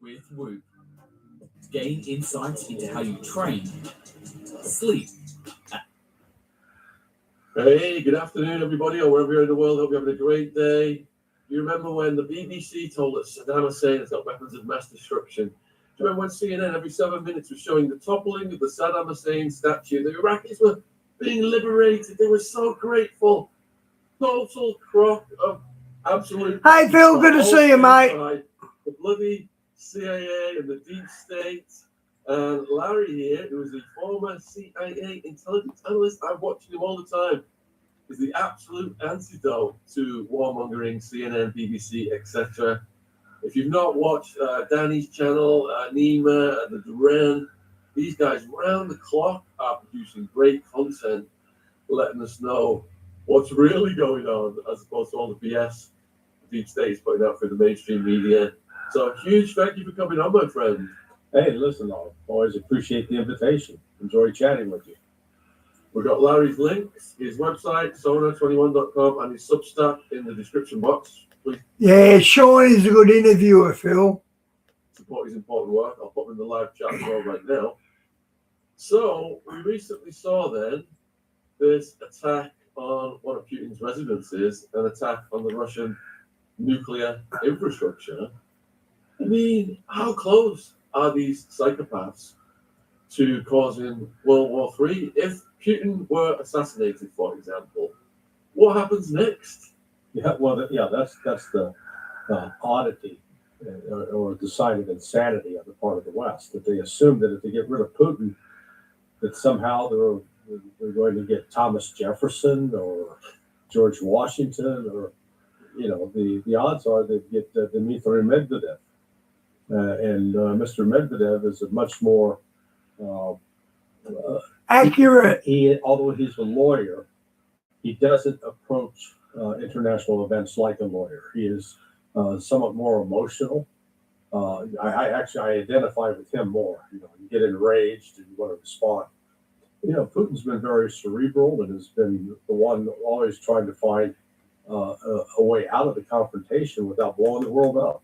with Whoop. Gain insights into how you train, sleep. Hey, good afternoon, everybody, or wherever you're in the world. Hope you're having a great day. You remember when the BBC told us Saddam Hussein has got weapons of mass destruction? Do you remember when CNN every 7 minutes was showing the toppling of the Saddam Hussein statue? The Iraqis were being liberated. They were so grateful. Total crock of absolute. Hey, Phil, good to see you, mate. The bloody CIA and the deep state. And Larry here, who is the former CIA intelligence analyst, I'm watching him all the time, is the absolute antidote to warmongering, CNN, BBC, etc. If you've not watched Danny's channel, Nima, and the Duran, these guys round the clock are producing great content, letting us know what's really going on, as opposed to all the BS the deep state is putting out through the mainstream media. So huge thank you for coming on, my friend. Hey, listen, I always appreciate the invitation. Enjoy chatting with you. We've got Larry's links, his website, sonar21.com, and his Substack in the description box. Please Yeah, Sean is a good interviewer, Phil. support his important work. I'll put him in the live chat as well right now. So, we recently saw then this attack on one of Putin's residences, an attack on the Russian nuclear infrastructure. I mean, how close are these psychopaths to causing World War III? If Putin were assassinated, for example, what happens next? Yeah, well, that's the oddity or decided insanity on the part of the West, that they assume that if they get rid of Putin, that somehow they're going to get Thomas Jefferson or George Washington, or the odds are they get Dmitry Medvedev. And Mr. Medvedev is a much more accurate. Although he's a lawyer, he doesn't approach international events like a lawyer. He is somewhat more emotional. I identify with him more. You get enraged and you want to respond. Putin's been very cerebral and has been the one always trying to find a way out of the confrontation without blowing the world up.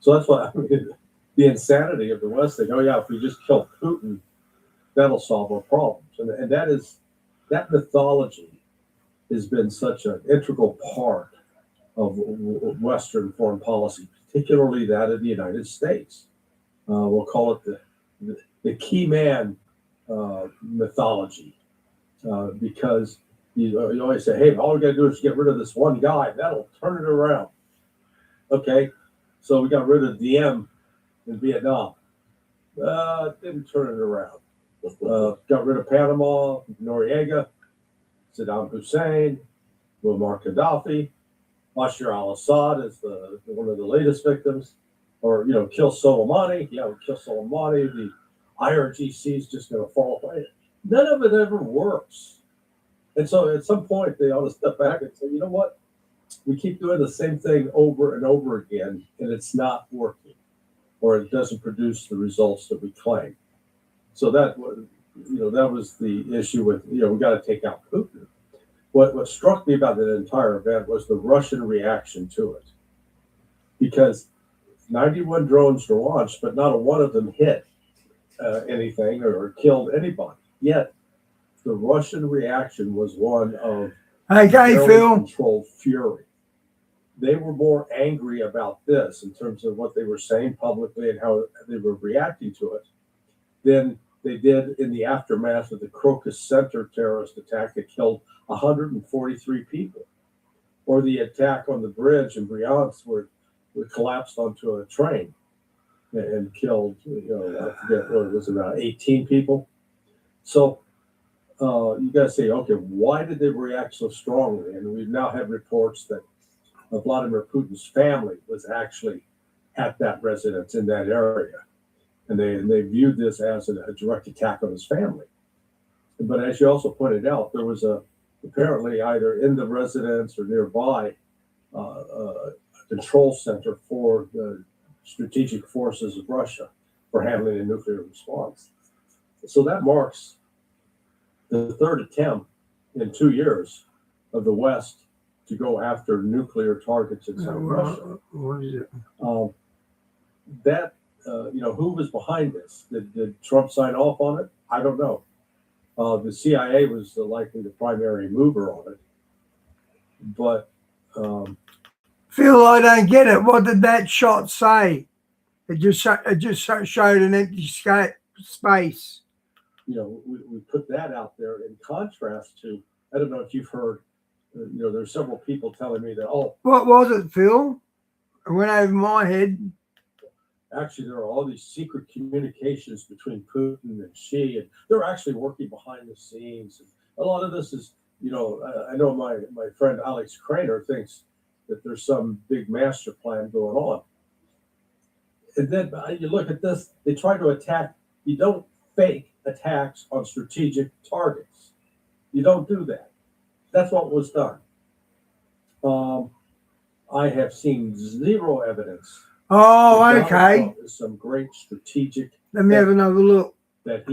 So that's what I mean. The insanity of the West, they go, yeah, if we just kill Putin, that'll solve our problems. And that mythology has been such an integral part of Western foreign policy, particularly that of the United States. We'll call it the key man mythology, because you always say, hey, all we got to do is get rid of this one guy. That'll turn it around. Okay, so we got rid of Diem in Vietnam. Didn't turn it around. Got rid of Panama, Noriega, Saddam Hussein, Muammar Gaddafi, Bashar al-Assad is one of the latest victims. Or, kill Soleimani. Yeah, we kill Soleimani. The IRGC is just going to fall away. None of it ever works. And so at some point, they ought to step back and say, you know what? We keep doing the same thing over and over again, and it's not working, or it doesn't produce the results that we claim. So that was the issue with, we got to take out Putin. What struck me about that entire event was the Russian reaction to it, because 91 drones were launched, but not a one of them hit anything or killed anybody. Yet the Russian reaction was one of controlled fury. They were more angry about this in terms of what they were saying publicly and how they were reacting to it than they did in the aftermath of the Crocus Center terrorist attack that killed 143 people, or the attack on the bridge in Bryansk where it collapsed onto a train and killed, I forget what it was, about 18 people. So you got to say, okay, why did they react so strongly? And we now have reports that Vladimir Putin's family was actually at that residence in that area. And they viewed this as a direct attack on his family. But as you also pointed out, there was apparently either in the residence or nearby a control center for the strategic forces of Russia for handling a nuclear response. So that marks the third attempt in 2 years of the West to go after nuclear targets inside Russia. What is it? That who was behind this? Did Trump sign off on it? I don't know. The CIA was likely the primary mover on it, but Phil, I don't get it. What did that shot say? It just showed an empty space. We put that out there in contrast to, I don't know if you've heard, there's several people telling me that, What was it, Phil? It went over my head. actually there are all these secret communications between Putin and Xi, and they're actually working behind the scenes. And a lot of this is, I know my friend Alex Craner thinks that there's some big master plan going on. And then you look at this, they try to attack. You don't fake attacks on strategic targets. You don't do that. That's what was done. I have seen zero evidence. Oh, that Donald okay. Trump is some great strategic. Let me have another look. That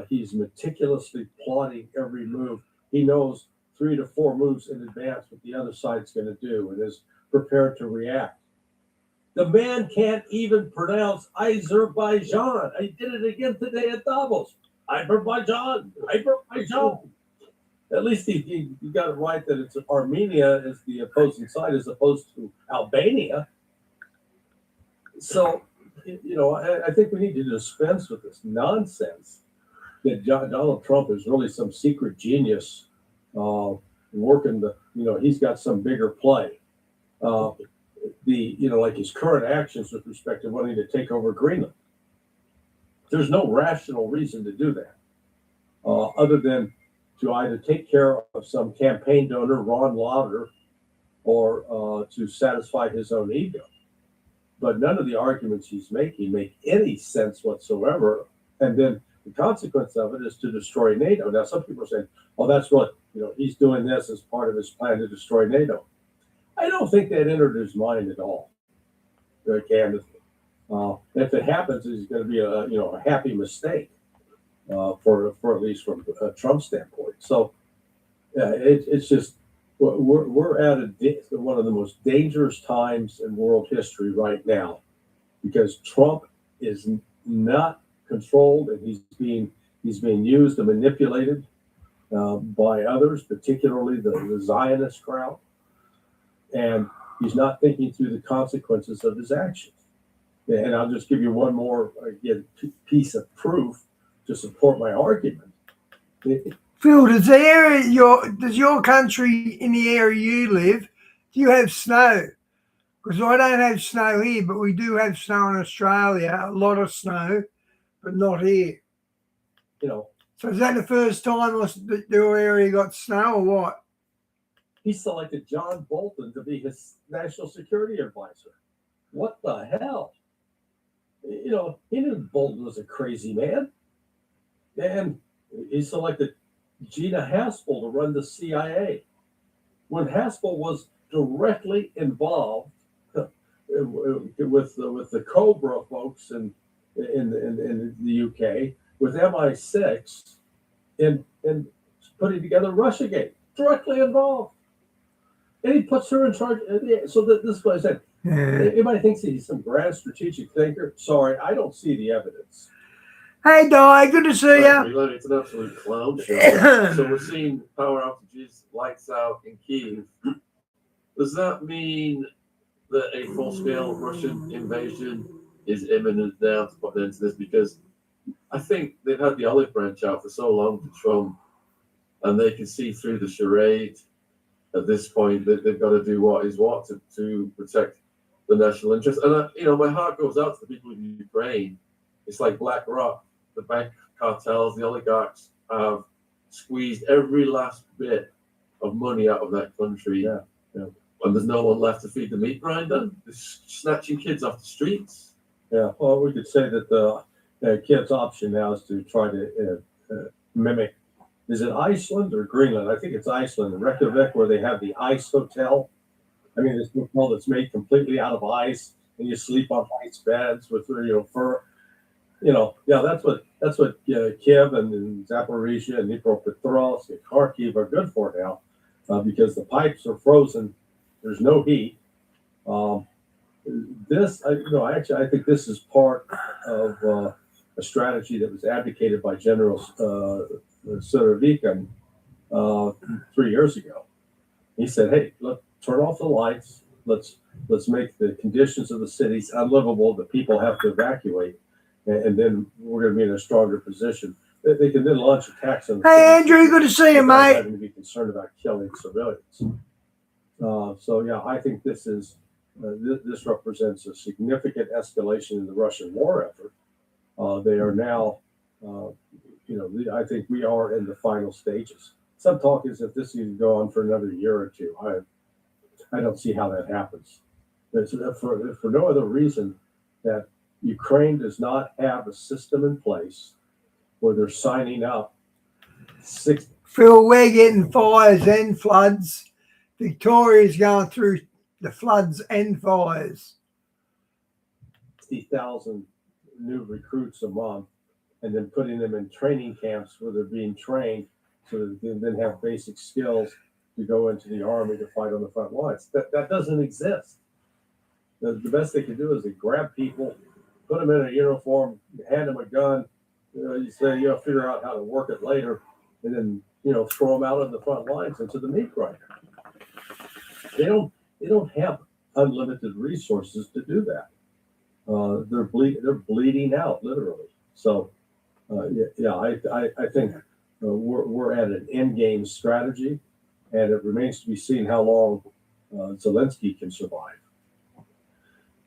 he's meticulously plotting every move. He knows 3 to 4 moves in advance what the other side's going to do and is prepared to react. The man can't even pronounce Azerbaijan. I did it again today at Davos. Azerbaijan. At least he got it right that it's Armenia is the opposing side as opposed to Albania. So, I think we need to dispense with this nonsense that Donald Trump is really some secret genius working he's got some bigger play. Like his current actions with respect to wanting to take over Greenland. There's no rational reason to do that, other than to either take care of some campaign donor, Ron Lauder, or to satisfy his own ego. But none of the arguments he's making make any sense whatsoever. And then the consequence of it is to destroy NATO. Now, some people are saying, "Oh, that's what he's doing this as part of his plan to destroy NATO." I don't think that entered his mind at all. Candidly, if it happens, it's going to be a happy mistake for at least from a Trump standpoint. So it's just we're at one of the most dangerous times in world history right now, because Trump is not controlled and he's being used and manipulated by others, particularly the Zionist crowd. And he's not thinking through the consequences of his actions. And I'll just give you one more piece of proof to support my argument. Phil, does your country in the area you live, do you have snow? Because I don't have snow here, but we do have snow in Australia, a lot of snow, but not here. So is that the first time that your area got snow or what? He selected John Bolton to be his national security advisor. What the hell? He knew Bolton was a crazy man. And he selected Gina Haspel to run the CIA. When Haspel was directly involved with the Cobra folks in the UK, with MI6 in putting together Russiagate, directly involved. And he puts her in charge. So this is what I said. Everybody thinks he's some grand strategic thinker. Sorry, I don't see the evidence. Hey, Di, good to see you. It's an absolute clown show. So we're seeing power outages, lights out in Kyiv. Does that mean that a full-scale Russian invasion is imminent now to put an end to this? Because I think they've had the olive branch out for so long to Trump, and they can see through the charade at this point that they've got to do what to protect the national interest. And my heart goes out to the people in Ukraine. It's like BlackRock, the bank cartels, the oligarchs have squeezed every last bit of money out of that country. Yeah. And there's no one left to feed the meat grinder. They're snatching kids off the streets. Yeah. Well, we could say that the kid's option now is to try to mimic. Is it Iceland or Greenland? I think it's Iceland, Reykjavik, where they have the ice hotel. I mean, this hotel that's made completely out of ice, and you sleep on ice beds with fur. That's what Kiev and Zaporizhia and Dnipropetrovsk and Kharkiv are good for now, because the pipes are frozen. There's no heat. I think this is part of a strategy that was advocated by General Surovikin 3 years ago. He said, "Hey, let's turn off the lights. Let's make the conditions of the cities unlivable. The people have to evacuate, and then we're going to be in a stronger position. They can then launch attacks on the Hey, cities Andrew, good to see you, without mate. having to be concerned about killing civilians." So yeah, I think this represents a significant escalation in the Russian war effort. They are now, I think we are in the final stages. Some talk is that this can go on for another year or two. I don't see how that happens. For no other reason that Ukraine does not have a system in place where they're signing up Phil, we're getting fires and floods. Victoria's going through the floods and fires. 60,000 new recruits a month, and then putting them in training camps where they're being trained so that they can then have basic skills to go into the army to fight on the front lines. That doesn't exist. The best they can do is they grab people, put them in a uniform, hand them a gun. You say you'll figure out how to work it later, and then throw them out on the front lines into the meat grinder. They don't have unlimited resources to do that. They're bleeding out literally. So I think we're at an end game strategy, and it remains to be seen how long Zelensky can survive.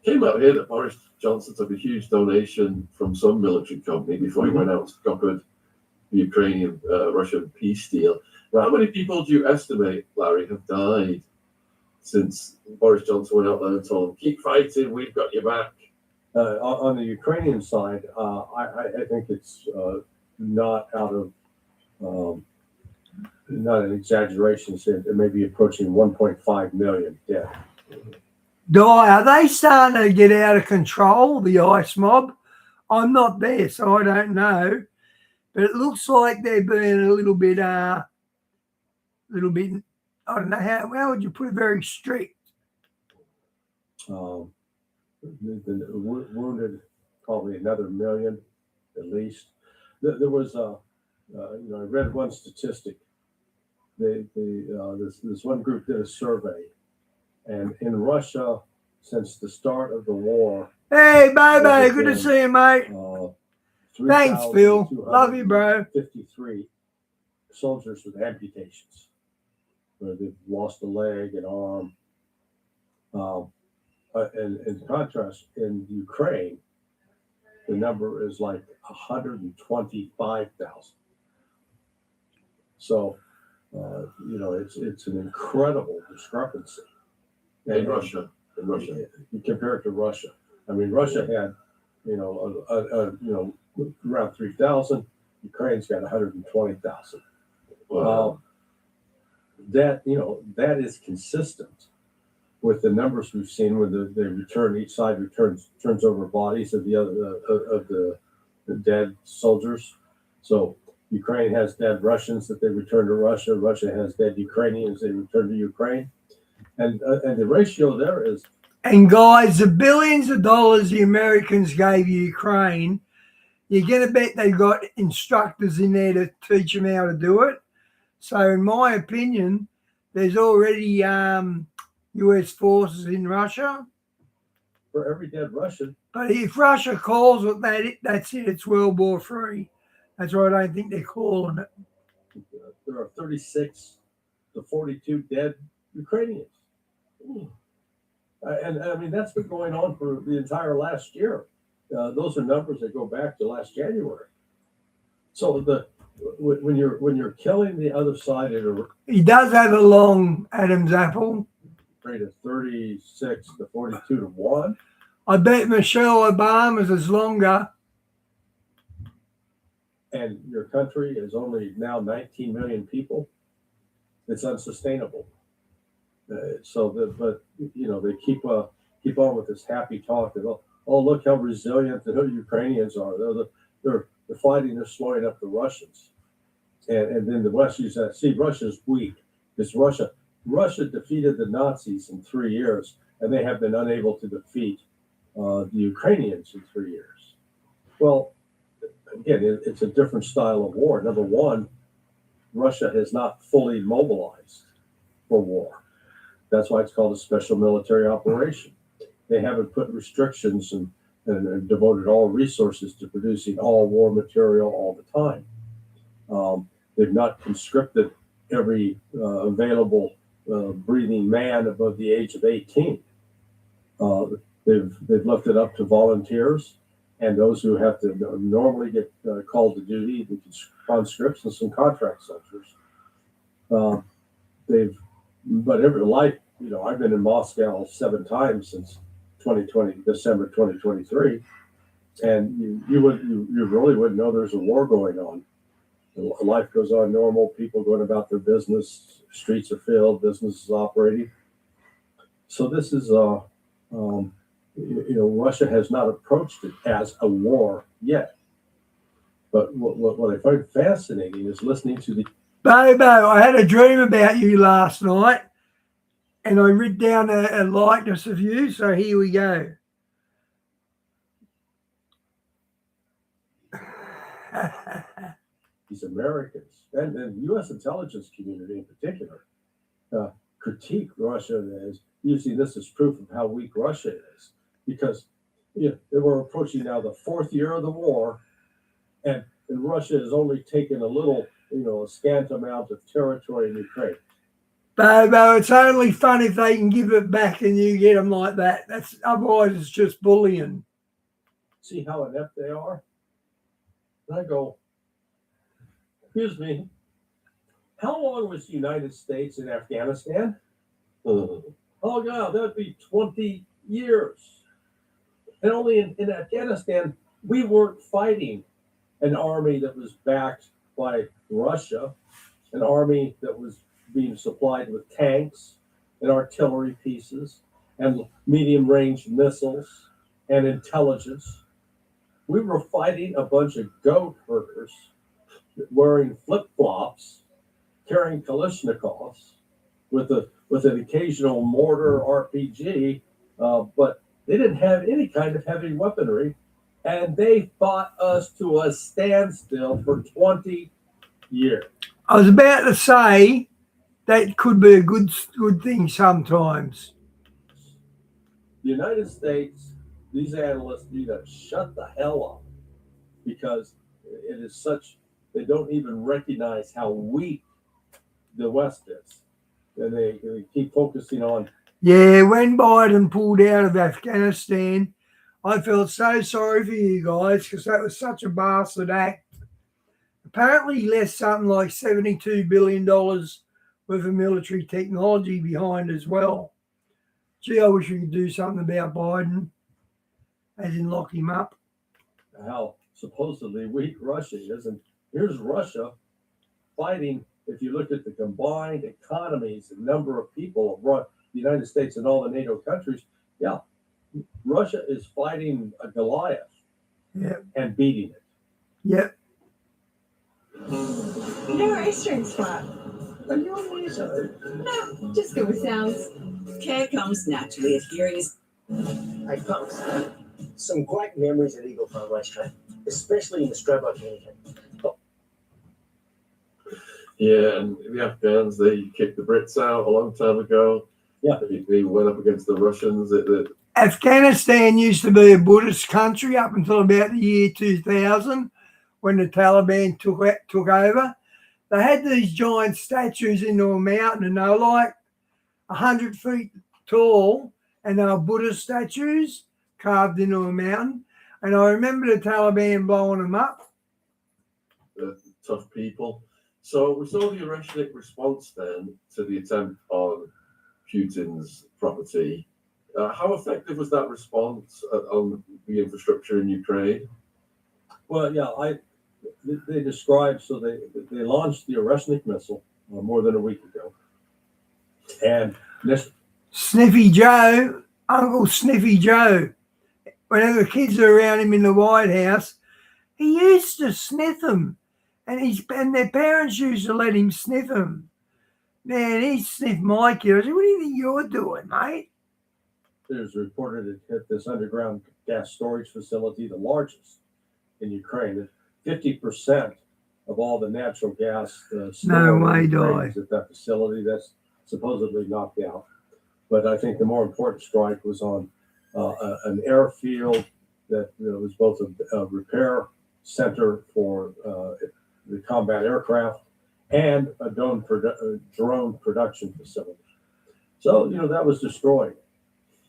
Came out here that Boris Johnson took a huge donation from some military company before he went out and scuppered the Ukrainian Russian peace deal. How many people do you estimate, Larry, have died since Boris Johnson went out there and told them, "Keep fighting, we've got your back"? On the Ukrainian side, I think it's not out of not an exaggeration. It may be approaching 1.5 million dead. Are they starting to get out of control, the ICE mob? I'm not there, so I don't know. But it looks like they're being a little bit, I don't know, how would you put it, very strict? The wounded, probably another million at least. There was I read one statistic. This one group did a survey, and in Russia, since the start of the war. Hey, bye, good to see you, mate. Thanks, Phil. Love you, bro. 53 soldiers with amputations, where they've lost a leg, an arm. And in contrast, in Ukraine, the number is like 125,000. So, it's an incredible discrepancy. In Russia, compared to Russia. I mean, Russia had, around 3,000. Ukraine's got 120,000. Wow. That is consistent with the numbers we've seen when they return. Each side turns over bodies of the other of the dead soldiers. So Ukraine has dead Russians that they return to Russia. Russia has dead Ukrainians they return to Ukraine, and the ratio there is. And guys, the billions of dollars the Americans gave Ukraine, you're going to bet they've got instructors in there to teach them how to do it. So in my opinion, there's already U.S. forces in Russia. For every dead Russian. But if Russia calls it that's it. It's World War III. That's why I don't think they're calling it. There are 36 to 42 dead Ukrainians. And I mean, that's been going on for the entire last year. Those are numbers that go back to last January. So when you're killing the other side at a he does have a long Adam's apple rate of 36 to 42 to 1. I bet Michelle Obama's is longer. And your country is only now 19 million people. It's unsustainable. They keep on with this happy talk that look how resilient the Ukrainians are. They're fighting. They're slowing up the Russians, and then the West uses that. See, Russia's weak. It's Russia. Russia defeated the Nazis in 3 years. and they have been unable to defeat the Ukrainians in 3 years. Well, again, it's a different style of war. Number one, Russia has not fully mobilized for war. That's why it's called a special military operation. They haven't put restrictions and devoted all resources to producing all war material all the time. They've not conscripted every available breathing man above the age of 18. They've left it up to volunteers and those who have to normally get called to duty, the conscripts and some contract soldiers. But every life, I've been in Moscow 7 times since December 2023, and you really wouldn't know there's a war going on. Life goes on normal, people going about their business, streets are filled, businesses operating. So this is Russia has not approached it as a war yet. But what I find fascinating is listening to the Bobo, I had a dream about you last night, and I wrote down a likeness of you, so here we go. these Americans and the U.S. intelligence community in particular critique Russia as using this as proof of how weak Russia is, because we're approaching now the 4th year of the war, and Russia has only taken a little, a scant amount of territory in Ukraine. Bobo, it's only fun if they can give it back and you get them like that. Otherwise it's just bullying. See how inept they are? And I go, excuse me, how long was the United States in Afghanistan? Oh, God, that'd be 20 years. And only in Afghanistan, we weren't fighting an army that was backed by Russia, an army that was being supplied with tanks and artillery pieces and medium-range missiles and intelligence. We were fighting a bunch of goat herders wearing flip-flops, carrying Kalashnikovs with an occasional mortar RPG, but they didn't have any kind of heavy weaponry, and they fought us to a standstill for 20 years. I was about to say that could be a good thing sometimes. The United States, these analysts need to shut the hell up, because it is they don't even recognize how weak the West is. And they keep focusing on. Yeah, when Biden pulled out of Afghanistan, I felt so sorry for you guys because that was such a bastard act. Apparently, he left something like $72 billion worth of military technology behind as well. Gee, I wish we could do something about Biden, as in lock him up. How supposedly weak Russia is. And here's Russia fighting. If you look at the combined economies and number of people of the United States and all the NATO countries, yeah, Russia is fighting a Goliath and beating it. Yep. Restaurant's flat. Are you on the other? No, just go with sounds. Care comes naturally if hearing is. Hey, folks, some great memories at Eagle Farm Restaurant, especially in the Strabo Canyon. Yeah, and the Afghans, they kicked the Brits out a long time ago. Yeah. They went up against the Russians. Afghanistan used to be a Buddhist country up until about the year 2000 when the Taliban took over. They had these giant statues into a mountain, and they were like 100 feet tall, and they were Buddhist statues carved into a mountain. And I remember the Taliban blowing them up. Tough people. So we saw the Oreshnik response then to the attempt on Putin's property. How effective was that response on the infrastructure in Ukraine? Well, yeah, they described, so they launched the Oreshnik missile more than a week ago. And Sniffy Joe, Uncle Sniffy Joe, whenever the kids are around him in the White House, he used to sniff them. And their parents used to let him sniff them. Man, he sniffed my kid. I said, what do you think you're doing, mate? there's reported it hit this underground gas storage facility, the largest in Ukraine. 50% of all the natural gas stored way, in Ukraine Di. is at that facility. That's supposedly knocked out. But I think the more important strike was on an airfield that was both a repair center for the combat aircraft and a drone production facility. So, that was destroyed.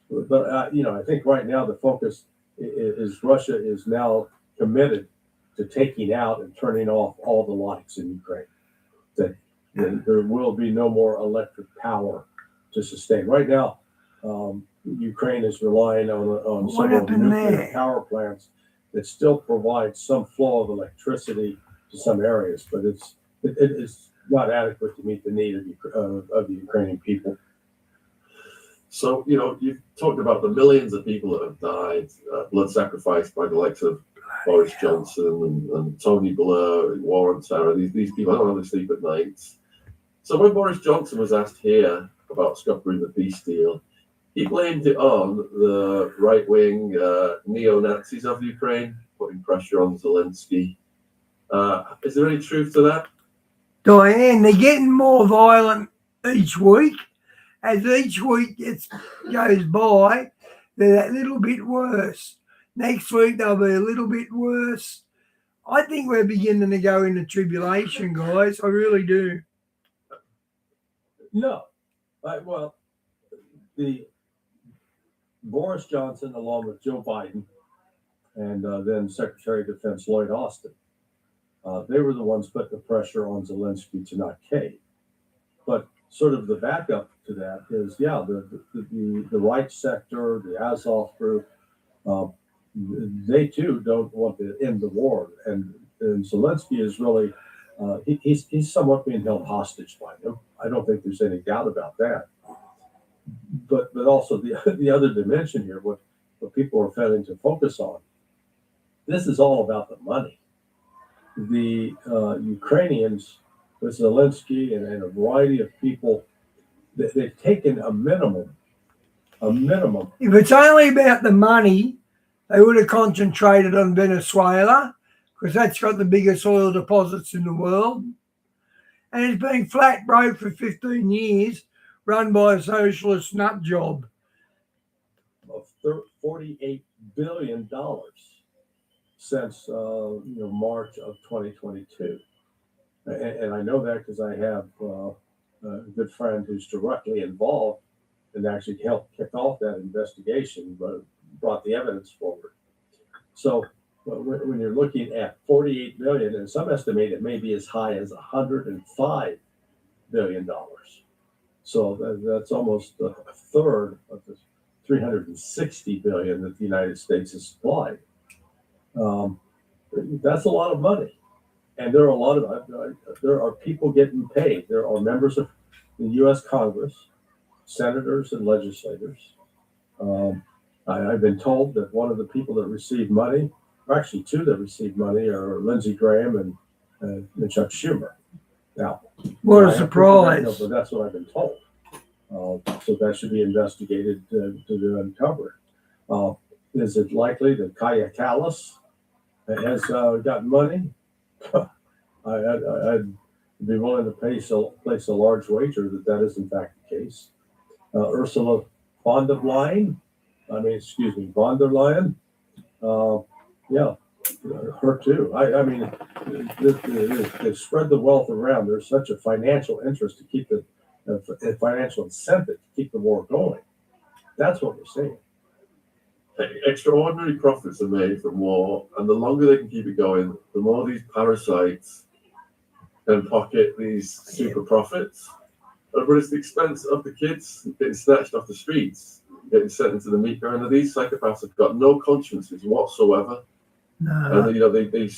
But, I think right now the focus is Russia is now committed to taking out and turning off all the lights in Ukraine. That there will be no more electric power to sustain. Right now, Ukraine is relying on several nuclear power plants that still provide some flow of electricity to some areas, but it's not adequate to meet the need of the Ukrainian people. So, you've talked about the millions of people that have died, blood sacrificed by the likes of Boris Johnson and Tony Blair and War on Terror. These people, I don't know how they sleep at night. So when Boris Johnson was asked here about scuppering the peace deal, he blamed it on the right-wing neo-Nazis of Ukraine, putting pressure on Zelensky. Is there any truth to that? Diane, they're getting more violent each week. As each week goes by, they're that little bit worse. Next week, they'll be a little bit worse. I think we're beginning to go into tribulation, guys. I really do. No. Well, the Boris Johnson, along with Joe Biden, and then Secretary of Defense Lloyd Austin, they were the ones putting the pressure on Zelensky to not cave. But sort of the backup to that is, the right sector, the Azov group, they too don't want to end the war, and Zelensky is really he's somewhat being held hostage by them. I don't think there's any doubt about that. But also the other dimension here, what people are failing to focus on, this is all about the money. The Ukrainians, with Zelensky and a variety of people, they've taken a minimum. If it's only about the money, they would have concentrated on Venezuela, because that's got the biggest oil deposits in the world. And it's been flat broke for 15 years, run by a socialist nut job. Of $48 billion since March of 2022. And I know that because I have a good friend who's directly involved and actually helped kick off that investigation, but brought the evidence forward. So when you're looking at 48 billion, and some estimate it may be as high as $105 billion. So that's almost a third of the 360 billion that the United States has supplied. That's a lot of money. And there are people getting paid. There are members of the U.S. Congress, senators and legislators. I've been told that one of the people that received money, or actually two that received money, are Lindsey Graham and Chuck Schumer. Now, what a surprise! But that's what I've been told. So that should be investigated to uncover. Is it likely that Kaya Kallas has got money? I'd be willing to place a large wager that is in fact the case. Ursula von der Leyen, her too. I mean, they spread the wealth around. There's such a financial interest to keep a financial incentive to keep the war going. That's what we're seeing. Extraordinary profits are made from war, and the longer they can keep it going, the more these parasites can pocket these super profits. But it's the expense of the kids getting snatched off the streets, getting sent into the meat grinder. These psychopaths have got no consciences whatsoever. No. And they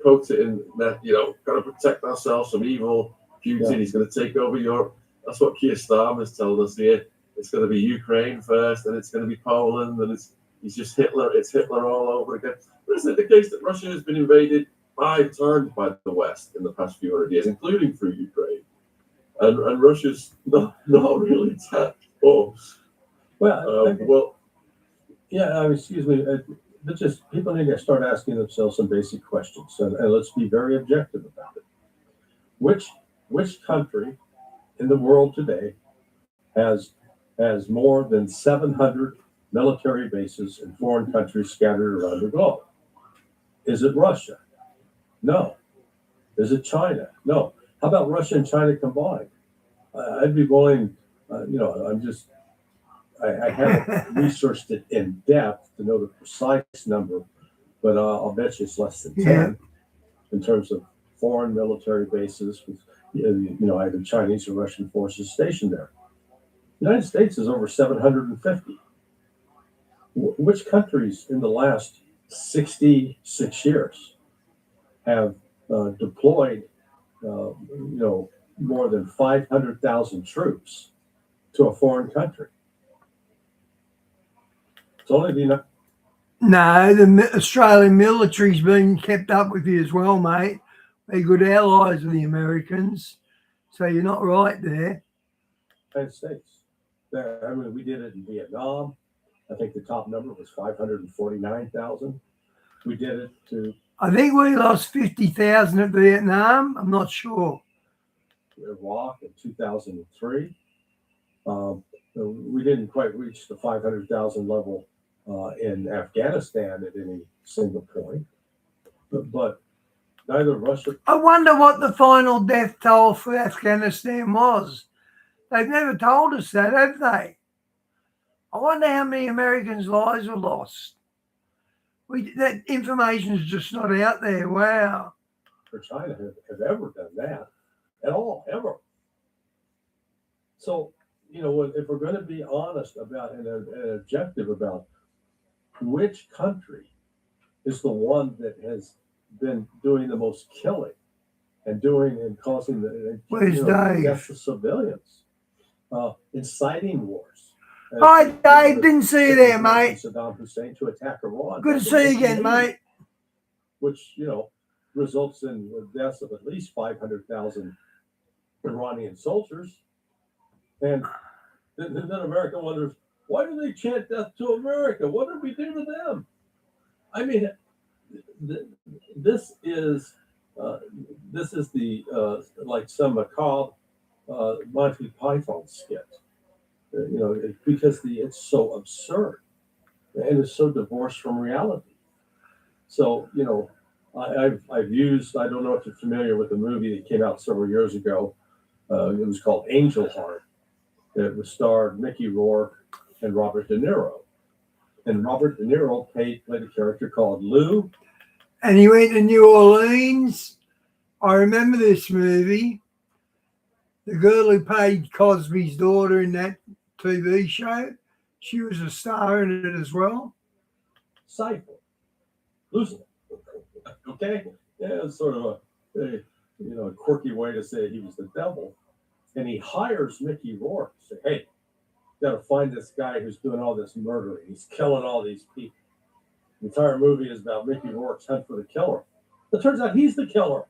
coat it in that, got to protect ourselves from evil Putin. Yeah. He's going to take over Europe. That's what Keir Starmer's telling us here. It's going to be Ukraine first, and it's going to be Poland, and he's just Hitler. It's Hitler all over again. But isn't it the case that Russia has been invaded 5 times by the West in the past few hundred years, including through Ukraine? And Russia's not really attacked us. Well, Well, yeah, I mean, excuse me. But just people need to start asking themselves some basic questions, and let's be very objective about it. Which country in the world today has more than 700 military bases in foreign countries scattered around the globe? Is it Russia? No. Is it China? No. How about Russia and China combined? I'd be willing. I haven't researched it in depth to know the precise number, but I'll bet you it's less than 10 in terms of foreign military bases with either Chinese or Russian forces stationed there. The United States is over 750. Which countries in the last 66 years have deployed more than 500,000 troops to a foreign country? It's only the United. No, the Australian military's been kept up with you as well, mate. They're good allies of the Americans, so you're not right there. United States. I mean, we did it in Vietnam. I think the top number was 549,000. We did it to I think we lost 50,000 at Vietnam. I'm not sure. Iraq in 2003. We didn't quite reach the 500,000 level in Afghanistan at any single point. But neither Russia. I wonder what the final death toll for Afghanistan was. They've never told us that, have they? I wonder how many Americans' lives were lost. That information is just not out there. Wow. For China have ever done that at all, ever. So, if we're going to be honest about and objective about which country is the one that has been doing the most killing and causing the deaths of civilians, inciting wars. Hi, Dave. Didn't see you there, mate. Saddam Hussein to attack Iran. Good to see you again, mate. Which, results in the deaths of at least 500,000 Iranian soldiers. And then America wonders, why do they chant death to America? What did we do to them? I mean, this is the like some macabre Monty Python skit. Because it's so absurd and it's so divorced from reality. So, I've used, I don't know if you're familiar with the movie that came out several years ago. It was called Angel Heart. It was starred Mickey Rourke and Robert De Niro. And Robert De Niro played a character called Lou. And he went to New Orleans. I remember this movie. The girl who played Cosby's daughter in that TV show, she was a star in it as well. Cypher. Losing it. Okay? Yeah, it's sort of a quirky way to say he was the devil. And he hires Mickey Rourke to say, hey, you got to find this guy who's doing all this murdering. He's killing all these people. The entire movie is about Mickey Rourke's hunt for the killer. It turns out he's the killer.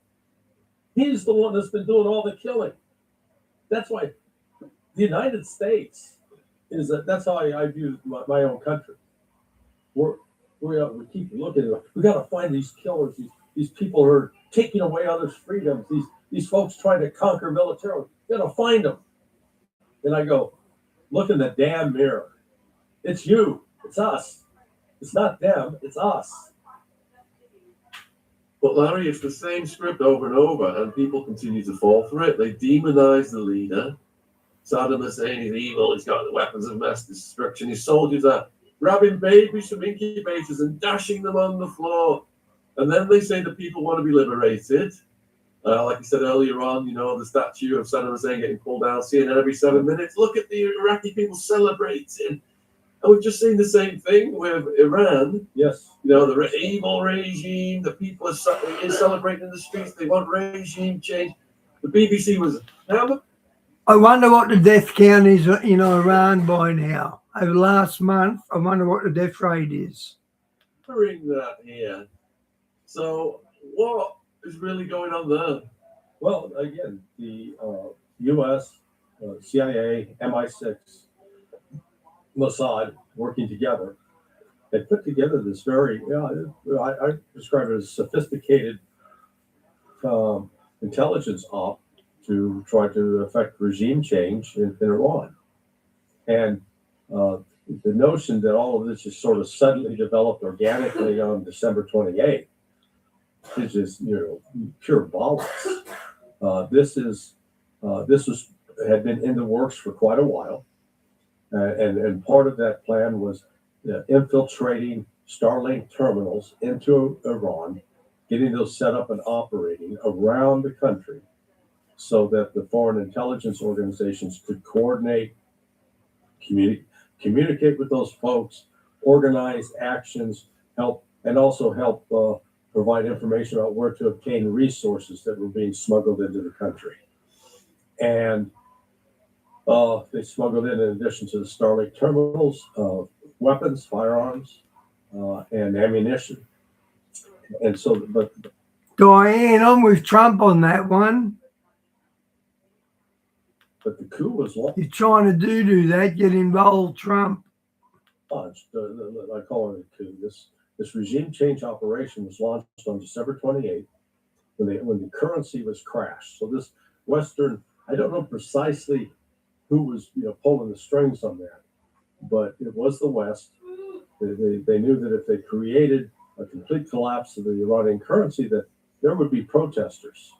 He's the one that's been doing all the killing. That's why the United States that's how I view my own country. We keep looking at it. We got to find these killers, these people who are taking away others' freedoms, these folks trying to conquer militarily. We got to find them. And I go, look in the damn mirror. It's you. It's us. It's not them. It's us. But Larry, it's the same script over and over, and people continue to fall for it. They demonize the leader. Saddam Hussein is evil. He's got the weapons of mass destruction. His soldiers are grabbing babies from incubators and dashing them on the floor. And then they say the people want to be liberated. Like I said earlier on, the statue of Saddam Hussein getting pulled down, seeing it every 7 minutes. Look at the Iraqi people celebrating. And we've just seen the same thing with Iran. Yes. The evil regime, the people are celebrating in the streets. They want regime change. The BBC was hammered. I wonder what the death count is in Iran by now. Over last month, I wonder what the death rate is. Bring that here. So what is really going on there? Well, again, the U.S., CIA, MI6, Mossad working together had put together this very, I describe it as sophisticated intelligence op to try to affect regime change in Iran. And the notion that all of this just sort of suddenly developed organically on December 28th is just, pure bollocks. This had been in the works for quite a while. And part of that plan was infiltrating Starlink terminals into Iran, getting those set up and operating around the country so that the foreign intelligence organizations could coordinate, communicate with those folks, organize actions, help provide information about where to obtain resources that were being smuggled into the country. And they smuggled in addition to the Starlink terminals, weapons, firearms, and ammunition. And so, but Diane, I'm with Trump on that one. the coup was You're trying to do that, get involved, Trump. launched. I call it a coup. This regime change operation was launched on December 28th when the currency was crashed. So this Western, I don't know precisely who was pulling the strings on that, but it was the West. They knew that if they created a complete collapse of the Iranian currency, that there would be protesters.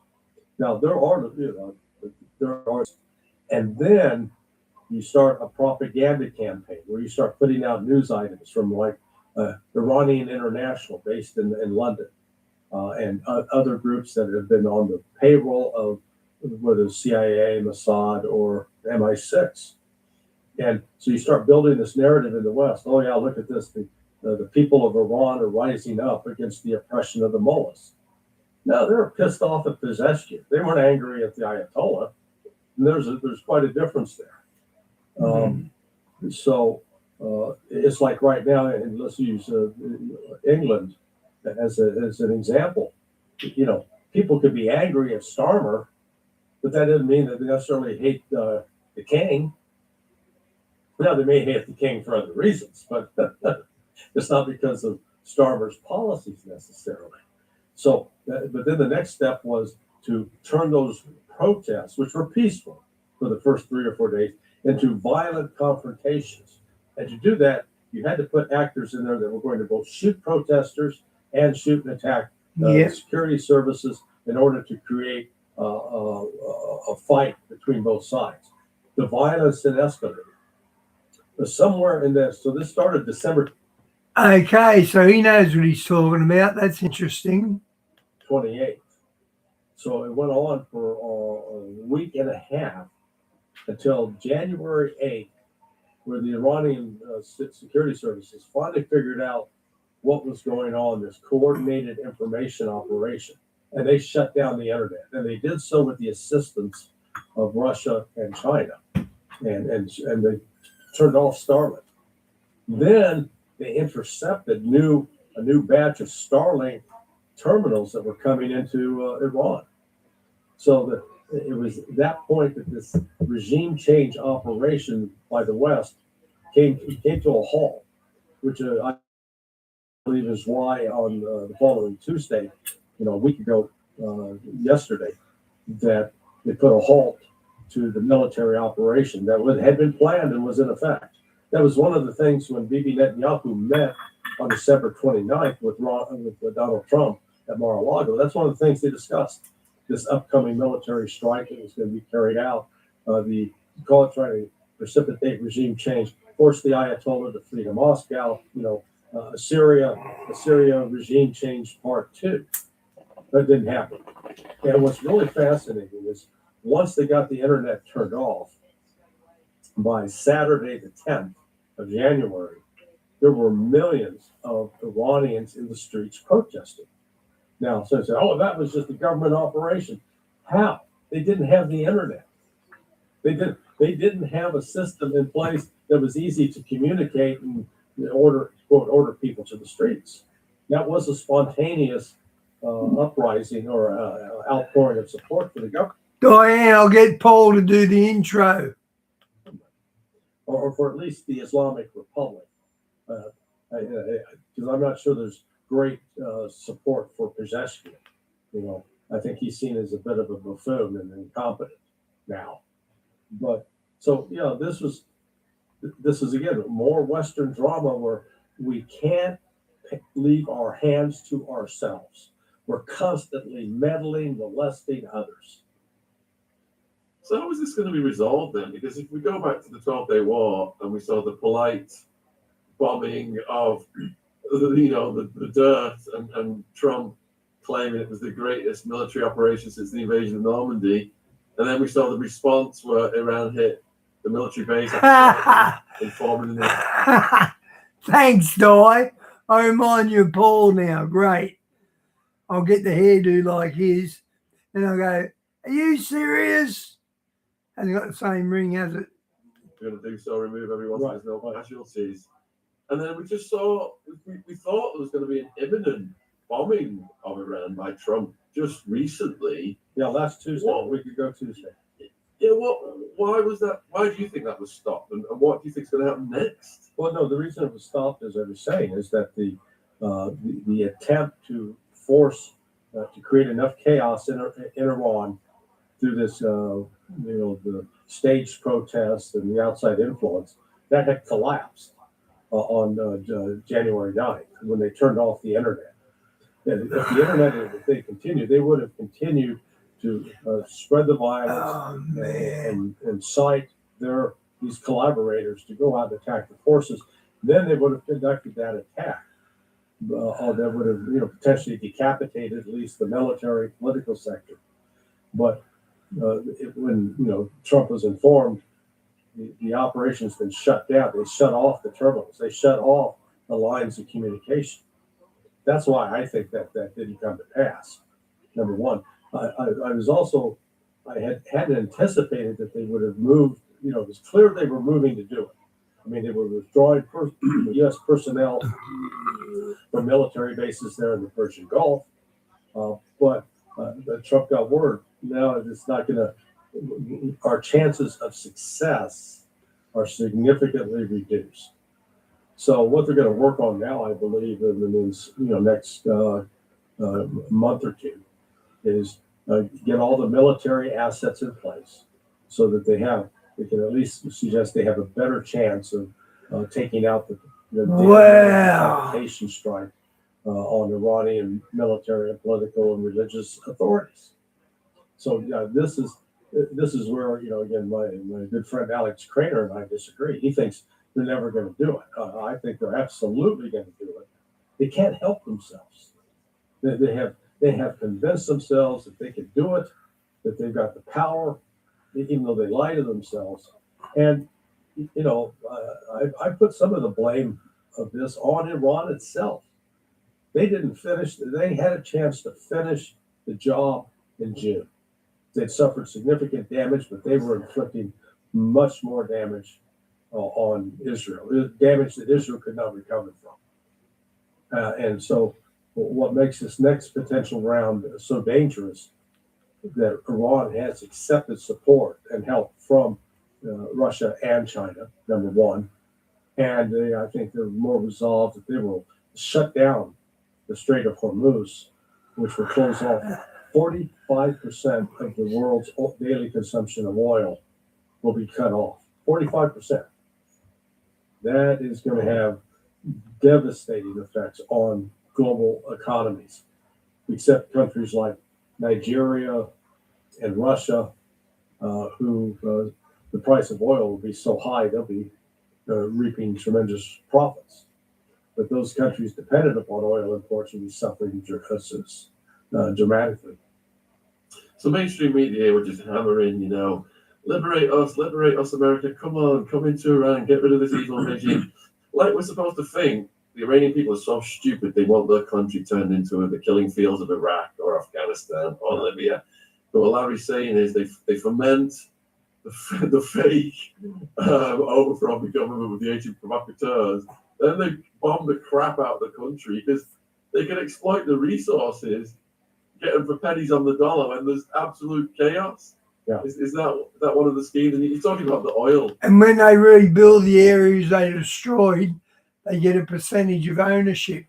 Now there are, and then you start a propaganda campaign where you start putting out news items from like Iranian International based in London and other groups that have been on the payroll of whether CIA, Mossad, or MI6. And so you start building this narrative in the West. Oh yeah, look at this. The people of Iran are rising up against the oppression of the mullahs. No, they're pissed off at Pezeshkian. They weren't angry at the Ayatollah. And there's quite a difference there. So it's like right now, and let's use England as an example. People could be angry at Starmer, but that doesn't mean that they necessarily hate the king. Now, they may hate the king for other reasons, but it's not because of Starmer's policies necessarily. So, but then the next step was to turn those protests, which were peaceful for the first 3 or 4 days, into violent confrontations. And to do that, you had to put actors in there that were going to both shoot protesters and shoot and attack security services in order to create a fight between both sides. The violence then escalated. But somewhere in this, so this started December. Okay, so he knows what he's talking about. That's interesting. 28th. So it went on for a week and a half until January 8th, where the Iranian security services finally figured out what was going on, this coordinated information operation. And they shut down the internet. And they did so with the assistance of Russia and China. And they turned off Starlink. Then they intercepted a new batch of Starlink terminals that were coming into Iran. So it was that point that this regime change operation by the West came to a halt, which I believe is why on the following Tuesday, a week ago yesterday, that they put a halt to the military operation that had been planned and was in effect. That was one of the things when Bibi Netanyahu met on December 29th with Donald Trump at Mar-a-Lago. That's one of the things they discussed, this upcoming military strike that was going to be carried out, trying to precipitate regime change, force the Ayatollah to flee to Moscow, Syria regime change part 2. That didn't happen. And what's really fascinating is once they got the internet turned off, by Saturday the 10th of January, there were millions of Iranians in the streets protesting. Now, so they say, oh, that was just a government operation. How? They didn't have the internet. They didn't have a system in place that was easy to communicate and order people to the streets. That was a spontaneous uprising or outpouring of support for the government. Diane, I'll get Paul to do the intro. or for at least the Islamic Republic. Because I'm not sure there's great support for Pezeshkian. I think he's seen as a bit of a buffoon and incompetent now. But so this is again more Western drama where we can't leave our hands to ourselves. We're constantly meddling, molesting others. So how is this going to be resolved then? Because if we go back to the 12-Day War and we saw the polite bombing of the dirt and Trump claiming it was the greatest military operation since the invasion of Normandy, and then we saw the response where Iran hit the military base informing them. Thanks, Di. I remind you of Paul now. Great. I'll get the hairdo like his. And I'll go, are you serious? Hasn't got the same ring, has it? We're going to do so, remove everyone so Right. there's no casualties. And then we just saw, we thought there was going to be an imminent bombing of Iran by Trump just recently. Yeah, last Tuesday, What? a week ago Tuesday. Yeah, why was that? Why do you think that was stopped? And what do you think is going to happen next? Well, no, the reason it was stopped, as I was saying, is that the attempt to force to create enough chaos in Iran through this, the staged protests and the outside influence, that had collapsed on January 9th when they turned off the internet. And if the internet, if they continued, they would have continued to spread the violence and incite these collaborators to go out and attack the forces. Then they would have conducted that attack, or that would have potentially decapitated at least the military political sector. But when Trump was informed the operation's been shut down, they shut off the terminals, they shut off the lines of communication. That's why I think that didn't come to pass. Number one. I had anticipated that they would have moved, it was clear they were moving to do it. I mean, they were withdrawing U.S. personnel from military bases there in the Persian Gulf. But Trump got word. Now it's not going to, our chances of success are significantly reduced. So what they're going to work on now, I believe, in the next month or two, is get all the military assets in place so that they can at least suggest they have a better chance of taking out the decapitation strike on Iranian military and political and religious authorities. So this is where again my good friend Alex Craner and I disagree. He thinks they're never going to do it. I think they're absolutely going to do it. They can't help themselves. They have convinced themselves that they can do it, that they've got the power, even though they lie to themselves. And, I put some of the blame of this on Iran itself. They didn't finish, they had a chance to finish the job in June. They'd suffered significant damage, but they were inflicting much more damage on Israel, damage that Israel could not recover from. And so, what makes this next potential round so dangerous that Iran has accepted support and help from Russia and China, number one. And I think they're more resolved that they will shut down the Strait of Hormuz, which will close off 45% of the world's daily consumption of oil will be cut off. 45%. That is going to have devastating effects on global economies, except countries like Nigeria and Russia, who the price of oil will be so high they'll be reaping tremendous profits. But those countries dependent upon oil imports will be suffering dramatically. So mainstream media were just hammering, liberate us, America, come on, come into Iran, get rid of this evil regime. Like we're supposed to think the Iranian people are so stupid they want their country turned into the killing fields of Iraq or Afghanistan or Libya. But what Larry's saying is they foment the fake overthrow of the government with the agent provocateurs. Then they bomb the crap out of the country because they can exploit the resources, get them for pennies on the dollar when there's absolute chaos. Yeah. Is that one of the schemes? And you're talking about the oil. And when they rebuild the areas they destroyed, they get a percentage of ownership.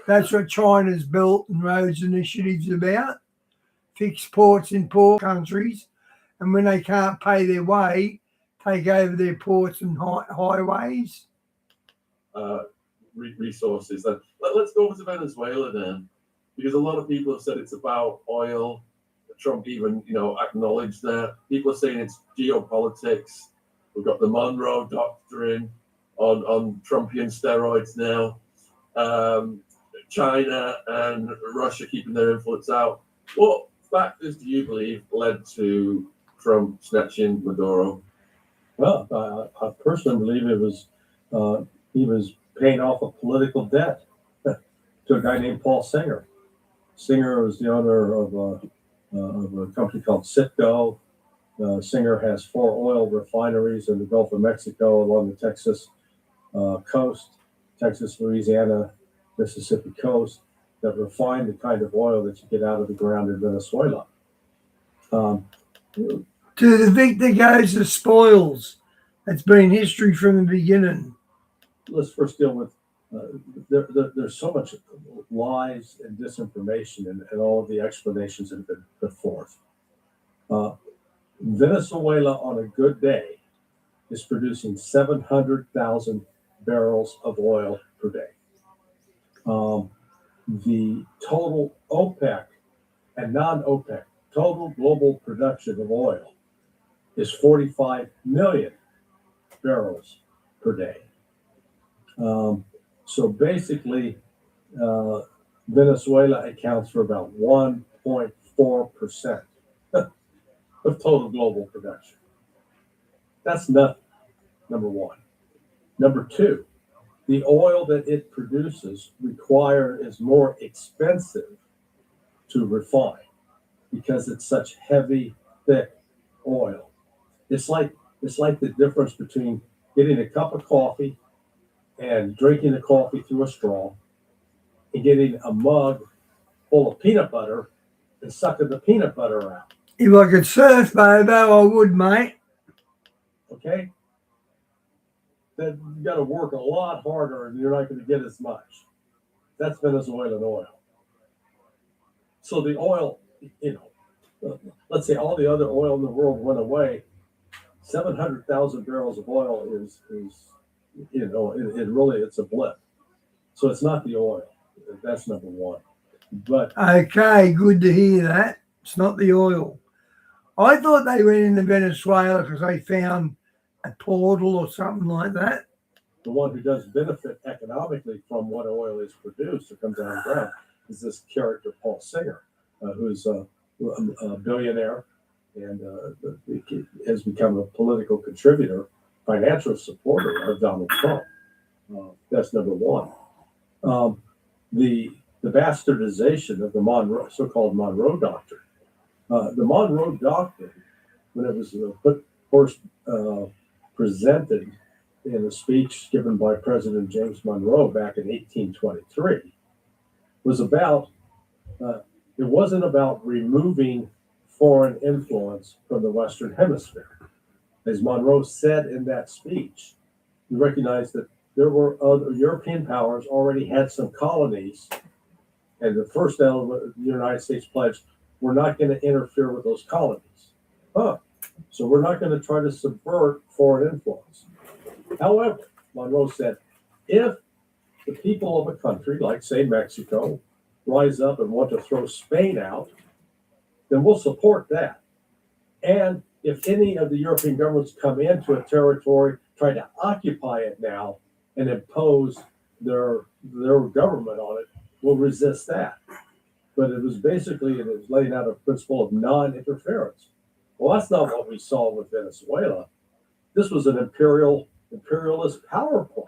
That's what China's Belt and Roads Initiative's about. Fix ports in poor countries, and when they can't pay their way, take over their ports and highways. Resources. Let's go over to Venezuela then, because a lot of people have said it's about oil. Trump even, acknowledged that. People are saying it's geopolitics. We've got the Monroe Doctrine on Trumpian steroids now. China and Russia keeping their influence out. What factors do you believe led to Trump snatching Maduro? Well, I personally believe it was he was paying off a political debt to a guy named Paul Singer. Singer was the owner of a company called Citgo. Singer has 4 oil refineries in the Gulf of Mexico along the Texas coast, Texas, Louisiana, Mississippi coast, that refine the kind of oil that you get out of the ground in Venezuela. To the victor goes the spoils. That's been history from the beginning. Let's first deal with there's so much lies and disinformation and all of the explanations that have been put forth. Venezuela on a good day is producing 700,000 barrels of oil per day. The total OPEC and non-OPEC total global production of oil is 45 million barrels per day. So basically, Venezuela accounts for about 1.4% of total global production. That's nothing, number one. Number two, the oil that it produces is more expensive to refine because it's such heavy, thick oil. It's like the difference between getting a cup of coffee and drinking the coffee through a straw and getting a mug full of peanut butter and sucking the peanut butter out. If I could surf, Bobo, I would, mate. Okay? Then you got to work a lot harder and you're not going to get as much. That's Venezuelan oil. So the oil, let's say all the other oil in the world went away. 700,000 barrels of oil is it's a blip. So it's not the oil. That's number one. But Okay, good to hear that. It's not the oil. I thought they went into Venezuela because they found a portal or something like that. the one who does benefit economically from what oil is produced or comes out of the ground is this character, Paul Singer, who's a billionaire and has become a political contributor, financial supporter of Donald Trump. That's number one. The bastardization of the so-called Monroe Doctrine. The Monroe Doctrine, when it was first presented in a speech given by President James Monroe back in 1823, was about, it wasn't about removing foreign influence from the Western Hemisphere. As Monroe said in that speech, he recognized that there were other European powers already had some colonies, and the first element of the United States pledged, we're not going to interfere with those colonies. So we're not going to try to subvert foreign influence. However, Monroe said, if the people of a country, like say Mexico, rise up and want to throw Spain out, then we'll support that. And if any of the European governments come into a territory, try to occupy it now and impose their government on it, we'll resist that. But it was basically, it was laying out a principle of non-interference. Well, that's not what we saw with Venezuela. This was an imperialist power play.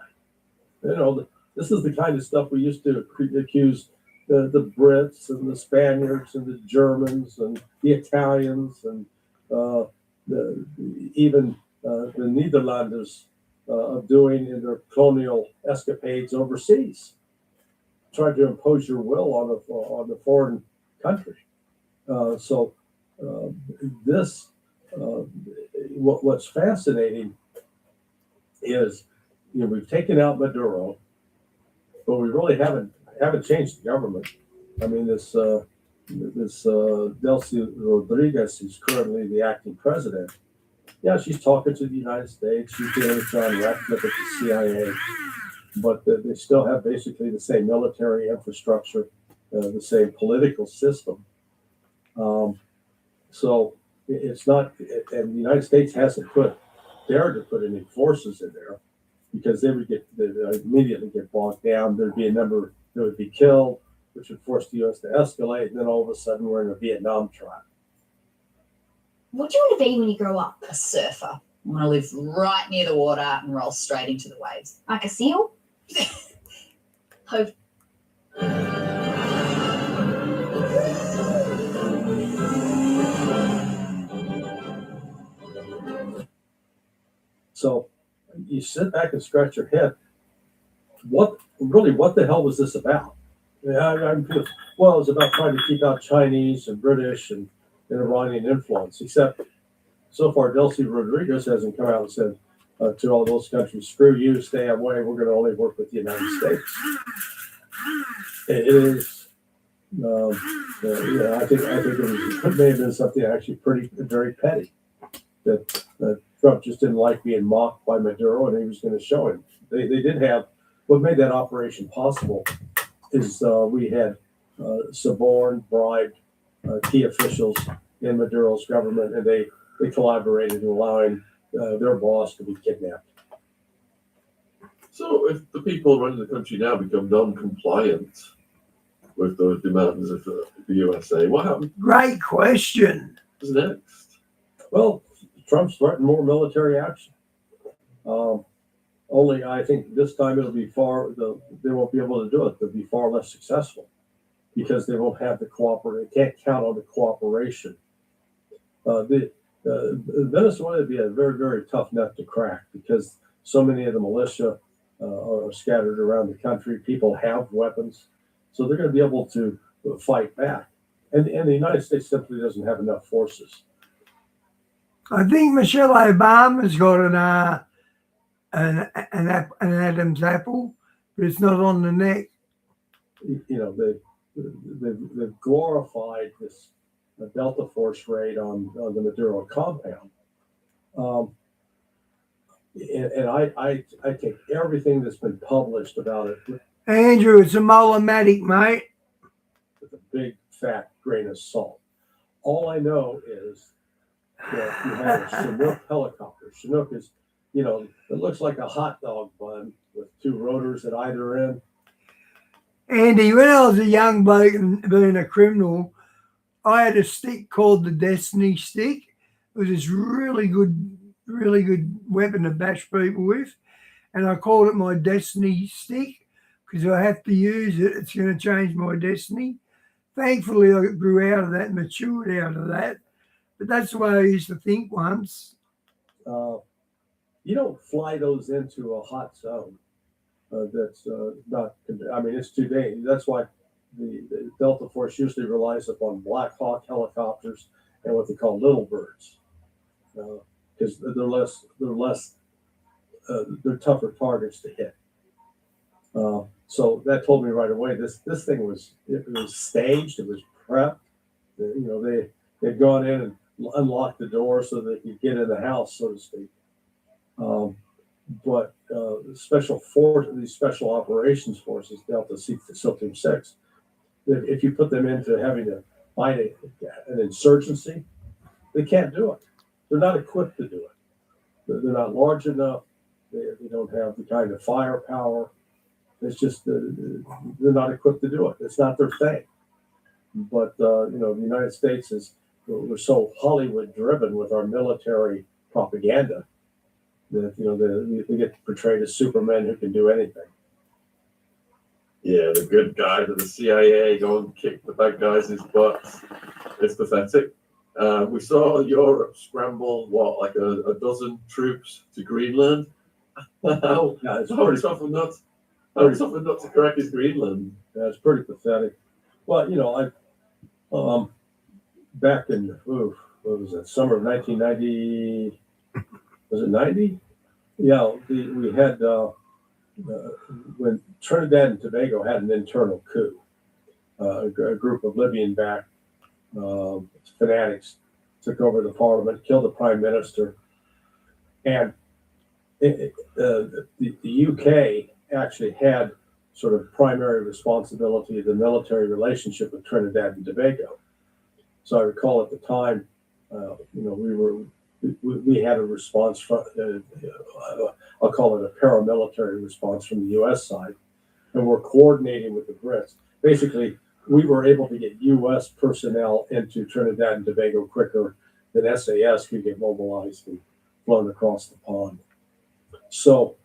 This is the kind of stuff we used to accuse the Brits and the Spaniards and the Germans and the Italians and even the Netherlanders of doing in their colonial escapades overseas. Tried to impose your will on the foreign country. So this what's fascinating is, we've taken out Maduro, but we really haven't changed the government. I mean, this Delcy Rodriguez is currently the acting president. Yeah, she's talking to the United States. She's dealing with John Ratcliffe at the CIA, but they still have basically the same military infrastructure, the same political system. So it's not, and the United States hasn't dared to put any forces in there, because they'd immediately get bogged down. There'd be a number that would be killed, which would force the U.S. to escalate, and then all of a sudden we're in a Vietnam trap. What do you want to be when you grow up? A surfer. I want to live right near the water and roll straight into the waves. Like a seal? Hope. So you sit back and scratch your head. What the hell was this about? Well, it was about trying to keep out Chinese and British and Iranian influence, except so far Delcy Rodriguez hasn't come out and said to all those countries, screw you, stay away, we're going to only work with the United States. It is, I think it may have been something actually very petty, that Trump just didn't like being mocked by Maduro, and he was going to show him. They did have, what made that operation possible is we had suborned, bribed key officials in Maduro's government, and they collaborated in allowing their boss to be kidnapped. So if the people running the country now become non-compliant with the demands of the USA, what happens Great question. next? Well, Trump's threatened more military action. Only I think this time they won't be able to do it. They'll be far less successful because they won't have the cooperation. They can't count on the cooperation. Venezuela would be a very, very tough nut to crack because so many of the militia are scattered around the country. People have weapons, so they're going to be able to fight back. And the United States simply doesn't have enough forces. I think Michelle Obama's got an Adam's apple, but it's not on the neck. They've glorified this Delta Force raid on the Maduro compound. And I take everything that's been published about it Andrew, it's a Molomatic, mate. with a big fat grain of salt. All I know is that you have a Chinook helicopter. Chinook is, it looks like a hot dog bun with two rotors at either end. Andy, when I was a young bloke and being a criminal, I had a stick called the Destiny stick. It was this really good weapon to bash people with. And I called it my Destiny stick because I have to use it. It's going to change my destiny. Thankfully, I grew out of that, matured out of that. But that's the way I used to think once. You don't fly those into a hot zone. That's not, it's too dangerous. That's why the Delta Force usually relies upon Black Hawk helicopters and what they call little birds, because they're tougher targets to hit. So that told me right away this thing was staged, it was prepped. They'd gone in and unlocked the door so they could get in the house, so to speak. But these special operations forces, Delta Team 6, if you put them into having to fight an insurgency, they can't do it. They're not equipped to do it. They're not large enough. They don't have the kind of firepower. It's just they're not equipped to do it. It's not their thing. But the United States we're so Hollywood driven with our military propaganda that they get portrayed as Supermen who can do anything. Yeah, the good guys of the CIA go and kick the bad guys' butts. It's pathetic. We saw Europe scramble, like a dozen troops to Greenland. How tough enough to crack is Greenland? That's pretty pathetic. Well, back in what was it, summer of 1990? Was it 90? Yeah, we had when Trinidad and Tobago had an internal coup. A group of Libyan-backed fanatics took over the parliament, killed the prime minister, and the UK actually had sort of primary responsibility of the military relationship with Trinidad and Tobago. So I recall at the time, we had a response from, I'll call it a paramilitary response from the U.S. side, and we're coordinating with the Brits. Basically, we were able to get U.S. personnel into Trinidad and Tobago quicker than SAS could get mobilized and flown across the pond. So,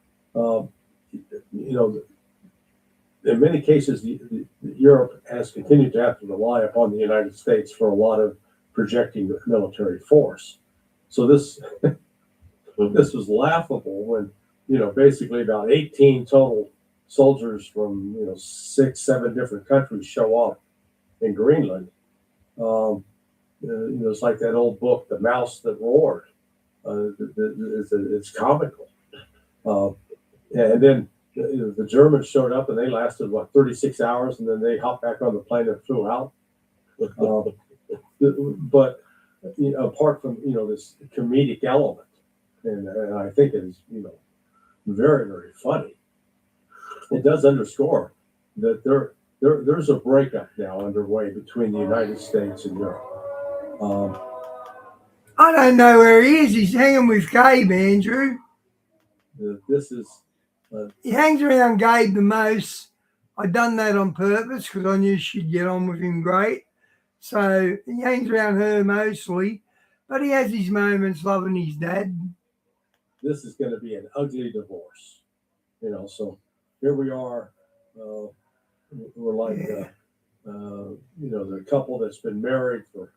in many cases, Europe has continued to have to rely upon the United States for a lot of projecting military force. So this was laughable when, basically about 18 total soldiers from 6, 7 different countries show up in Greenland. It's like that old book, The Mouse That Roared. It's comical. And then the Germans showed up and they lasted 36 hours, and then they hopped back on the plane and flew out. But apart from this comedic element, and I think it is very, very funny, it does underscore that there's a breakup now underway between the United States and Europe. I don't know where he is. He's hanging with Gabe, Andrew. This is. He hangs around Gabe the most. I done that on purpose because I knew she'd get on with him great. So he hangs around her mostly, but he has his moments loving his dad. This is going to be an ugly divorce, So here we are. We're like, the couple that's been married for,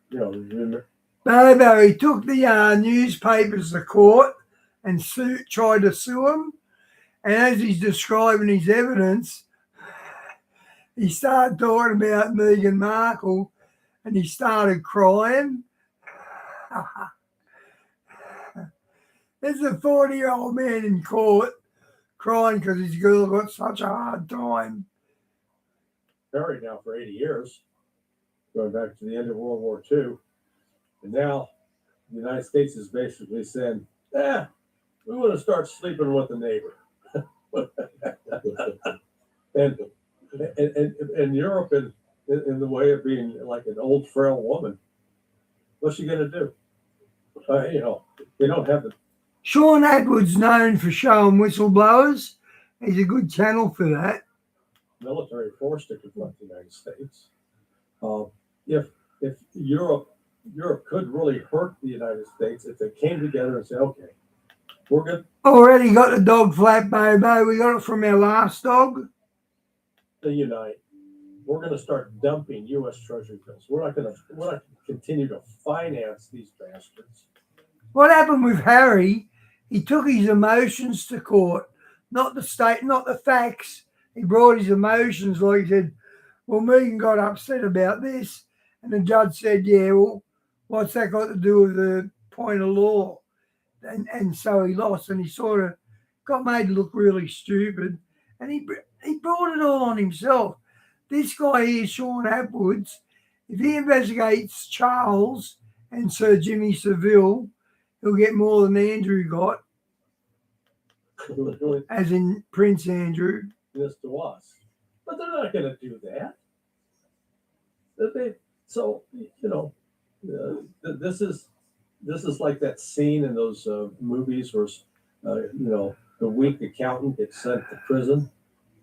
Bobo, he took the newspapers to court and tried to sue him. And as he's describing his evidence, he started talking about Meghan Markle and he started crying. There's a 40-year-old man in court crying because his girl got such a hard time. Married now for 80 years, going back to the end of World War II. And now the United States is basically saying, we want to start sleeping with the neighbor. and Europe in the way of being like an old frail woman, what's she going to do? They don't have the. Sean Atwood's known for showing whistleblowers. He's a good channel for that. Military force to confront the United States. If Europe could really hurt the United States if they came together and said, okay, we're good. Already got the dog flap, Bobo. We got it from our last dog. To unite. We're going to start dumping U.S. Treasury bills. We're not going to continue to finance these bastards. What happened with Harry? He took his emotions to court, not the facts. He brought his emotions, like he said, well, Megan got upset about this. And the judge said, yeah, well, what's that got to do with the point of law? And so he lost, and he sort of got made to look really stupid. And he brought it all on himself. This guy here, Sean Atwoods, if he investigates Charles and Sir Jimmy Savile, he'll get more than Andrew got, as in Prince Andrew. This to us, but they're not going to do that. This is like that scene in those movies where the weak accountant gets sent to prison,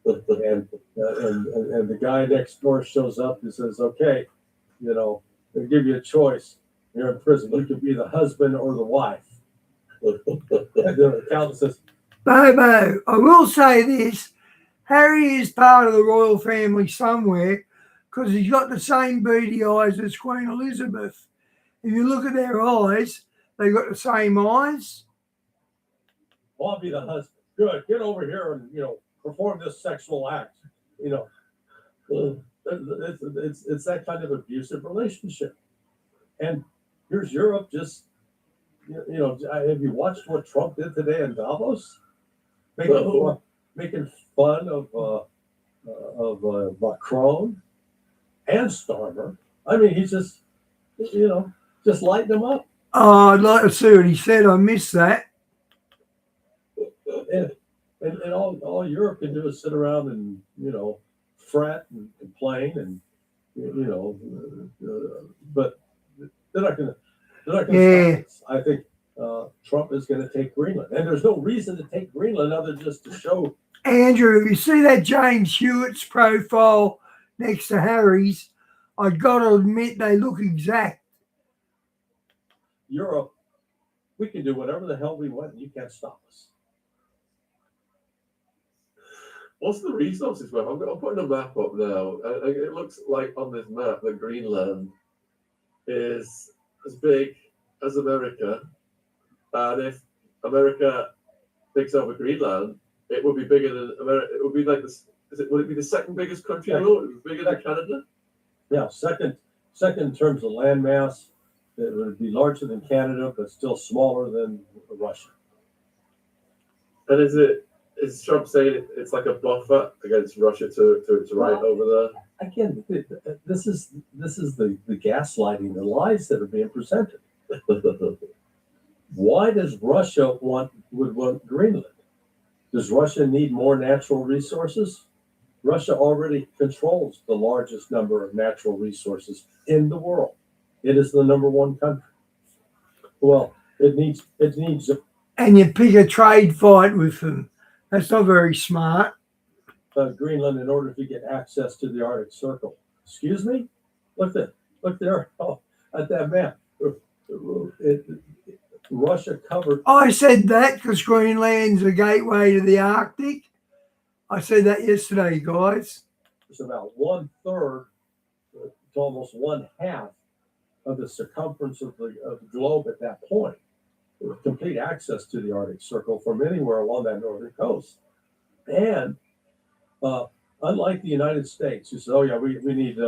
and the guy next door shows up and says, "Okay, they give you a choice. You're in prison. You can be the husband or the wife." And the accountant says, Bobo, I will say this. Harry is part of the royal family somewhere because he's got the same beady eyes as Queen Elizabeth. If you look at their eyes, they've got the same eyes. "Well, I'll be the husband. Good. Get over here and, perform this sexual act." It's that kind of abusive relationship. And here's Europe just, have you watched what Trump did today in Davos? Making fun of Macron and Starmer. I mean, he's just, just lighting them up. Oh, I'd like to see what he said. I missed that. And all Europe can do is sit around and, fret and complain and, but they're not going to stop this. I think Trump is going to take Greenland. And there's no reason to take Greenland other than just to show. Andrew, if you see that James Hewitt's profile next to Harry's, I've got to admit they look exact. Europe, we can do whatever the hell we want and you can't stop us. What's the resources map? I'm putting a map up now. It looks like on this map that Greenland is as big as America. And if America takes over Greenland, it would be bigger than America. It would be like this. Would it be the second biggest country in the world? It would be bigger than Canada? Yeah, second in terms of land mass. It would be larger than Canada, but still smaller than Russia. And is Trump saying it's like a buffer against Russia to ride over there? Again, this is the gaslighting, the lies that are being presented. Why does Russia would want Greenland? Does Russia need more natural resources? Russia already controls the largest number of natural resources in the world. It is the number one country. Well, it needs. And you pick a trade fight with them. That's not very smart. Greenland in order to get access to the Arctic Circle. Excuse me? Look there. Oh, at that map. Russia covered. I said that because Greenland's a gateway to the Arctic. I said that yesterday, guys. It's about 1/3 to almost 1/2 of the circumference of the globe at that point. With complete access to the Arctic Circle from anywhere along that northern coast. And unlike the United States, who says, oh yeah, we need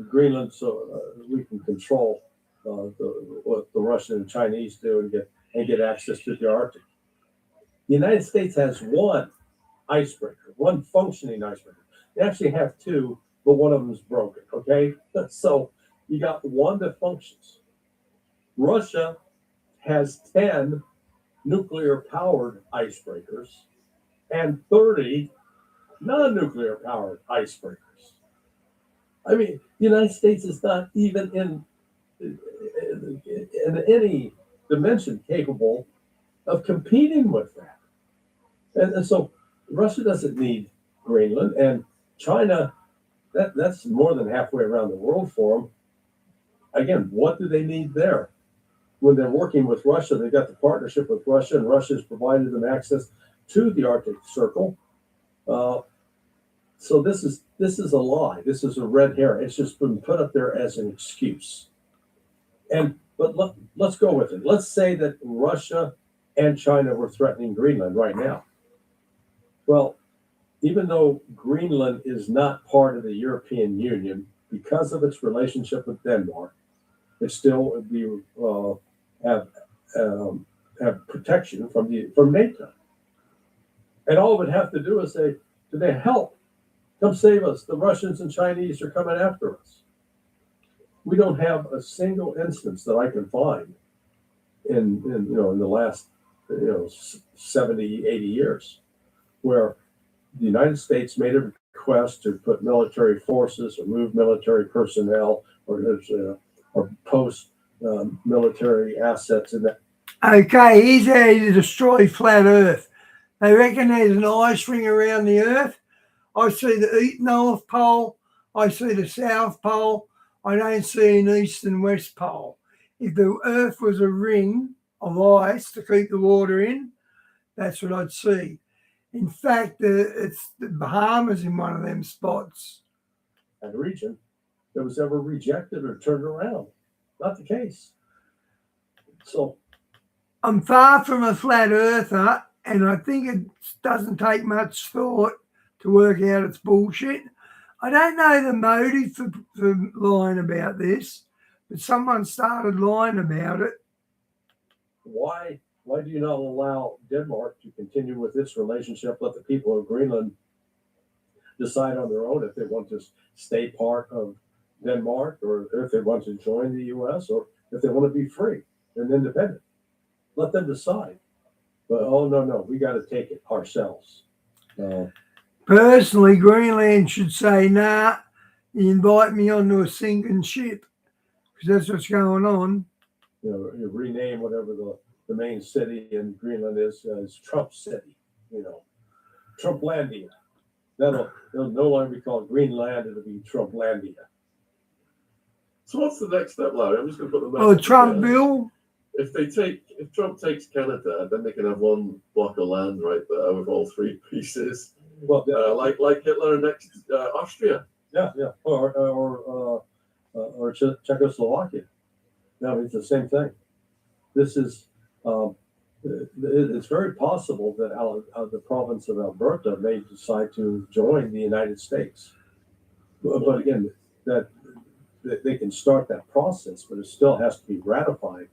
Greenland so we can control what the Russian and Chinese do and get access to the Arctic. The United States has one icebreaker, one functioning icebreaker. They actually have two, but one of them is broken, okay? So you got one that functions. Russia has 10 nuclear powered icebreakers and 30 non-nuclear powered icebreakers. I mean, the United States is not even in any dimension capable of competing with that. And so Russia doesn't need Greenland, and China, that's more than halfway around the world for them. Again, what do they need there? When they're working with Russia, they've got the partnership with Russia, and Russia has provided them access to the Arctic Circle. So this is a lie. This is a red herring. It's just been put up there as an excuse. But let's go with it. Let's say that Russia and China were threatening Greenland right now. Well, even though Greenland is not part of the European Union because of its relationship with Denmark, it still would be have protection from NATO. And all it would have to do is say, do they help? Come save us. The Russians and Chinese are coming after us. We don't have a single instance that I can find in the last 70, 80 years where the United States made a request to put military forces or move military personnel or post military assets in that. Okay, here's how to destroy flat Earth. They reckon there's an ice ring around the Earth. I see the North Pole. I see the South Pole. I don't see an East and West Pole. If the Earth was a ring of ice to keep the water in, that's what I'd see. In fact, it's the Bahamas in one of them spots. And region that was ever rejected or turned around. Not the case. So I'm far from a flat earther, and I think it doesn't take much thought to work out it's bullshit. I don't know the motive for lying about this, but someone started lying about it. Why do you not allow Denmark to continue with this relationship? Let the people of Greenland decide on their own if they want to stay part of Denmark, or if they want to join the U.S., or if they want to be free and independent. Let them decide. But oh no, we got to take it ourselves. Personally, Greenland should say, nah, you invite me onto a sinking ship, because that's what's going on. You rename whatever the main city in Greenland is as Trump City, Trumplandia. It'll no longer be called Greenland, it'll be Trumplandia. So what's the next step, Larry? I'm just going to put the Oh, Trump bill? If Trump takes Canada, then they can have one block of land right there with all three pieces. Well, like Hitler annexed Austria. Yeah, or Czechoslovakia. No, it's the same thing. This is it's very possible that the province of Alberta may decide to join the United States. But again, that they can start that process, but it still has to be ratified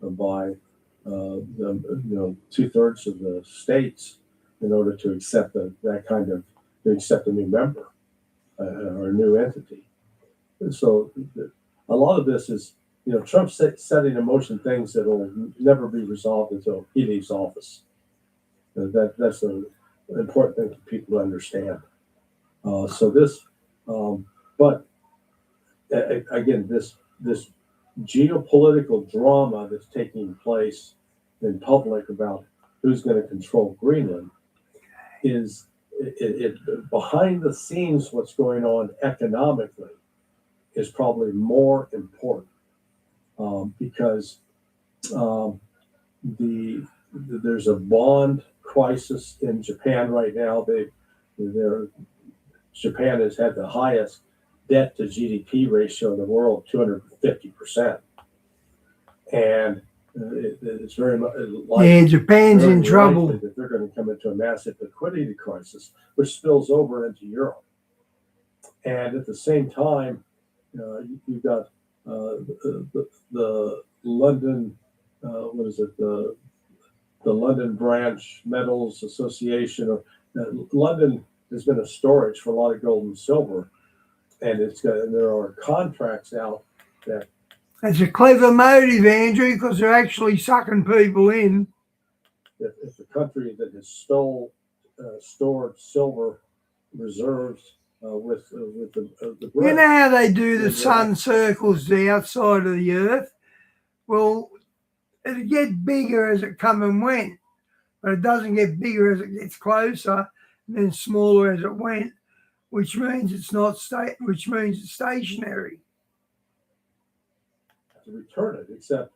by the 2/3 of the states in order to accept to accept a new member or a new entity. And so a lot of this is Trump's setting in motion things that will never be resolved until he leaves office. That's an important thing for people to understand. But again, this geopolitical drama that's taking place in public about who's going to control Greenland is it behind the scenes. What's going on economically is probably more important because there's a bond crisis in Japan right now. Japan has had the highest debt to GDP ratio in the world, 250%, and it's very much Japan's in trouble. That they're going to come into a massive liquidity crisis, which spills over into Europe. And at the same time, you've got the London, the London Branch Metals Association. London has been a storage for a lot of gold and silver, and there are contracts out that. That's a clever motive, Andrew, because they're actually sucking people in. If the country that has stored silver reserves with the Brits, you know how they do the sun circles the outside of the earth? Well, it'll get bigger as it come and went, but it doesn't get bigger as it gets closer, and then smaller as it went, which means it's stationary. To return it, except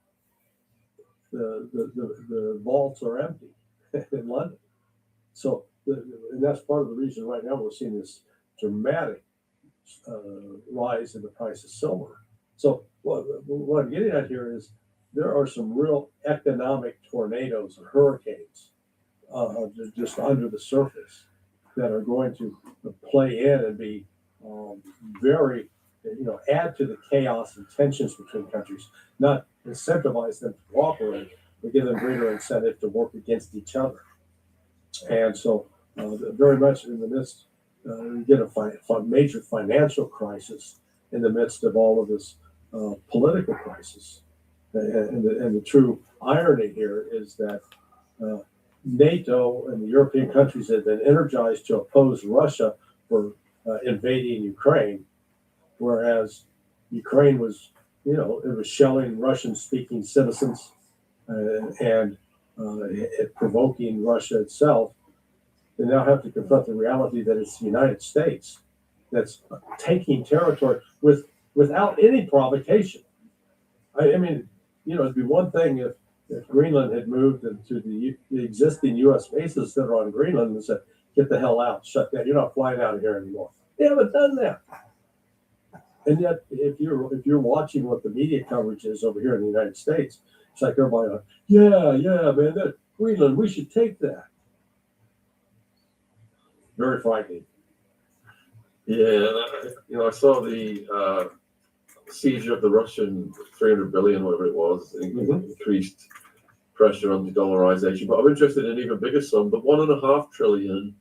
the vaults are empty in London. So, and that's part of the reason right now we're seeing this dramatic rise in the price of silver. So, what I'm getting at here is there are some real economic tornadoes and hurricanes just under the surface that are going to play in and be very, add to the chaos and tensions between countries, not incentivize them to cooperate, but give them greater incentive to work against each other. And so, very much in the midst, we get a major financial crisis in the midst of all of this political crisis. And the true irony here is that NATO and the European countries have been energized to oppose Russia for invading Ukraine, whereas Ukraine was, it was shelling Russian-speaking citizens and provoking Russia itself. They now have to confront the reality that it's the United States that's taking territory without any provocation. I mean, it'd be one thing if Greenland had moved into the existing U.S. bases that are on Greenland and said, "Get the hell out, shut down. You're not flying out of here anymore." They haven't done that. And yet, if you're watching what the media coverage is over here in the United States, it's like everybody, yeah, man, that Greenland, we should take that. Very frightening. Yeah, I saw the seizure of the Russian 300 billion, whatever it was, increased pressure on de-dollarization. But I'm interested in an even bigger sum, the $1.5 trillion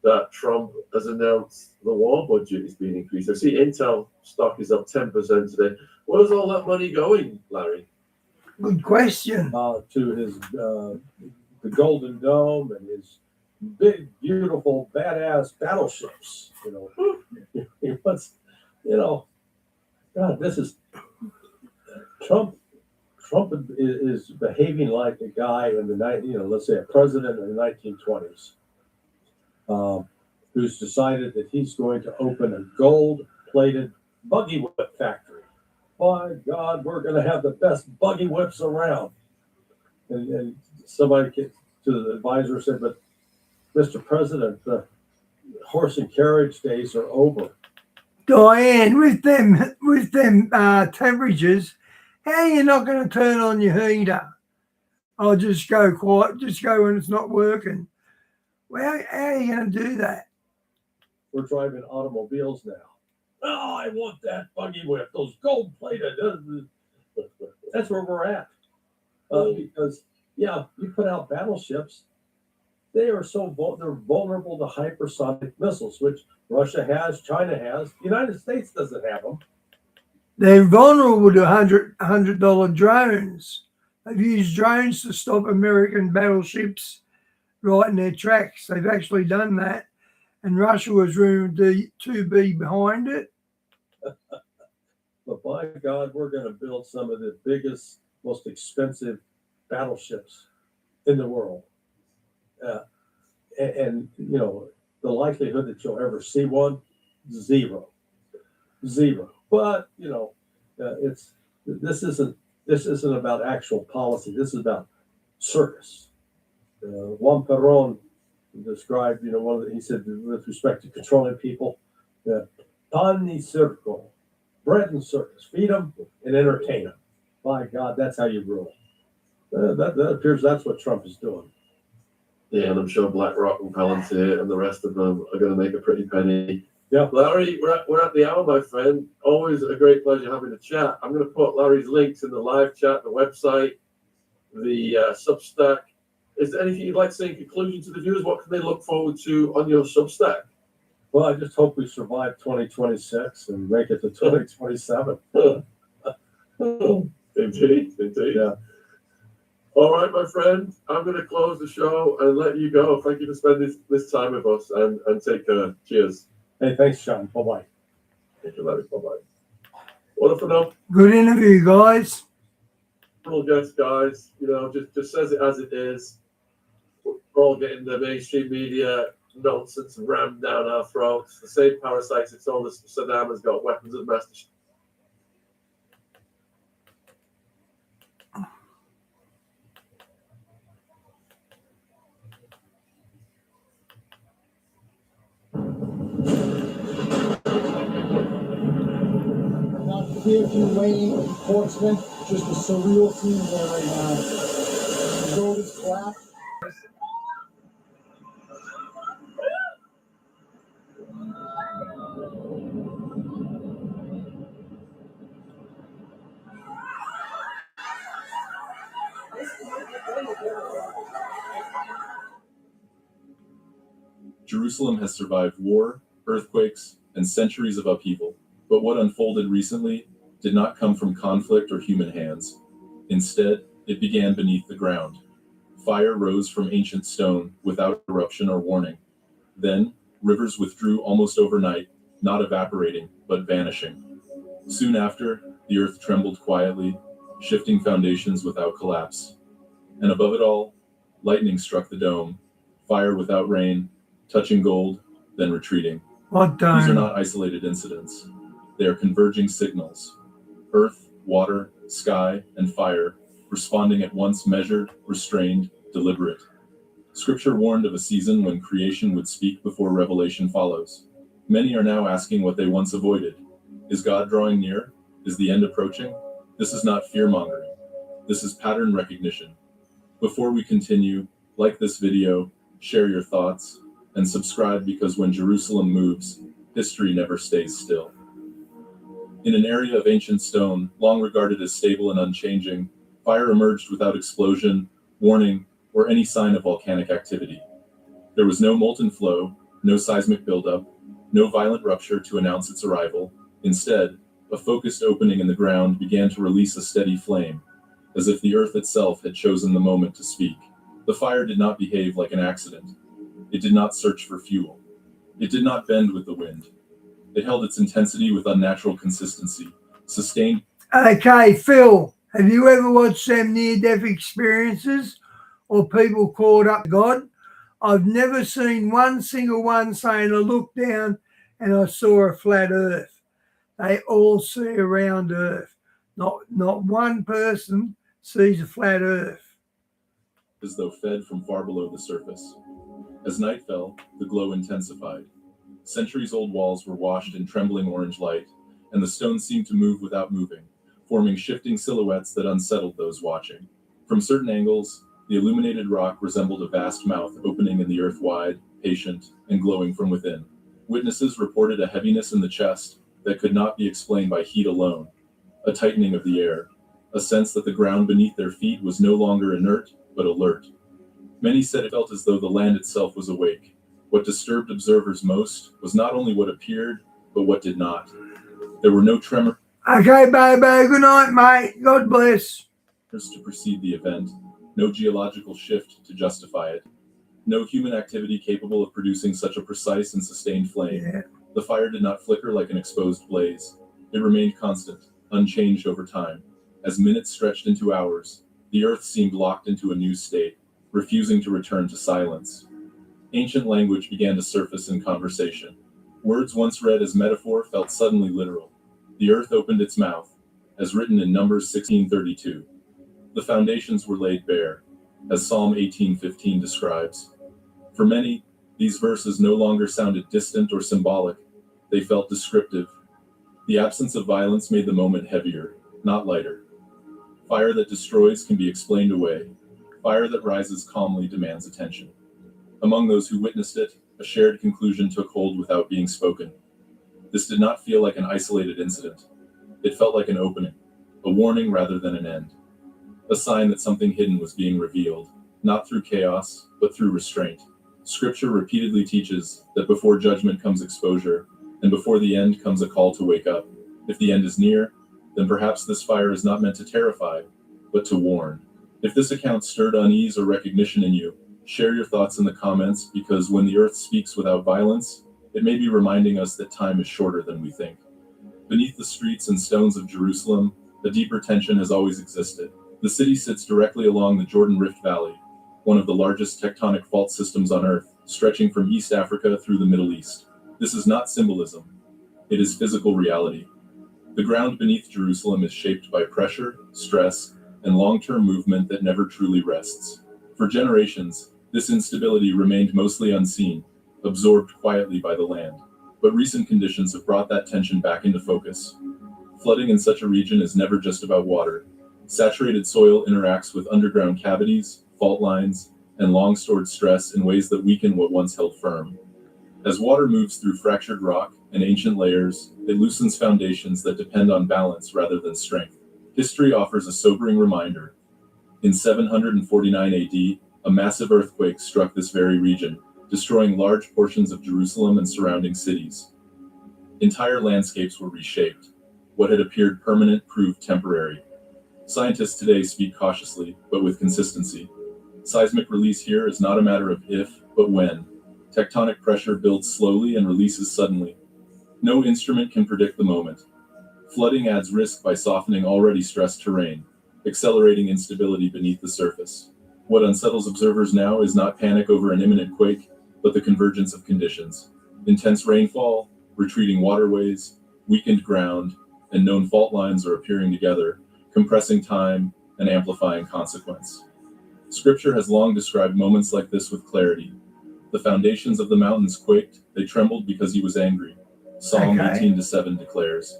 that Trump has announced the war budget is being increased. I see Intel stock is up 10% today. Where's all that money going, Larry? Good question. To his the Golden Dome and his big, beautiful, badass battleships. You know, he wants, you know, God, this is Trump. Trump is behaving like a guy in the night, you know, let's say a president in the 1920s, who's decided that he's going to open a gold-plated buggy whip factory. By God, we're going to have the best buggy whips around. And somebody to the advisor said, "But Mr. President, the horse and carriage days are over." Diane, with them temperatures, how are you not going to turn on your heater? I'll just go quiet, just go when it's not working. Well, how are you going to do that? We're driving automobiles now. Oh, I want that buggy whip, those gold plated. That's where we're at. Because, yeah, you put out battleships. They are they're vulnerable to hypersonic missiles, which Russia has, China has. The United States doesn't have them. They're vulnerable to $100 drones. They've used drones to stop American battleships right in their tracks. They've actually done that. And Russia was rumored to be behind it. But by God, we're going to build some of the biggest, most expensive battleships in the world. And you know, the likelihood that you'll ever see one, zero. But you know, this isn't about actual policy. This is about circus. Juan Perón described, you know, he said with respect to controlling people, pan y circo, bread and circus, feed them and entertain them. By God, that's how you rule. That appears that's what Trump is doing. Yeah, and I'm sure BlackRock and Palantir and the rest of them are going to make a pretty penny. Yeah, Larry, we're at the hour, my friend. Always a great pleasure having a chat. I'm going to put Larry's links in the live chat, the website, the Substack. Is there anything you'd like to say in conclusion to the viewers? What can they look forward to on your Substack? Well, I just hope we survive 2026 and make it to 2027. Indeed. Yeah. All right, my friend. I'm going to close the show and let you go. Thank you for spending this time with us and take care. Cheers. Hey, thanks, Sean. Bye-bye. Thank you, Larry. Bye-bye. Wonderful. Good interview, guys. Guess, guys, you know, just says it as it is. We're all getting the mainstream media nonsense rammed down our throats. The same parasites that told us Saddam has got weapons of mass destruction. Not clear if you're waiting enforcement, just a surreal scene there right now. The road is collapsed. Jerusalem has survived war, earthquakes, and centuries of upheaval, but what unfolded recently did not come from conflict or human hands. Instead, it began beneath the ground. Fire rose from ancient stone without eruption or warning. Then, rivers withdrew almost overnight, not evaporating, but vanishing. Soon after, the earth trembled quietly, shifting foundations without collapse. And above it all, lightning struck the dome, fire without rain, touching gold, then retreating. These are not isolated incidents. They are converging signals. Earth, water, sky, and fire responding at once, measured, restrained, deliberate. Scripture warned of a season when creation would speak before revelation follows. Many are now asking what they once avoided. Is God drawing near? Is the end approaching? This is not fear-mongering. This is pattern recognition. Before we continue, like this video, share your thoughts, and subscribe, because when Jerusalem moves, history never stays still. In an area of ancient stone, long regarded as stable and unchanging, fire emerged without explosion, warning, or any sign of volcanic activity. There was no molten flow, no seismic buildup, no violent rupture to announce its arrival. Instead, a focused opening in the ground began to release a steady flame, as if the earth itself had chosen the moment to speak. The fire did not behave like an accident. It did not search for fuel. It did not bend with the wind. It held its intensity with unnatural consistency, sustained. Okay, Phil, have you ever watched them near-death experiences or people caught up to God? I've never seen one single one saying I looked down and I saw a flat earth. They all see a round earth. Not one person sees a flat earth. As though fed from far below the surface. As night fell, the glow intensified. Centuries-old walls were washed in trembling orange light, and the stones seemed to move without moving, forming shifting silhouettes that unsettled those watching. From certain angles, the illuminated rock resembled a vast mouth opening in the earth wide, patient, and glowing from within. Witnesses reported a heaviness in the chest that could not be explained by heat alone, a tightening of the air, a sense that the ground beneath their feet was no longer inert, but alert. Many said it felt as though the land itself was awake. What disturbed observers most was not only what appeared, but what did not. There were no tremors Okay, baby. Good night, mate. God bless. to precede the event, no geological shift to justify it, no human activity capable of producing such a precise and sustained flame. Yeah. The fire did not flicker like an exposed blaze. It remained constant, unchanged over time. As minutes stretched into hours, the earth seemed locked into a new state, refusing to return to silence. Ancient language began to surface in conversation. Words once read as metaphor felt suddenly literal. The earth opened its mouth, as written in Numbers 16:32. The foundations were laid bare, as Psalm 18:15 describes. For many, these verses no longer sounded distant or symbolic. They felt descriptive. The absence of violence made the moment heavier, not lighter. Fire that destroys can be explained away. Fire that rises calmly demands attention. Among those who witnessed it, a shared conclusion took hold without being spoken. This did not feel like an isolated incident. It felt like an opening, a warning rather than an end. A sign that something hidden was being revealed, not through chaos, but through restraint. Scripture repeatedly teaches that before judgment comes exposure, and before the end comes a call to wake up. If the end is near, then perhaps this fire is not meant to terrify, but to warn. If this account stirred unease or recognition in you, share your thoughts in the comments, because when the earth speaks without violence, it may be reminding us that time is shorter than we think. Beneath the streets and stones of Jerusalem, a deeper tension has always existed. The city sits directly along the Jordan Rift Valley, one of the largest tectonic fault systems on Earth, stretching from East Africa through the Middle East. This is not symbolism. It is physical reality. The ground beneath Jerusalem is shaped by pressure, stress, and long-term movement that never truly rests. For generations, this instability remained mostly unseen, absorbed quietly by the land. But recent conditions have brought that tension back into focus. Flooding in such a region is never just about water. Saturated soil interacts with underground cavities, fault lines, and long-stored stress in ways that weaken what once held firm. As water moves through fractured rock and ancient layers, it loosens foundations that depend on balance rather than strength. History offers a sobering reminder. In 749 AD, a massive earthquake struck this very region, destroying large portions of Jerusalem and surrounding cities. Entire landscapes were reshaped. What had appeared permanent proved temporary. Scientists today speak cautiously, but with consistency. Seismic release here is not a matter of if, but when. Tectonic pressure builds slowly and releases suddenly. No instrument can predict the moment. Flooding adds risk by softening already stressed terrain, accelerating instability beneath the surface. What unsettles observers now is not panic over an imminent quake, but the convergence of conditions. Intense rainfall, retreating waterways, weakened ground, and known fault lines are appearing together, compressing time and amplifying consequence. Scripture has long described moments like this with clarity. The foundations of the mountains quaked, they trembled because he was angry. Psalm 18:7 declares.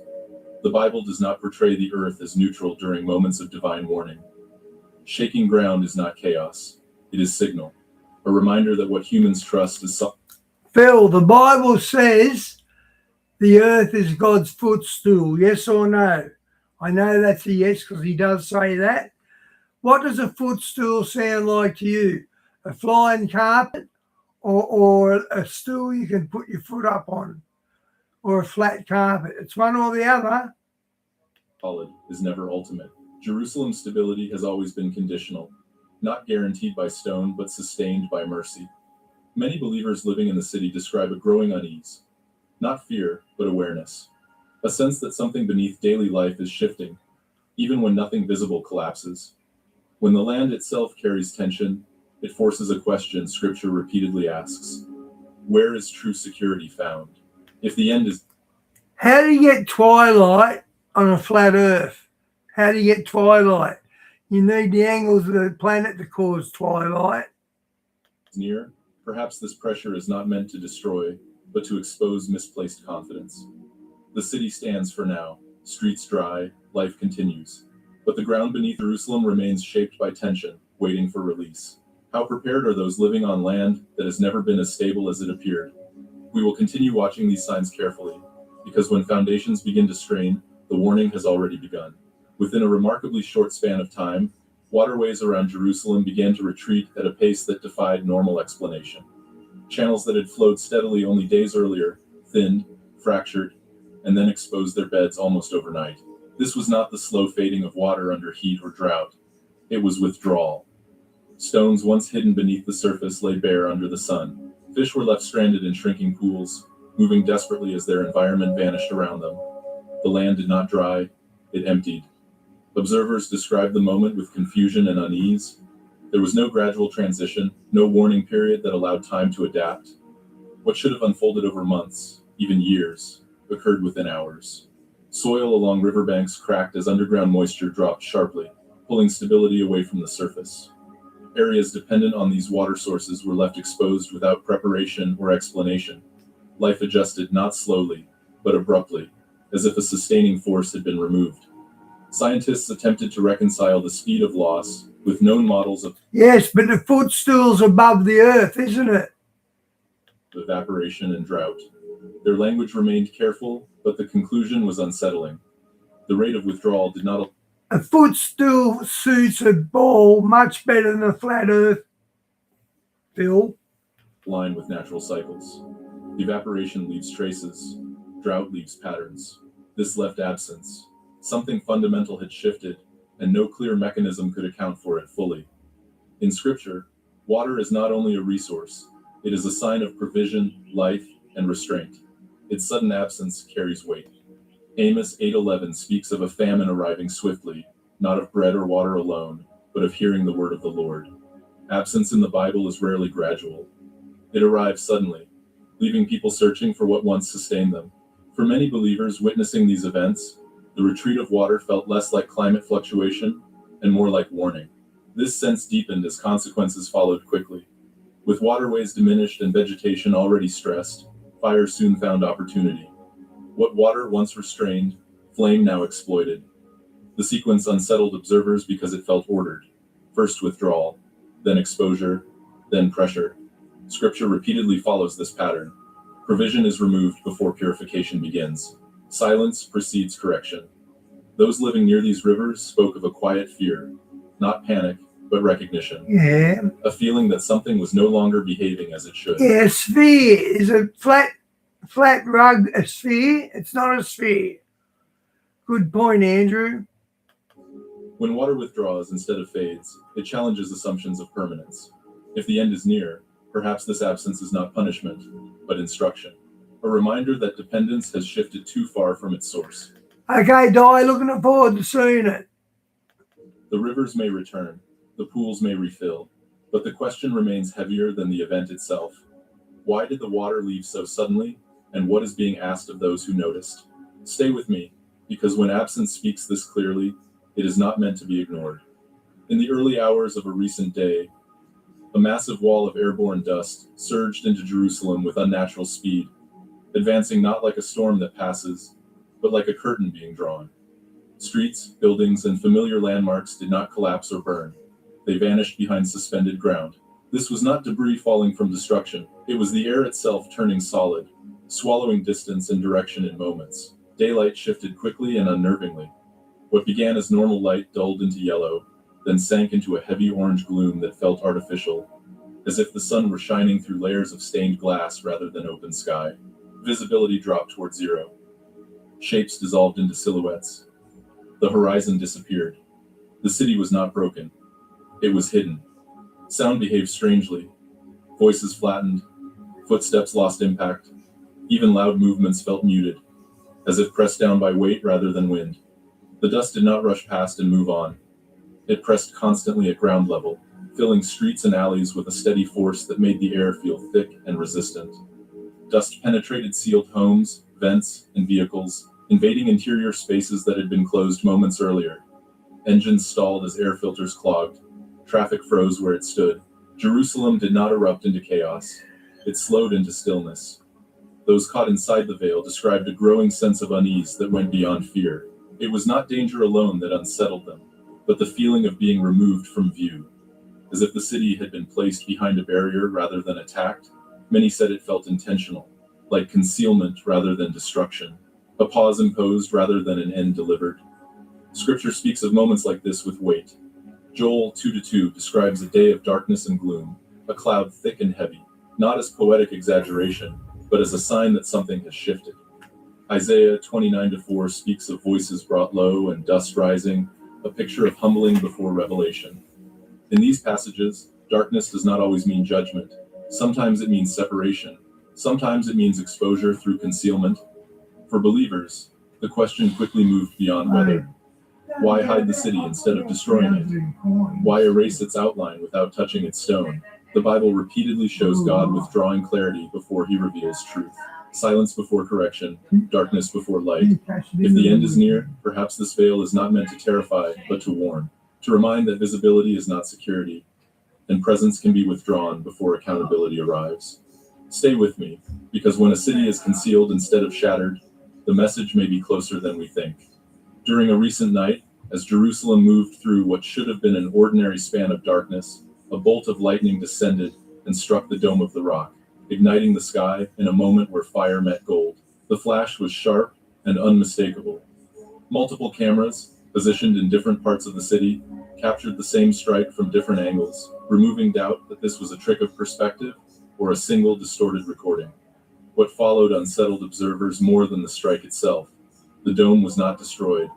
The Bible does not portray the earth as neutral during moments of divine warning. Shaking ground is not chaos, it is signal, a reminder that what humans trust is Phil, the Bible says the earth is God's footstool, yes or no? I know that's a yes because he does say that. What does a footstool sound like to you? A flying carpet or a stool you can put your foot up on? Or a flat carpet? It's one or the other. Solid is never ultimate. Jerusalem's stability has always been conditional, not guaranteed by stone, but sustained by mercy. Many believers living in the city describe a growing unease, not fear, but awareness. A sense that something beneath daily life is shifting, even when nothing visible collapses. When the land itself carries tension, it forces a question Scripture repeatedly asks. Where is true security found? If the end is... How do you get twilight on a flat earth? How do you get twilight? You need the angles of the planet to cause twilight. near, perhaps this pressure is not meant to destroy, but to expose misplaced confidence. The city stands for now, streets dry, life continues. But the ground beneath Jerusalem remains shaped by tension, waiting for release. How prepared are those living on land that has never been as stable as it appeared? We will continue watching these signs carefully, because when foundations begin to strain, the warning has already begun. Within a remarkably short span of time, waterways around Jerusalem began to retreat at a pace that defied normal explanation. Channels that had flowed steadily only days earlier thinned, fractured, and then exposed their beds almost overnight. This was not the slow fading of water under heat or drought. It was withdrawal. Stones once hidden beneath the surface lay bare under the sun. Fish were left stranded in shrinking pools, moving desperately as their environment vanished around them. The land did not dry, it emptied. Observers described the moment with confusion and unease. There was no gradual transition, no warning period that allowed time to adapt. What should have unfolded over months, even years, occurred within hours. Soil along riverbanks cracked as underground moisture dropped sharply, pulling stability away from the surface. Areas dependent on these water sources were left exposed without preparation or explanation. Life adjusted not slowly, but abruptly, as if a sustaining force had been removed. Scientists attempted to reconcile the speed of loss with known models of Yes, but the footstool's above the earth, isn't it? evaporation and drought. Their language remained careful, but the conclusion was unsettling. The rate of withdrawal did not A footstool suits a ball much better than a flat earth, Phil. align with natural cycles. Evaporation leaves traces, drought leaves patterns. This left absence. Something fundamental had shifted, and no clear mechanism could account for it fully. In Scripture, water is not only a resource, it is a sign of provision, life, and restraint. Its sudden absence carries weight. Amos 8:11 speaks of a famine arriving swiftly, not of bread or water alone, but of hearing the word of the Lord. Absence in the Bible is rarely gradual. It arrives suddenly, leaving people searching for what once sustained them. For many believers witnessing these events, the retreat of water felt less like climate fluctuation and more like warning. This sense deepened as consequences followed quickly. With waterways diminished and vegetation already stressed, fire soon found opportunity. What water once restrained, flame now exploited. The sequence unsettled observers because it felt ordered. First withdrawal, then exposure, then pressure. Scripture repeatedly follows this pattern. Provision is removed before purification begins. Silence precedes correction. Those living near these rivers spoke of a quiet fear, not panic, but recognition. Yeah. A feeling that something was no longer behaving as it should. Yeah, a sphere is a flat rug, a sphere. It's not a sphere. Good point, Andrew. When water withdraws instead of fades, it challenges assumptions of permanence. If the end is near, perhaps this absence is not punishment, but instruction. A reminder that dependence has shifted too far from its source. Okay, Di, looking forward to seeing it. The rivers may return, the pools may refill, but the question remains heavier than the event itself. Why did the water leave so suddenly, and what is being asked of those who noticed? Stay with me, because when absence speaks this clearly, it is not meant to be ignored. In the early hours of a recent day, a massive wall of airborne dust surged into Jerusalem with unnatural speed, advancing not like a storm that passes, but like a curtain being drawn. Streets, buildings, and familiar landmarks did not collapse or burn. They vanished behind suspended ground. This was not debris falling from destruction. It was the air itself turning solid, swallowing distance and direction in moments. Daylight shifted quickly and unnervingly. What began as normal light dulled into yellow, then sank into a heavy orange gloom that felt artificial, as if the sun were shining through layers of stained glass rather than open sky. Visibility dropped toward zero. Shapes dissolved into silhouettes. The horizon disappeared. The city was not broken. It was hidden. Sound behaved strangely. Voices flattened. Footsteps lost impact. Even loud movements felt muted, as if pressed down by weight rather than wind. The dust did not rush past and move on. It pressed constantly at ground level, filling streets and alleys with a steady force that made the air feel thick and resistant. Dust penetrated sealed homes, vents, and vehicles, invading interior spaces that had been closed moments earlier. Engines stalled as air filters clogged. Traffic froze where it stood. Jerusalem did not erupt into chaos. It slowed into stillness. Those caught inside the veil described a growing sense of unease that went beyond fear. It was not danger alone that unsettled them, but the feeling of being removed from view, as if the city had been placed behind a barrier rather than attacked. Many said it felt intentional, like concealment rather than destruction, a pause imposed rather than an end delivered. Scripture speaks of moments like this with weight. Joel 2:2 describes a day of darkness and gloom, a cloud thick and heavy, not as poetic exaggeration, but as a sign that something has shifted. Isaiah 29:4 speaks of voices brought low and dust rising, a picture of humbling before revelation. In these passages, darkness does not always mean judgment. Sometimes it means separation. Sometimes it means exposure through concealment. For believers, the question quickly moved beyond whether. Why hide the city instead of destroying it? Why erase its outline without touching its stone? The Bible repeatedly shows God withdrawing clarity before he reveals truth. Silence before correction, darkness before light. If the end is near, perhaps this veil is not meant to terrify, but to warn, to remind that visibility is not security, and presence can be withdrawn before accountability arrives. Stay with me, because when a city is concealed instead of shattered, the message may be closer than we think. During a recent night, as Jerusalem moved through what should have been an ordinary span of darkness, a bolt of lightning descended and struck the dome of the rock, igniting the sky in a moment where fire met gold. The flash was sharp and unmistakable. Multiple cameras, positioned in different parts of the city, captured the same strike from different angles, removing doubt that this was a trick of perspective or a single distorted recording. What followed unsettled observers more than the strike itself. The dome was not destroyed.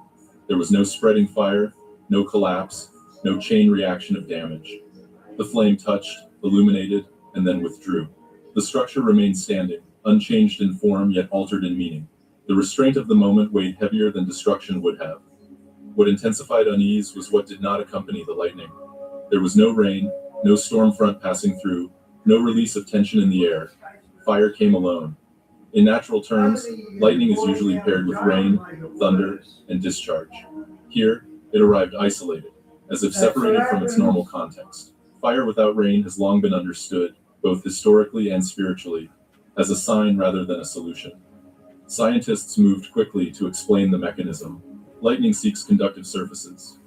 There was no spreading fire, no collapse, no chain reaction of damage. The flame touched, illuminated, and then withdrew. The structure remained standing, unchanged in form yet altered in meaning. The restraint of the moment weighed heavier than destruction would have. What intensified unease was what did not accompany the lightning. There was no rain, no storm front passing through, no release of tension in the air. Fire came alone. In natural terms, lightning is usually paired with rain, thunder, and discharge. Here, it arrived isolated, as if separated from its normal context. Fire without rain has long been understood, both historically and spiritually, as a sign rather than a solution. Scientists moved quickly to explain the mechanism. Lightning seeks conductive surfaces.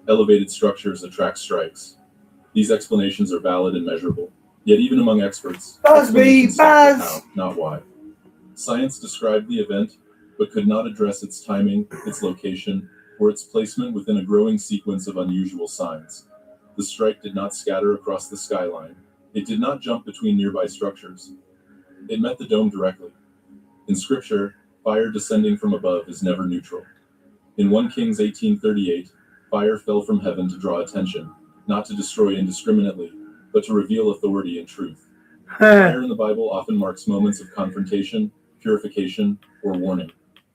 Elevated structures attract strikes. These explanations are valid and measurable. Yet even among experts, explanations stop at how, not why. Science described the event, but could not address its timing, its location, or its placement within a growing sequence of unusual signs. The strike did not scatter across the skyline. It did not jump between nearby structures. It met the dome directly. In Scripture, fire descending from above is never neutral. In 1 Kings 18:38, fire fell from heaven to draw attention, not to destroy indiscriminately, but to reveal authority and truth. Fire in the Bible often marks moments of confrontation, purification, or warning.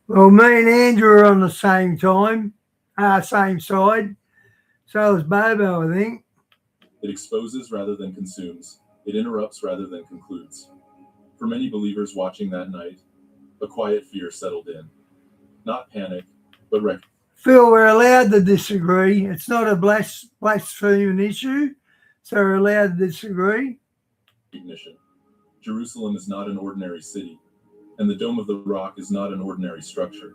Well, me and Andrew are on the same same side. So is Bobo, I think. It exposes rather than consumes. It interrupts rather than concludes. For many believers watching that night, a quiet fear settled in. Not panic, but recognition. Phil, we're allowed to disagree. It's not a blaspheming issue, so we're allowed to disagree. Jerusalem is not an ordinary city, and the Dome of the Rock is not an ordinary structure.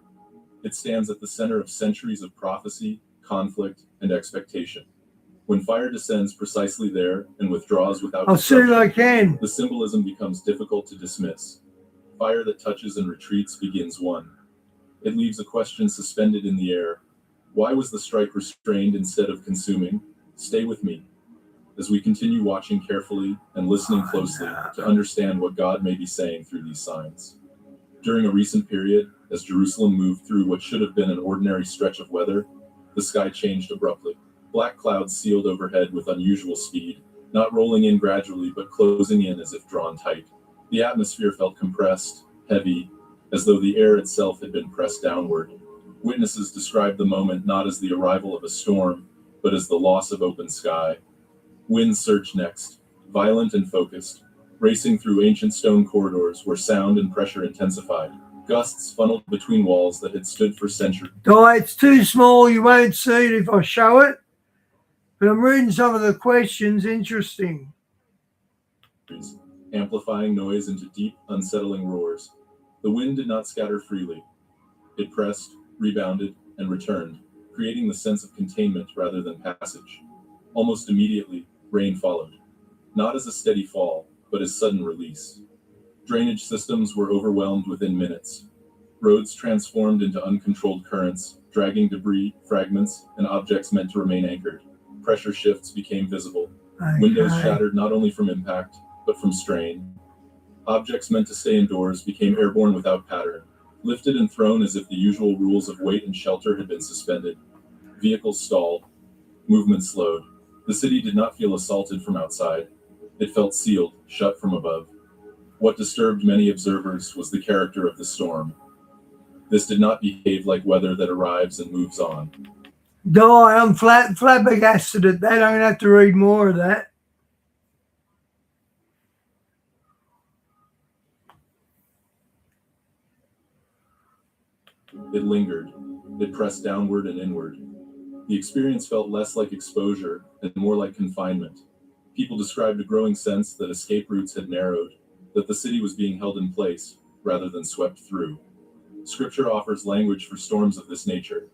It stands at the center of centuries of prophecy, conflict, and expectation. When fire descends precisely there and withdraws without I'll see if I can. the symbolism becomes difficult to dismiss. Fire that touches and retreats begins one. It leaves a question suspended in the air. Why was the strike restrained instead of consuming? Stay with me as we continue watching carefully and listening closely to understand what God may be saying through these signs. During a recent period, as Jerusalem moved through what should have been an ordinary stretch of weather, the sky changed abruptly. Black clouds sealed overhead with unusual speed, not rolling in gradually but closing in as if drawn tight. The atmosphere felt compressed, heavy, as though the air itself had been pressed downward. Witnesses described the moment not as the arrival of a storm, but as the loss of open sky. Winds surged next, violent and focused, racing through ancient stone corridors where sound and pressure intensified. Gusts funneled between walls that had stood for centuries. It's too small, you won't see it if I show it. But I'm reading some of the questions, interesting. Amplifying noise into deep, unsettling roars. The wind did not scatter freely. It pressed, rebounded, and returned, creating the sense of containment rather than passage. Almost immediately, rain followed. Not as a steady fall, but as sudden release. Drainage systems were overwhelmed within minutes. Roads transformed into uncontrolled currents, dragging debris, fragments, and objects meant to remain anchored. Pressure shifts became visible. Okay. Windows shattered not only from impact, but from strain. Objects meant to stay indoors became airborne without pattern, lifted and thrown as if the usual rules of weight and shelter had been suspended. Vehicles stalled. Movement slowed. The city did not feel assaulted from outside. It felt sealed, shut from above. What disturbed many observers was the character of the storm. This did not behave like weather that arrives and moves on. I'm flabbergasted at that. I'm going to have to read more of that. It lingered. It pressed downward and inward. The experience felt less like exposure and more like confinement. People described a growing sense that escape routes had narrowed, that the city was being held in place rather than swept through. Scripture offers language for storms of this nature.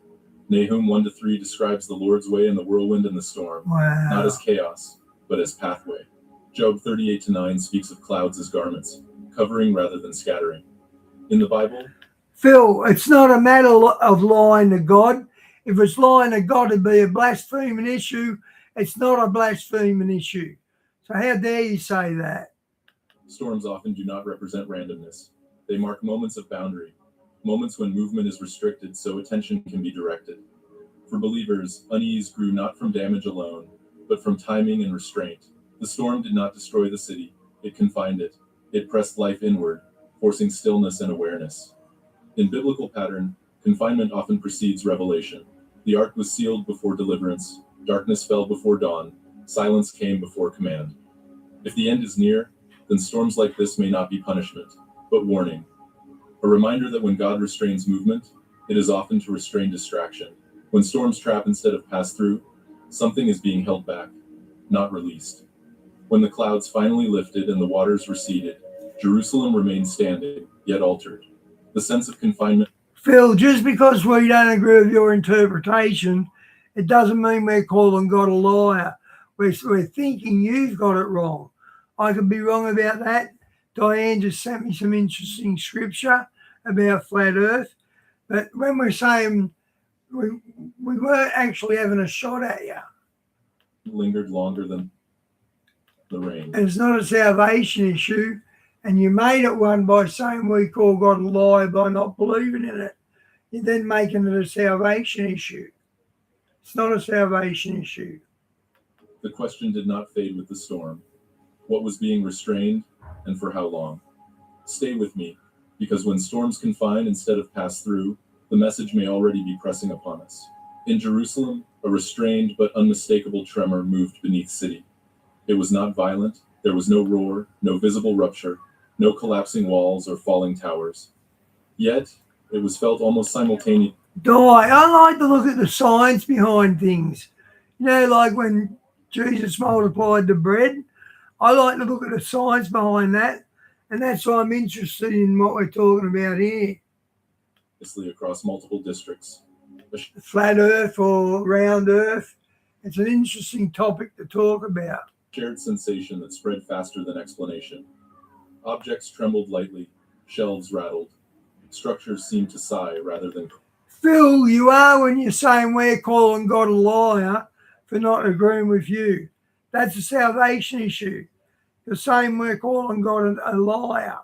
Nahum 1-3 describes the Lord's way in the whirlwind and the storm, not as chaos, but as pathway. Job 38-9 speaks of clouds as garments, covering rather than scattering. In the Bible, Phil, it's not a matter of lying to God. If it's lying to God, it'd be a blaspheming issue. It's not a blaspheming issue. So how dare you say that? storms often do not represent randomness. They mark moments of boundary, moments when movement is restricted so attention can be directed. For believers, unease grew not from damage alone, but from timing and restraint. The storm did not destroy the city, it confined it. It pressed life inward, forcing stillness and awareness. In biblical pattern, confinement often precedes revelation. The ark was sealed before deliverance, darkness fell before dawn, silence came before command. If the end is near, then storms like this may not be punishment, but warning. A reminder that when God restrains movement, it is often to restrain distraction. When storms trap instead of pass through, something is being held back, not released. When the clouds finally lifted and the waters receded, Jerusalem remained standing, yet altered. The sense of confinement. Phil, just because we don't agree with your interpretation, it doesn't mean we're calling God a liar. We're thinking you've got it wrong. I could be wrong about that. Diane just sent me some interesting scripture about flat earth. But when we're saying we weren't actually having a shot at you. Lingered longer than the rain. And it's not a salvation issue. And you made it one by saying we call God a liar by not believing in it. You're then making it a salvation issue. It's not a salvation issue. The question did not fade with the storm. What was being restrained, and for how long? Stay with me, because when storms confine instead of pass through, the message may already be pressing upon us. In Jerusalem, a restrained but unmistakable tremor moved beneath city. It was not violent, there was no roar, no visible rupture, no collapsing walls or falling towers. Yet, it was felt almost simultaneously. I like to look at the science behind things. You know, like when Jesus multiplied the bread, I like to look at the science behind that, and that's why I'm interested in what we're talking about here. Across multiple districts. Flat Earth or round Earth. It's an interesting topic to talk about. Shared sensation that spread faster than explanation. Objects trembled lightly, Shelves rattled. Structures seemed to sigh rather than. Phil, you are when you're saying we're calling God a liar for not agreeing with you. That's a salvation issue. You're saying we're calling God a liar.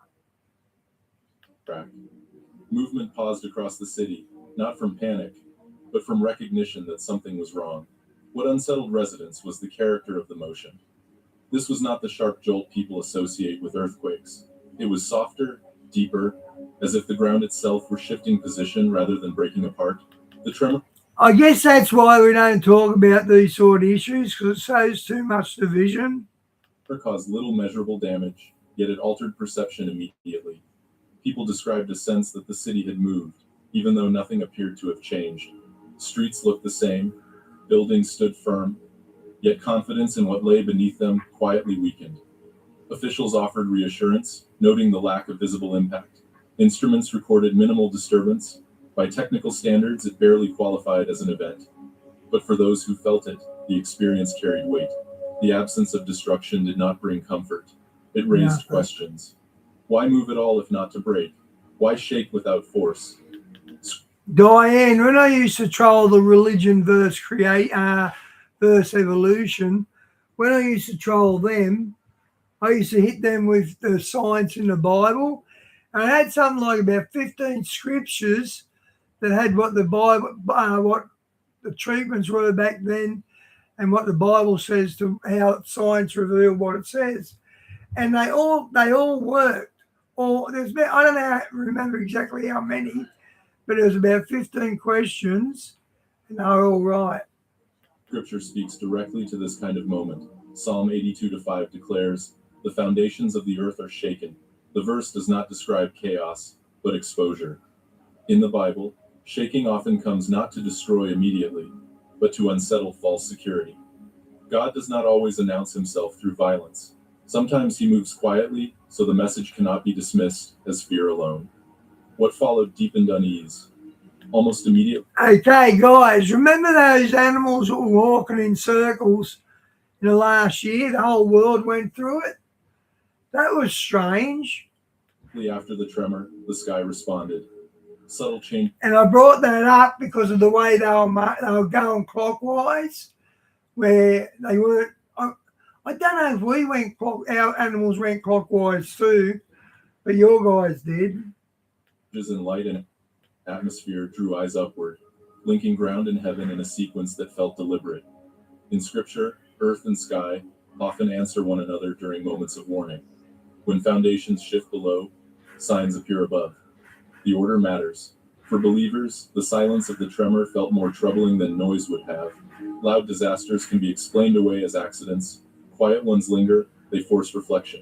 Track. Movement paused across the city, not from panic, but from recognition that something was wrong. What unsettled residents was the character of the motion. This was not the sharp jolt people associate with earthquakes. It was softer, deeper, as if the ground itself were shifting position rather than breaking apart. The tremor. I guess that's why we don't talk about these sort of issues, because it shows too much division. Caused little measurable damage, yet it altered perception immediately. People described a sense that the city had moved, even though nothing appeared to have changed. Streets looked the same, buildings stood firm, yet confidence in what lay beneath them quietly weakened. Officials offered reassurance, noting the lack of visible impact. Instruments recorded minimal disturbance. By technical standards, it barely qualified as an event. But for those who felt it, the experience carried weight. The absence of destruction did not bring comfort. It raised questions. Why move at all if not to break? Why shake without force? Diane, when I used to troll the religion versus versus evolution, when I used to troll them, I used to hit them with the science in the Bible. And I had something like about 15 scriptures that had what the Bible, what the treatments were back then, and what the Bible says to how science revealed what it says. And they all worked. Or there's about, I don't remember exactly how many, but it was about 15 questions, and they were all right. Scripture speaks directly to this kind of moment. Psalm 82:5 declares, "The foundations of the earth are shaken." The verse does not describe chaos, but exposure. In the Bible, shaking often comes not to destroy immediately, but to unsettle false security. God does not always announce himself through violence. Sometimes he moves quietly, so the message cannot be dismissed as fear alone. What followed deepened unease. Almost immediately. Okay, guys, remember those animals that were walking in circles in the last year? The whole world went through it. That was strange. After the tremor, the sky responded. Subtle change. And I brought that up because of the way they were going clockwise, where they weren't. I don't know if we went our animals went clockwise too, but your guys did. In light and atmosphere drew eyes upward, linking ground and heaven in a sequence that felt deliberate. In scripture, earth and sky often answer one another during moments of warning. When foundations shift below, signs appear above. The order matters. For believers, the silence of the tremor felt more troubling than noise would have. Loud disasters can be explained away as accidents. Quiet ones linger, they force reflection.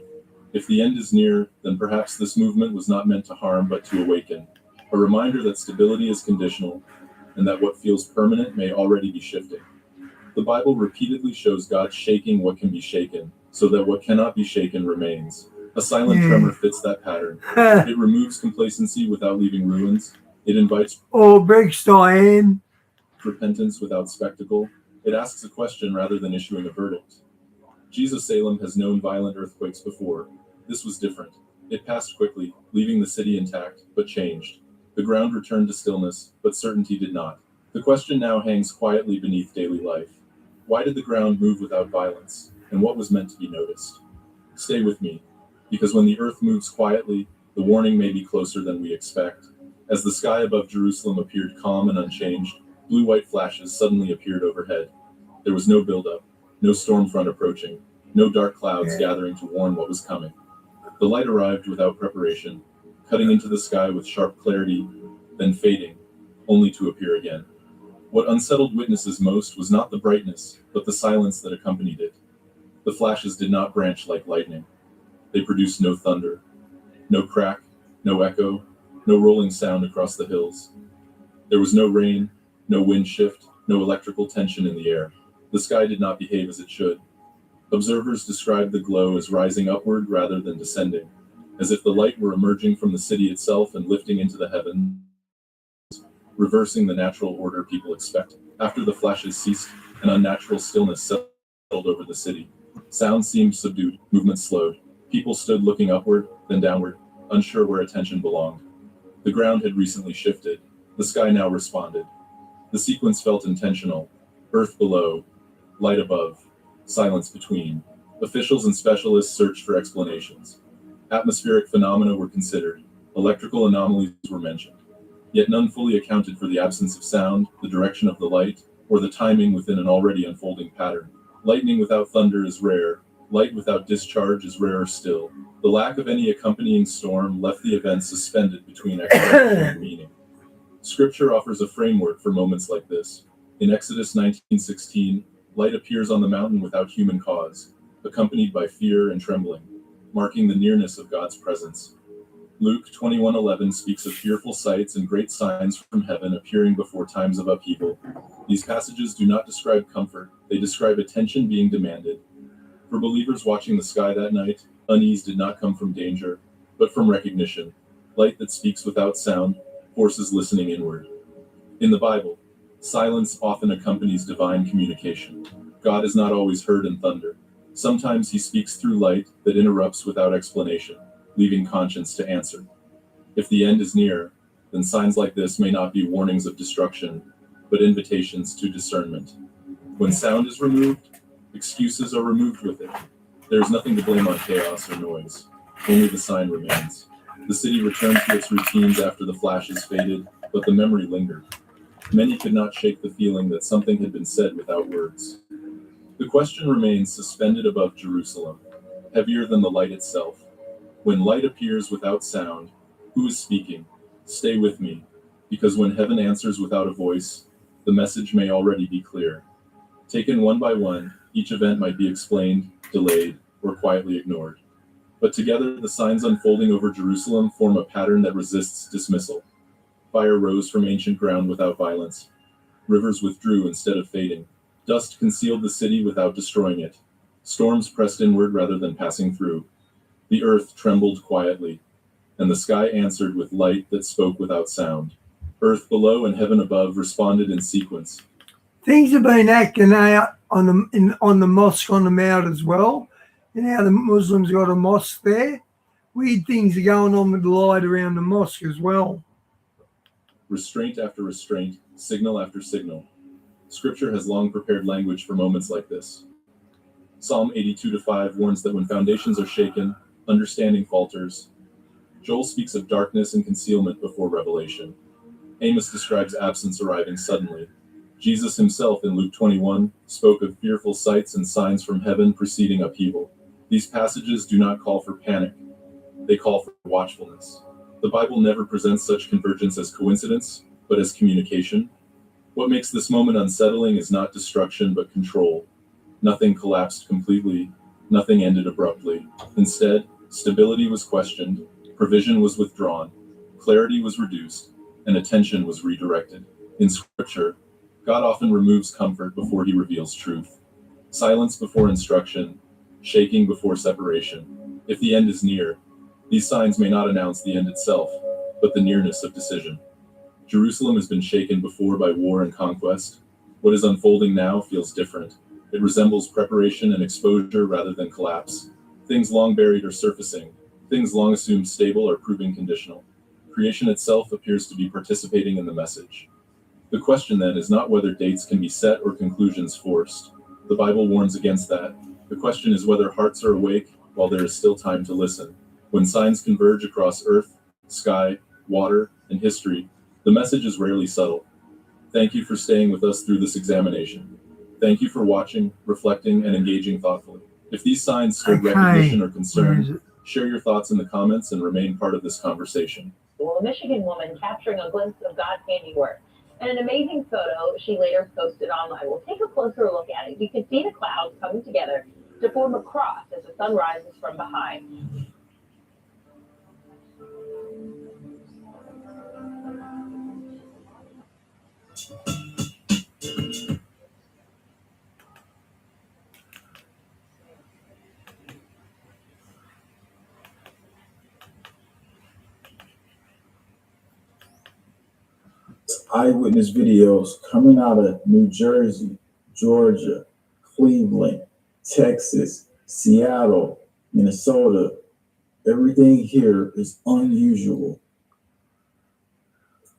If the end is near, then perhaps this movement was not meant to harm but to awaken. A reminder that stability is conditional, and that what feels permanent may already be shifting. The Bible repeatedly shows God shaking what can be shaken, so that what cannot be shaken remains. A silent tremor fits that pattern. It removes complacency without leaving ruins. It invites breaks Diane. Repentance without spectacle. It asks a question rather than issuing a verdict. Jesus Salem has known violent earthquakes before. This was different. It passed quickly, leaving the city intact, but changed. The ground returned to stillness, but certainty did not. The question now hangs quietly beneath daily life. Why did the ground move without violence, and what was meant to be noticed? Stay with me, because when the earth moves quietly, the warning may be closer than we expect. As the sky above Jerusalem appeared calm and unchanged, blue-white flashes suddenly appeared overhead. There was no buildup, no storm front approaching, no dark clouds gathering to warn what was coming. The light arrived without preparation, cutting into the sky with sharp clarity, then fading, only to appear again. What unsettled witnesses most was not the brightness, but the silence that accompanied it. The flashes did not branch like lightning. They produced no thunder, no crack, no echo, no rolling sound across the hills. There was no rain, no wind shift, no electrical tension in the air. The sky did not behave as it should. Observers described the glow as rising upward rather than descending, as if the light were emerging from the city itself and lifting into the heavens, reversing the natural order people expect. After the flashes ceased, an unnatural stillness settled over the city. Sound seemed subdued, movement slowed. People stood looking upward, then downward, unsure where attention belonged. The ground had recently shifted. The sky now responded. The sequence felt intentional. Earth below, light above, silence between. Officials and specialists searched for explanations. Atmospheric phenomena were considered. Electrical anomalies were mentioned. Yet none fully accounted for the absence of sound, the direction of the light, or the timing within an already unfolding pattern. Lightning without thunder is rare. Light without discharge is rarer still. The lack of any accompanying storm left the event suspended between explanation and meaning. Scripture offers a framework for moments like this. In Exodus 19:16, light appears on the mountain without human cause, accompanied by fear and trembling, marking the nearness of God's presence. Luke 21:11 speaks of fearful sights and great signs from heaven appearing before times of upheaval. These passages do not describe comfort, they describe attention being demanded. For believers watching the sky that night, unease did not come from danger, but from recognition. Light that speaks without sound forces listening inward. In the Bible, silence often accompanies divine communication. God is not always heard in thunder. Sometimes he speaks through light that interrupts without explanation, leaving conscience to answer. If the end is near, then signs like this may not be warnings of destruction, but invitations to discernment. When sound is removed, excuses are removed with it. There is nothing to blame on chaos or noise. Only the sign remains. The city returned to its routines after the flashes faded, but the memory lingered. Many could not shake the feeling that something had been said without words. The question remains suspended above Jerusalem, heavier than the light itself. When light appears without sound, who is speaking? Stay with me, because when heaven answers without a voice, the message may already be clear. Taken one by one, each event might be explained, delayed, or quietly ignored. But together, the signs unfolding over Jerusalem form a pattern that resists dismissal. Fire rose from ancient ground without violence. Rivers withdrew instead of fading. Dust concealed the city without destroying it. Storms pressed inward rather than passing through. The earth trembled quietly, and the sky answered with light that spoke without sound. Earth below and heaven above responded in sequence. Things have been acting out on the mosque on the Mount as well. And now the Muslims got a mosque there. Weird things are going on with the light around the mosque as well. Restraint after restraint, signal after signal. Scripture has long prepared language for moments like this. Psalm 82:5 warns that when foundations are shaken, understanding falters. Joel speaks of darkness and concealment before revelation. Amos describes absence arriving suddenly. Jesus himself in Luke 21 spoke of fearful sights and signs from heaven preceding upheaval. These passages do not call for panic. They call for watchfulness. The Bible never presents such convergence as coincidence, but as communication. What makes this moment unsettling is not destruction, but control. Nothing collapsed completely. Nothing ended abruptly. Instead, stability was questioned, provision was withdrawn, clarity was reduced, and attention was redirected. In Scripture, God often removes comfort before he reveals truth. Silence before instruction, shaking before separation. If the end is near, these signs may not announce the end itself, but the nearness of decision. Jerusalem has been shaken before by war and conquest. What is unfolding now feels different. It resembles preparation and exposure rather than collapse. Things long buried are surfacing. Things long assumed stable are proving conditional. Creation itself appears to be participating in the message. The question then is not whether dates can be set or conclusions forced. The Bible warns against that. The question is whether hearts are awake while there is still time to listen. When signs converge across earth, sky, water, and history, the message is rarely subtle. Thank you for staying with us through this examination. Thank you for watching, reflecting, and engaging thoughtfully. If these signs stirred recognition or concern, share your thoughts in the comments and remain part of this conversation. Well, a Michigan woman capturing a glimpse of God's handiwork. And an amazing photo she later posted online. We'll take a closer look at it. You can see the clouds coming together to form a cross as the sun rises from behind. Eyewitness videos coming out of New Jersey, Georgia, Cleveland, Texas, Seattle, Minnesota, Everything here is unusual.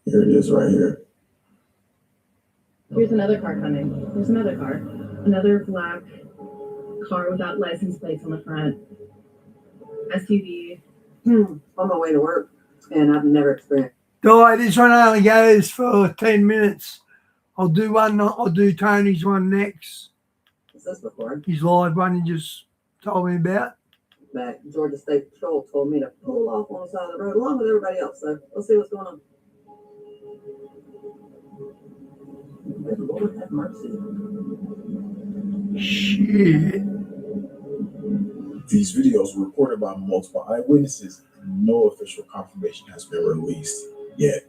Here it is right here. Here's another car coming. There's another car. Another black car without license plates on the front. SUV. On my way to work, and I've never experienced. This one only goes for 10 minutes. I'll do Tony's one next. Is this before? His live one he just told me about. That Georgia State Patrol told me to pull off on the side of the road along with everybody else. So we'll see what's going on. Good Lord have mercy. Shit. These videos were reported by multiple eyewitnesses, and no official confirmation has been released yet.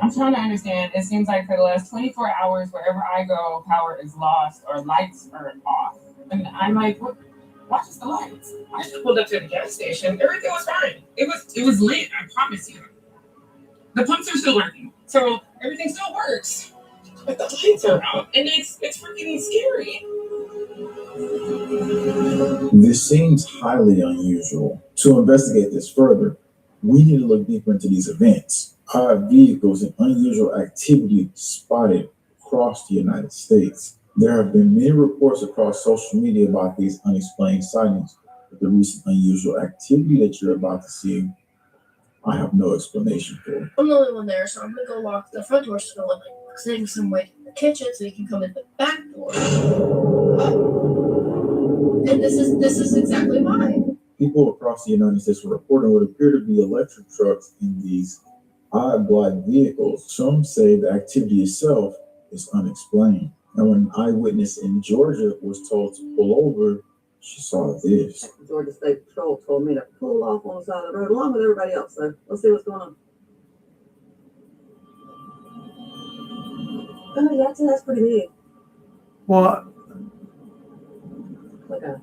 I'm trying to understand. It seems like for the last 24 hours, wherever I go, power is lost or lights are off. And I'm like, watch the lights. I just pulled up to the gas station. Everything was fine. It was lit. I promise you. The pumps are still working, so everything still works. But the lights are out, and it's freaking scary. This seems highly unusual. To investigate this further, we need to look deeper into these events. Odd vehicles and unusual activity spotted across the United States. There have been many reports across social media about these unexplained sightings, but the recent unusual activity that you're about to see, I have no explanation for. I'm the only one there, so I'm gonna go lock the front doors to the living, sitting some way in the kitchen so you can come in the back door. And this is exactly why. People across the United States were reporting what appear to be electric trucks in these odd black vehicles. Some say the activity itself is unexplained. And when an eyewitness in Georgia was told to pull over, she saw this. Georgia State Patrol told me to pull off on the side of the road along with everybody else. So we'll see what's going on. Oh, yeah, that's pretty big. What? Like a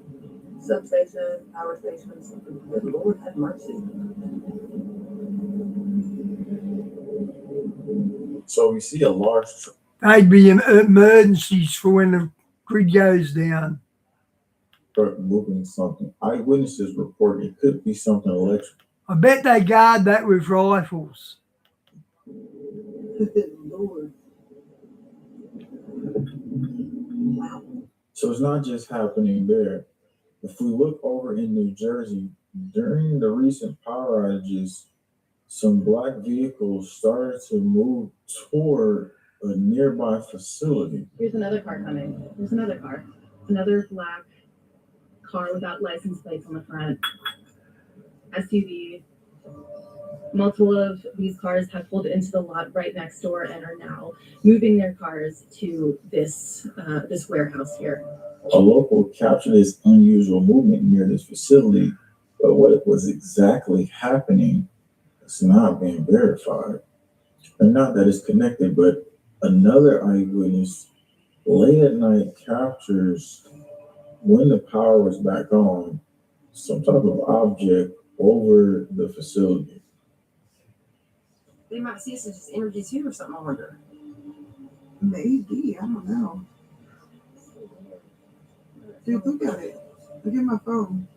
substation, power station, something. Good Lord have mercy. So we see a large They'd be emergencies for when the grid goes down. truck moving something. Eyewitnesses report it could be something electric. I bet they guard that with rifles. Good Lord. Wow. So it's not just happening there. If we look over in New Jersey, during the recent power outages, some black vehicles started to move toward a nearby facility. Here's another car coming. There's another car. Another black car without license plates on the front. SUV. Multiple of these cars have pulled into the lot right next door and are now moving their cars to this warehouse here. A local captured this unusual movement near this facility, but what was exactly happening is not being verified. And not that it's connected, but another eyewitness late at night captures when the power was back on, some type of object over the facility. They might see us as just energy too or something, I wonder. Maybe, I don't know. Dude, look at it. Look at my phone.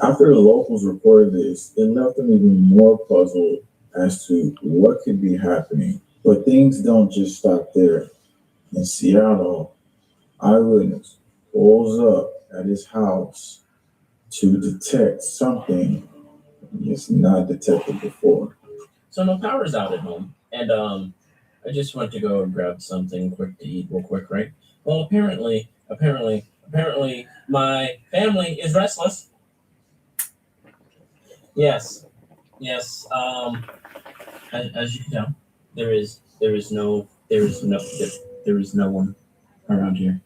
After the locals reported this, it left them even more puzzled as to what could be happening. But things don't just stop there. In Seattle, eyewitness pulls up at his house to detect something he's not detected before. So no power's out at home, and I just went to go and grab something quick to eat real quick, right? Well, apparently, my family is restless. Yes. As you can tell, there is no one around here.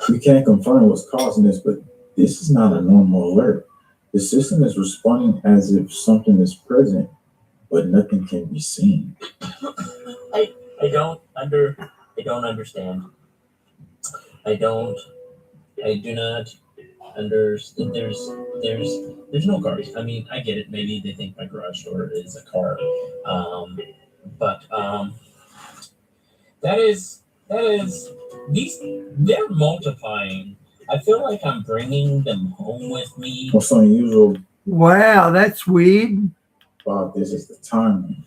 We can't confirm what's causing this, but this is not a normal alert. The system is responding as if something is present, but nothing can be seen. I don't understand. I do not understand. There's no cars. I mean, I get it. Maybe they think my garage door is a car. But that is That is, they're multiplying. I feel like I'm bringing them home with me. What's unusual Wow, that's weird. about this is the timing.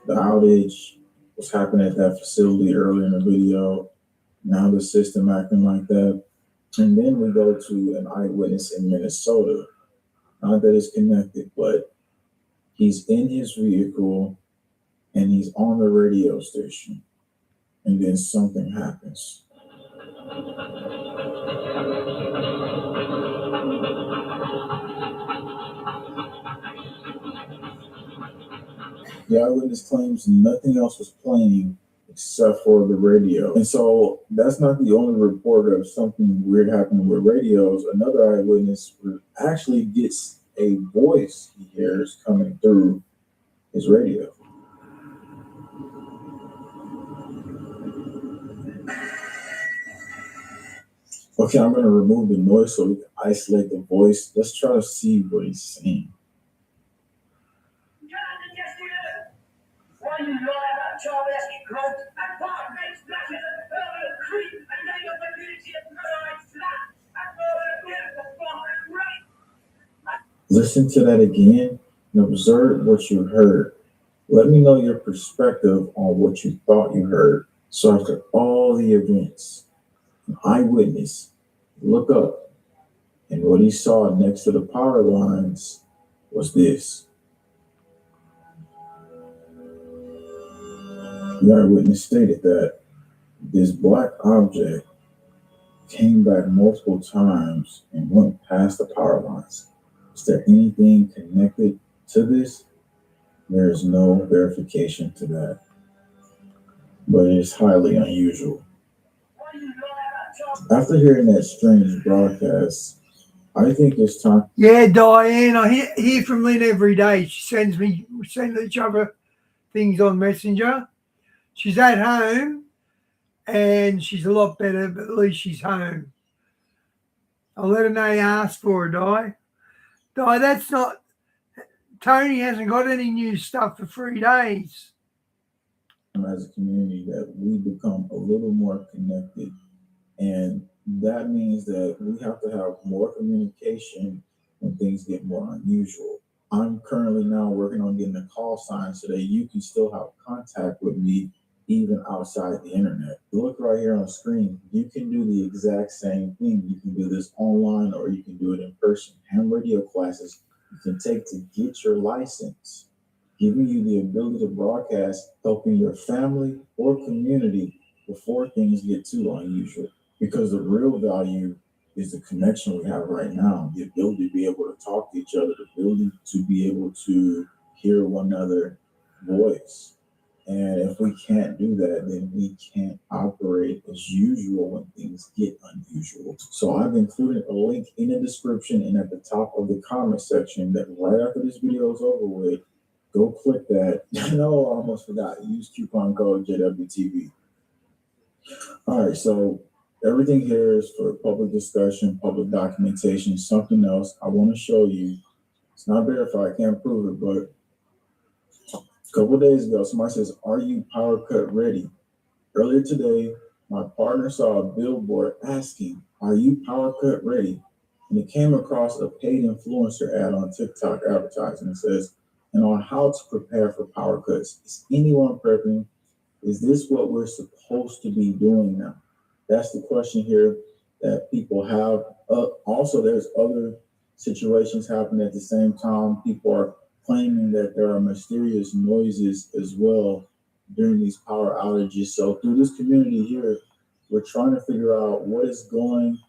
The outage was happening at that facility earlier in the video. Now the system acting like that. And then we go to an eyewitness in Minnesota. Not that it's connected, but he's in his vehicle and he's on the radio station. And then something happens. The eyewitness claims nothing else was playing except for the radio. And so that's not the only report of something weird happening with radios. Another eyewitness actually gets a voice he hears coming through his radio. Okay, I'm going to remove the noise so we can isolate the voice. Let's try to see what he's saying. Listen to that again and observe what you heard. Let me know your perspective on what you thought you heard. So after all the events, an eyewitness look up, and what he saw next to the power lines was this. The eyewitness stated that this black object came back multiple times and went past the power lines. Is there anything connected to this? There is no verification to that, but it is highly unusual. After hearing that strange broadcast, I think it's time. Yeah, Diane, I hear from Lynn every day. We send each other things on Messenger. She's at home and she's a lot better, but at least she's home. I'll let her know you asked for her, Di. Di, that's not. Tony hasn't got any new stuff for 3 days. As a community, that we become a little more connected. And that means that we have to have more communication when things get more unusual. I'm currently now working on getting a call sign so that you can still have contact with me even outside the internet. Look right here on the screen. You can do the exact same thing. You can do this online or you can do it in person. Ham radio classes you can take to get your license, giving you the ability to broadcast, helping your family or community before things get too unusual. Because the real value is the connection we have right now, the ability to be able to talk to each other, the ability to be able to hear one another's voice. And if we can't do that, then we can't operate as usual when things get unusual. So I've included a link in the description and at the top of the comment section that right after this video is over with, go click that. No, I almost forgot. Use coupon code JWTV. All right, so everything here is for public discussion, public documentation. Something else I want to show you. It's not verified, I can't prove it, but a couple of days ago, somebody says, "Are you power cut ready?" Earlier today, my partner saw a billboard asking, "Are you power cut ready?" And it came across a paid influencer ad on TikTok advertising. It says, "And on how to prepare for power cuts. Is anyone prepping? Is this what we're supposed to be doing now?" That's the question here that people have. Also, there's other situations happening at the same time. People are claiming that there are mysterious noises as well during these power outages. So through this community here, we're trying to figure out what is going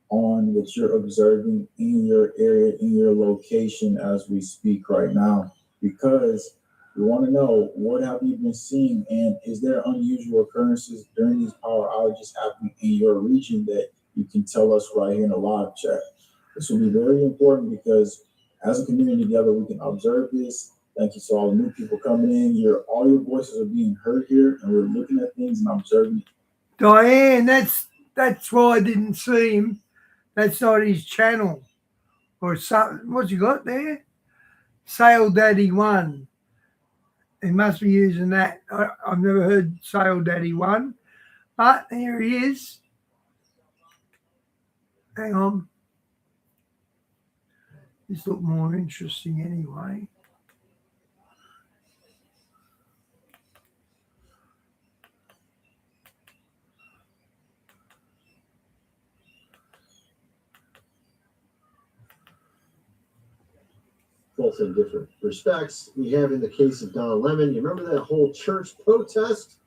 on, what you're observing in your area, in your location as we speak right now, because we want to know, what have you been seeing, and is there unusual occurrences during these power outages happening in your region that you can tell us right here in the live chat? This will be very important because as a community together, we can observe this. Thank you to all the new people coming in. All your voices are being heard here, and we're looking at things and observing. Diane, that's why I didn't see him. That's not his channel. Or something. What's he got there? Sail Daddy 1. He must be using that. I've never heard Sail Daddy 1. But there he is. Hang on. This looked more interesting anyway. Both in different respects. We have in the case of Don Lemon, you remember that whole church protest?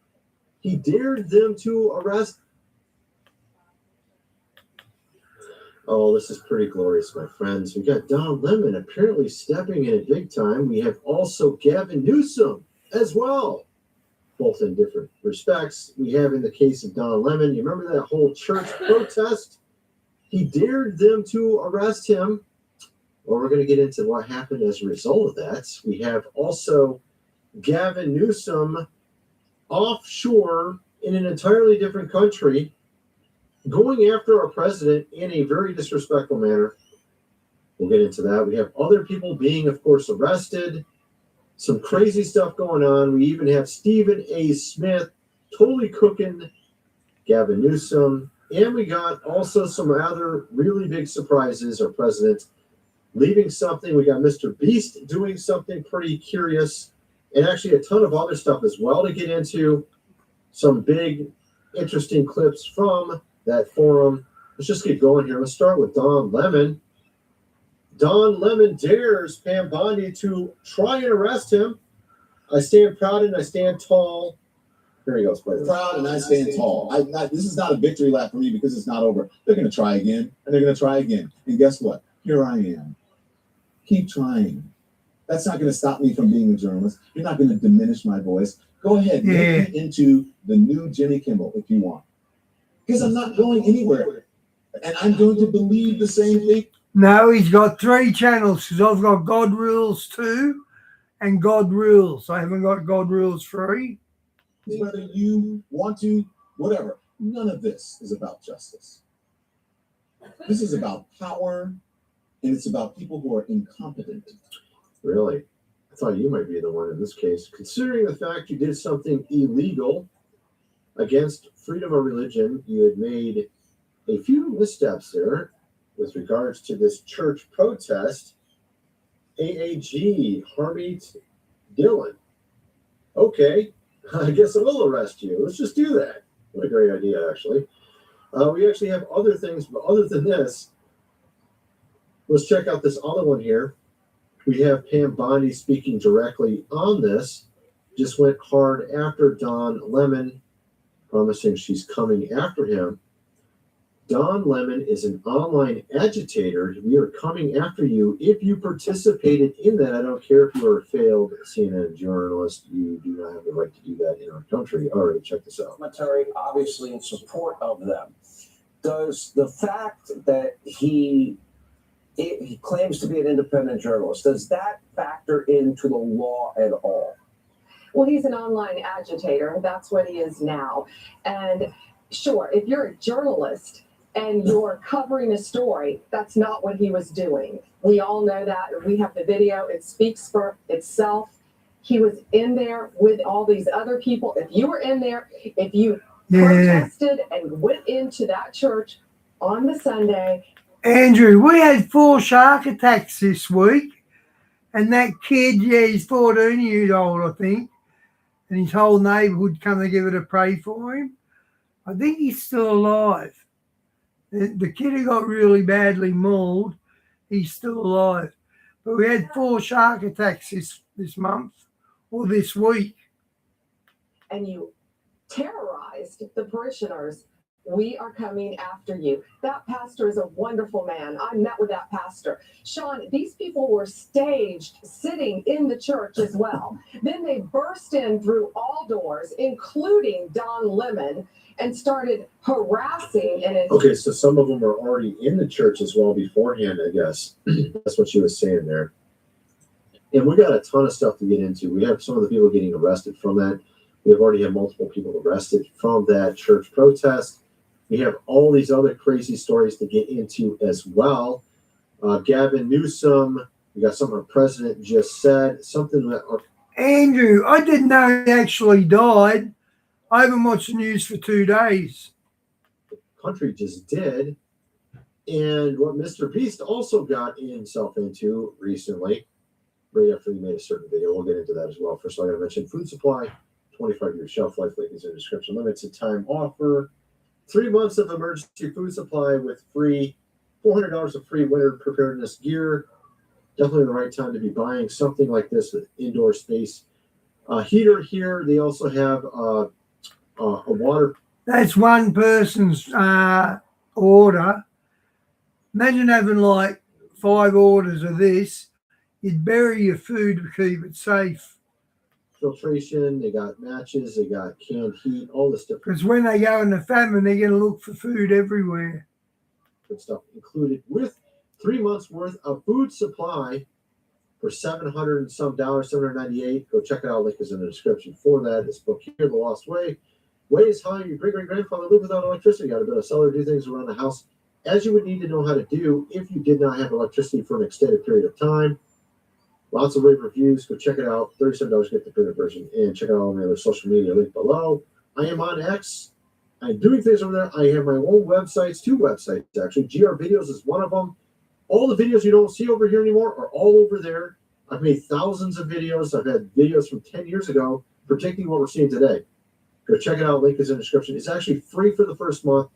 He dared them to arrest. Oh, this is pretty glorious, my friends. We got Don Lemon apparently stepping in it big time. We have also Gavin Newsom as well, both in different respects. We have in the case of Don Lemon, you remember that whole church protest? He dared them to arrest him. Well, we're going to get into what happened as a result of that. We have also Gavin Newsom offshore in an entirely different country, going after our president in a very disrespectful manner. We'll get into that. We have other people being, of course, arrested. Some crazy stuff going on. We even have Stephen A. Smith totally cooking Gavin Newsom. And we got also some other really big surprises. Our president leaving something. We got Mr. Beast doing something pretty curious. And actually a ton of other stuff as well to get into. Some big, interesting clips from that forum. Let's just get going here. Let's start with Don Lemon. Don Lemon dares Pam Bondi to try and arrest him. I stand proud and I stand tall. Here he goes. Proud and I stand tall. This is not a victory lap for me because it's not over. They're going to try again and they're going to try again. And guess what? Here I am. Keep trying. That's not going to stop me from being a journalist. You're not going to diminish my voice. Go ahead, make me into the new Jimmy Kimmel if you want. Because I'm not going anywhere. And I'm going to believe the same thing. No, he's got 3 channels because I've got God Rules 2 and God Rules. I haven't got God Rules 3. Whether you want to, whatever. None of this is about justice. This is about power, and it's about people who are incompetent. Really? I thought you might be the one in this case. Considering the fact you did something illegal against freedom of religion, you had made a few missteps there with regards to this church protest. AAG, Harmeet Dillon. Okay, I guess I will arrest you. Let's just do that. What a great idea, actually. We actually have other things, but other than this, let's check out this other one here. We have Pam Bondi speaking directly on this. Just went hard after Don Lemon, promising she's coming after him. Don Lemon is an online agitator. We are coming after you. If you participated in that, I don't care if you are a failed CNN journalist, you do not have the right to do that in our country. All right, check this out. Commentary, obviously in support of them. Does the fact that he claims to be an independent journalist, does that factor into the law at all? Well, he's an online agitator. That's what he is now. And sure, if you're a journalist and you're covering a story, that's not what he was doing. We all know that. We have the video. It speaks for itself. He was in there with all these other people. If you were in there, if you protested and went into that church on the Sunday. Andrew, we had 4 shark attacks this week. And that kid, he's 14 years old, I think. And his whole neighborhood come together to pray for him. I think he's still alive. The kid who got really badly mauled, he's still alive. But we had 4 shark attacks this month or this week. And you terrorized the parishioners. We are coming after you. That pastor is a wonderful man. I met with that pastor. Sean, these people were staged sitting in the church as well. Then they burst in through all doors, including Don Lemon, and started harassing. Okay, so some of them were already in the church as well beforehand, I guess. That's what she was saying there. And we got a ton of stuff to get into. We have some of the people getting arrested from that. We have already had multiple people arrested from that church protest. We have all these other crazy stories to get into as well. Gavin Newsom, we got something our president just said. Something that... Andrew, I didn't know he actually died. I haven't watched the news for 2 days. Country just did. And what Mr. Beast also got himself into recently, right after he made a certain video, we'll get into that as well. First of all, I got to mention food supply, 25-year shelf life, link is in the description. Limited time offer, 3 months of emergency food supply with free $400 of free winter preparedness gear. Definitely the right time to be buying something like this with indoor space. Heater here. They also have a water. That's one person's order. Imagine having like 5 orders of this. You'd bury your food to keep it safe. Filtration. They got matches. They got canned heat. All this stuff. Because when they go into famine, they're going to look for food everywhere. Good stuff included with 3 months worth of food supply for $700 and some dollars, $798. Go check it out. Link is in the description for that. This book here, The Lost Way. Way is how your great-great-grandfather lived without electricity. Got to build a cellar, do things around the house as you would need to know how to do if you did not have electricity for an extended period of time. Lots of rave reviews. Go check it out. $37, get the printed version. And check out all my other social media link below. I am on X. I'm doing things over there. I have my own websites, 2 websites actually. GR Videos is one of them. All the videos you don't see over here anymore are all over there. I've made thousands of videos. I've had videos from 10 years ago predicting what we're seeing today. Go check it out. Link is in the description. It's actually free for the first month.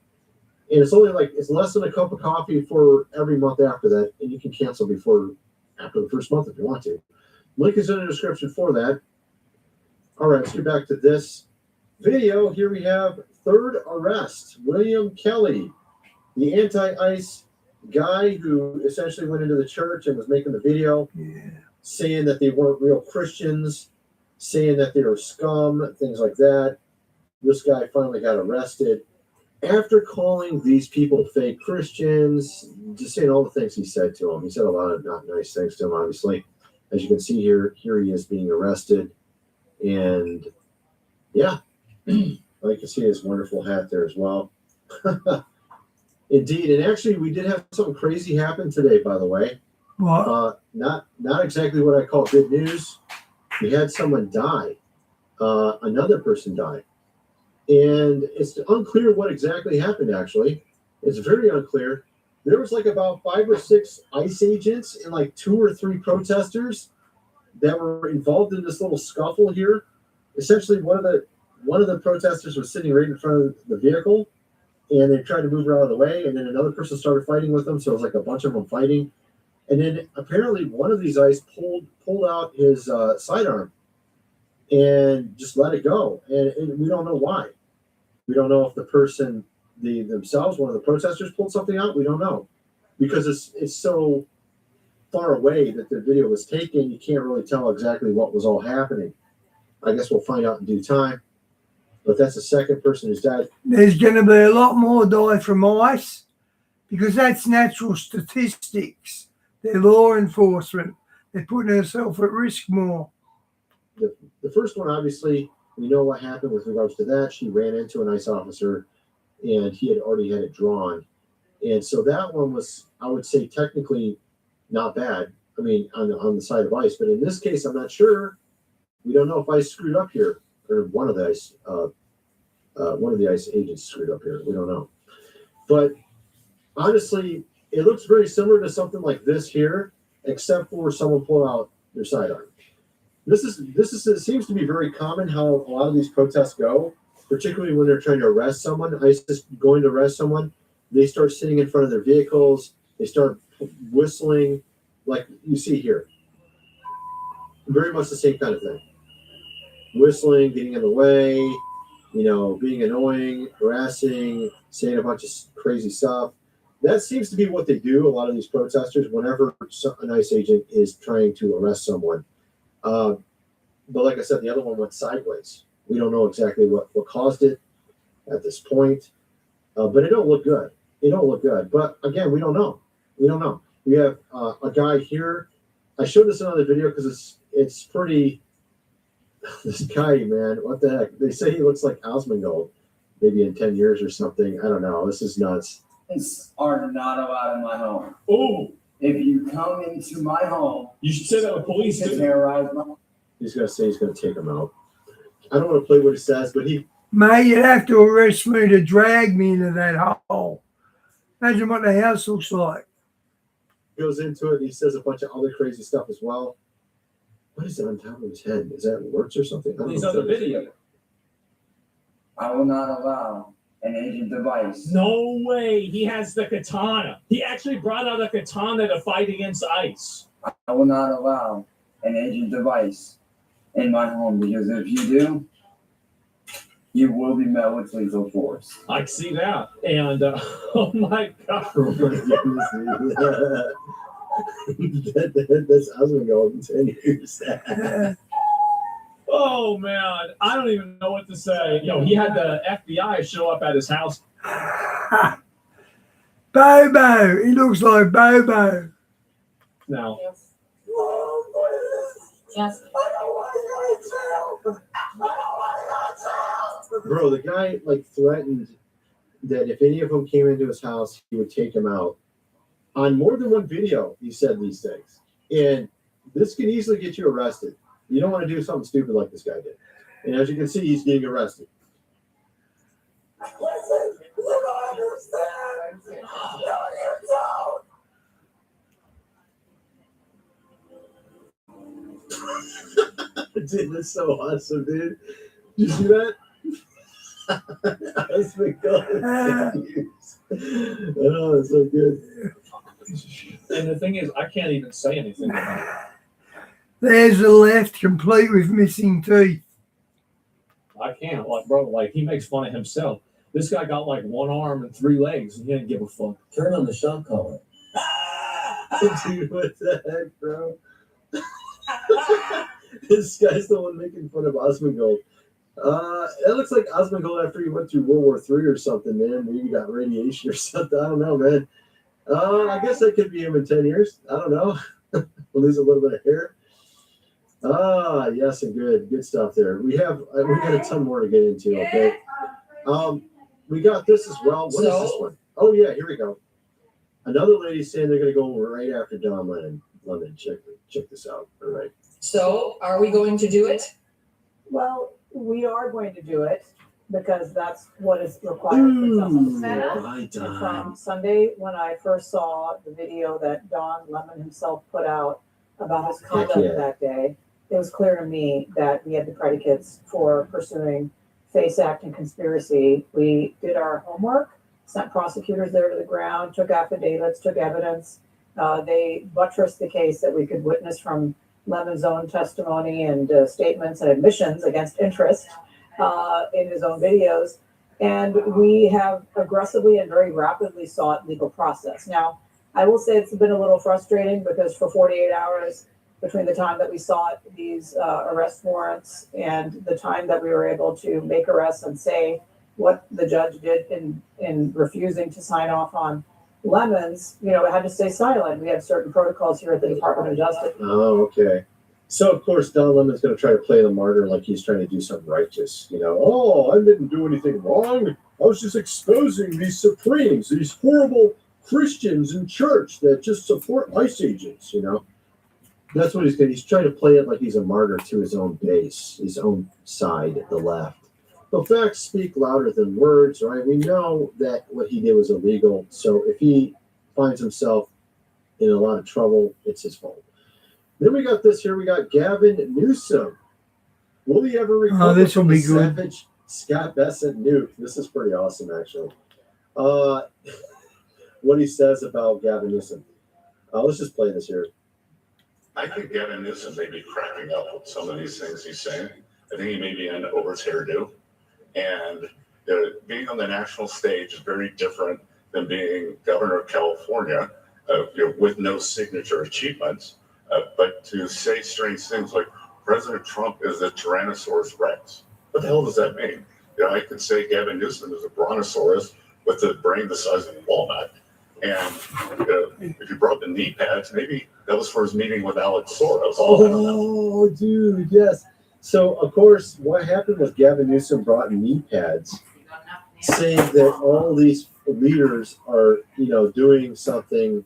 And it's only it's less than a cup of coffee for every month after that. And you can cancel after the first month if you want to. Link is in the description for that. All right, let's get back to this video. Here we have third arrest. William Kelly, the anti-ICE guy who essentially went into the church and was making the video saying that they weren't real Christians, saying that they were scum, things like that. This guy finally got arrested after calling these people fake Christians, just saying all the things he said to them. He said a lot of not nice things to them, obviously. As you can see here he is being arrested. And yeah, I like to see his wonderful hat there as well. Indeed. And actually, we did have something crazy happen today, by the way. What? Not exactly what I call good news. We had someone die. Another person died. And it's unclear what exactly happened, actually. It's very unclear. There was about 5 or 6 ICE agents and 2 or 3 protesters that were involved in this little scuffle here. Essentially, one of the protesters was sitting right in front of the vehicle, and they tried to move her out of the way, and then another person started fighting with them, so it was a bunch of them fighting. And then apparently one of these ICE pulled out his sidearm and just let it go. And we don't know why. We don't know if the person themselves, one of the protesters, pulled something out. We don't know, because it's so far away that the video was taken. You can't really tell exactly what was all happening. I guess we'll find out in due time. But that's the second person who's died. There's going to be a lot more die from ICE because that's natural statistics. They're law enforcement. They're putting themselves at risk more. The first one, obviously, we know what happened with regards to that. She ran into an ICE officer, and he had already had it drawn. And so that one was, I would say, technically not bad. I mean, on the side of ICE. But in this case, I'm not sure. We don't know if ICE screwed up here, or one of the ICE agents screwed up here. We don't know. But honestly, it looks very similar to something like this here, except for someone pulling out their sidearm. This is seems to be very common how a lot of these protests go, particularly when they're trying to arrest someone. ICE is going to arrest someone. They start sitting in front of their vehicles. They start whistling, like you see here. Very much the same kind of thing. Whistling, getting in the way, being annoying, harassing, saying a bunch of crazy stuff. That seems to be what they do, a lot of these protesters, whenever an ICE agent is trying to arrest someone. But like I said, the other one went sideways. We don't know exactly what caused it at this point. But it don't look good. It don't look good. But again, we don't know. We don't know. We have a guy here. I showed this in another video because it's pretty... This guy, man, what the heck? They say he looks like Osmongold, maybe in 10 years or something. I don't know. This is nuts. It's Ardenado out of my home. Oh! If you come into my home, you should say that with police. He's going to say he's going to take him out. I don't want to play what he says, but he Mate, you'd have to arrest me to drag me into that hole. Imagine what the house looks like. Goes into it and he says a bunch of other crazy stuff as well. What is it on top of his head? Is that warts or something? I don't He's know on what the that is. video. I will not allow an agent device. No way. He has the katana. He actually brought out a katana to fight against ICE. I will not allow an agent device in my home because if you do, you will be met with lethal force. I can see that. And, oh my God. Oh my goodness. That's I was gonna go in 10 years. Oh, man. I don't even know what to say. Yo, he had the FBI show up at his house. Bobo. He looks like Bobo. Now, Yes. Bro, the guy like threatened that if any of them came into his house, he would take them out. On more than one video, he said these things. And this can easily get you arrested. You don't want to do something stupid like this guy did. And as you can see, he's getting arrested. Listen, you don't understand. No, you don't. Dude, that's so awesome, dude. Did you see that? That's been going 10 years. Oh, it's so good. and the thing is, I can't even say anything about it. There's the left, complete with missing teeth. I can't. Like, bro, like, he makes fun of himself. This guy got like one arm and 3 legs, and he didn't give a fuck. Turn on the shock collar. Dude, what the heck, bro? This guy's the one making fun of Osmongold. It looks like Osmongold after he went through World War III or something, man. Maybe he got radiation or something. I don't know, man. I guess that could be him in 10 years. I don't know. We'll lose a little bit of hair. Yes, and good stuff there. We got a ton more to get into, okay? We got this as well. What is this one? Oh, yeah, here we go. Another lady saying they're going to go right after Don Lemon. Check this out. All right. So, are we going to do it? Well, we are going to do it because that's what is required for justice to do. Right And on. from Sunday, when I first saw the video that Don Lemon himself put out about his conduct yeah. that day, it was clear to me that we had the predicates for pursuing FACE Act and conspiracy. We did our homework, sent prosecutors there to the ground, took affidavits, took evidence. They buttressed the case that we could witness from Lemon's own testimony and statements and admissions against interest in his own videos. And we have aggressively and very rapidly sought legal process. Now, I will say it's been a little frustrating because for 48 hours between the time that we sought these arrest warrants and the time that we were able to make arrests and say what the judge did in refusing to sign off on Lemons, it had to stay silent. We have certain protocols here at the Department of Justice. Oh, okay. So, of course, Don Lemon's going to try to play the martyr like he's trying to do something righteous. Oh, I didn't do anything wrong. I was just exposing these Supremes, these horrible Christians in church that just support ICE agents, That's what he's trying to play it like he's a martyr to his own base, his own side, the left. But facts speak louder than words, right? We know that what he did was illegal. So if he finds himself in a lot of trouble, it's his fault. Then we got this here. We got Gavin Newsom. Will he ever recover this will from be the good. savage Scott Bessent nuke? This is pretty awesome, actually. What he says about Gavin Newsom. Let's just play this here. I think Gavin Newsom may be cracking up with some of these things he's saying. I think he may be in over his hairdo. And being on the national stage is very different than being governor of California with no signature achievements. But to say strange things like President Trump is a Tyrannosaurus Rex. What the hell does that mean? I could say Gavin Newsom is a brontosaurus with a brain the size of a walnut. And if you brought the knee pads, maybe that was for his meeting with Alex Soros. Oh, dude, yes. So, of course, what happened was Gavin Newsom brought knee pads, saying that all these leaders are, doing something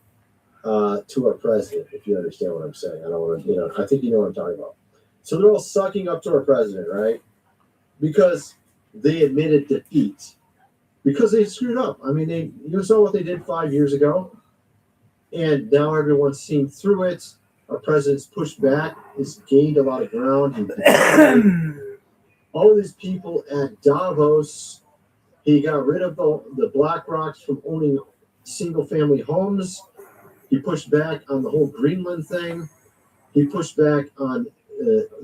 to our president, if you understand what I'm saying. I don't want to, I think you know what I'm talking about. So they're all sucking up to our president, right? Because they admitted defeat because they screwed up. I mean, you saw what they did 5 years ago, and now everyone's seen through it. Our president's pushed back, has gained a lot of ground. All of these people at Davos, he got rid of the Black Rocks from owning single-family homes. He pushed back on the whole Greenland thing. He pushed back on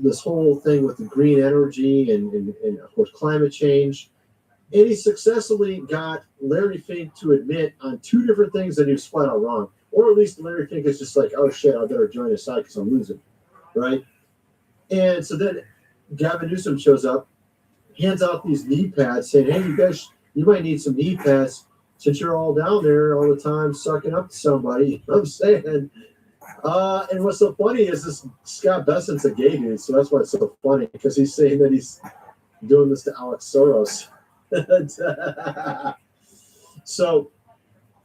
this whole thing with the green energy and of course, climate change. And he successfully got Larry Fink to admit on 2 different things that he was flat out wrong. Or at least Larry Fink is just like, oh shit, I better join his side because I'm losing. Right? And so then Gavin Newsom shows up, hands out these knee pads saying, hey, you guys, you might need some knee pads since you're all down there all the time sucking up to somebody. You know what I'm saying? And what's so funny is this Scott Bessent's a gay dude, so that's why it's so funny, because he's saying that he's doing this to Alex Soros. So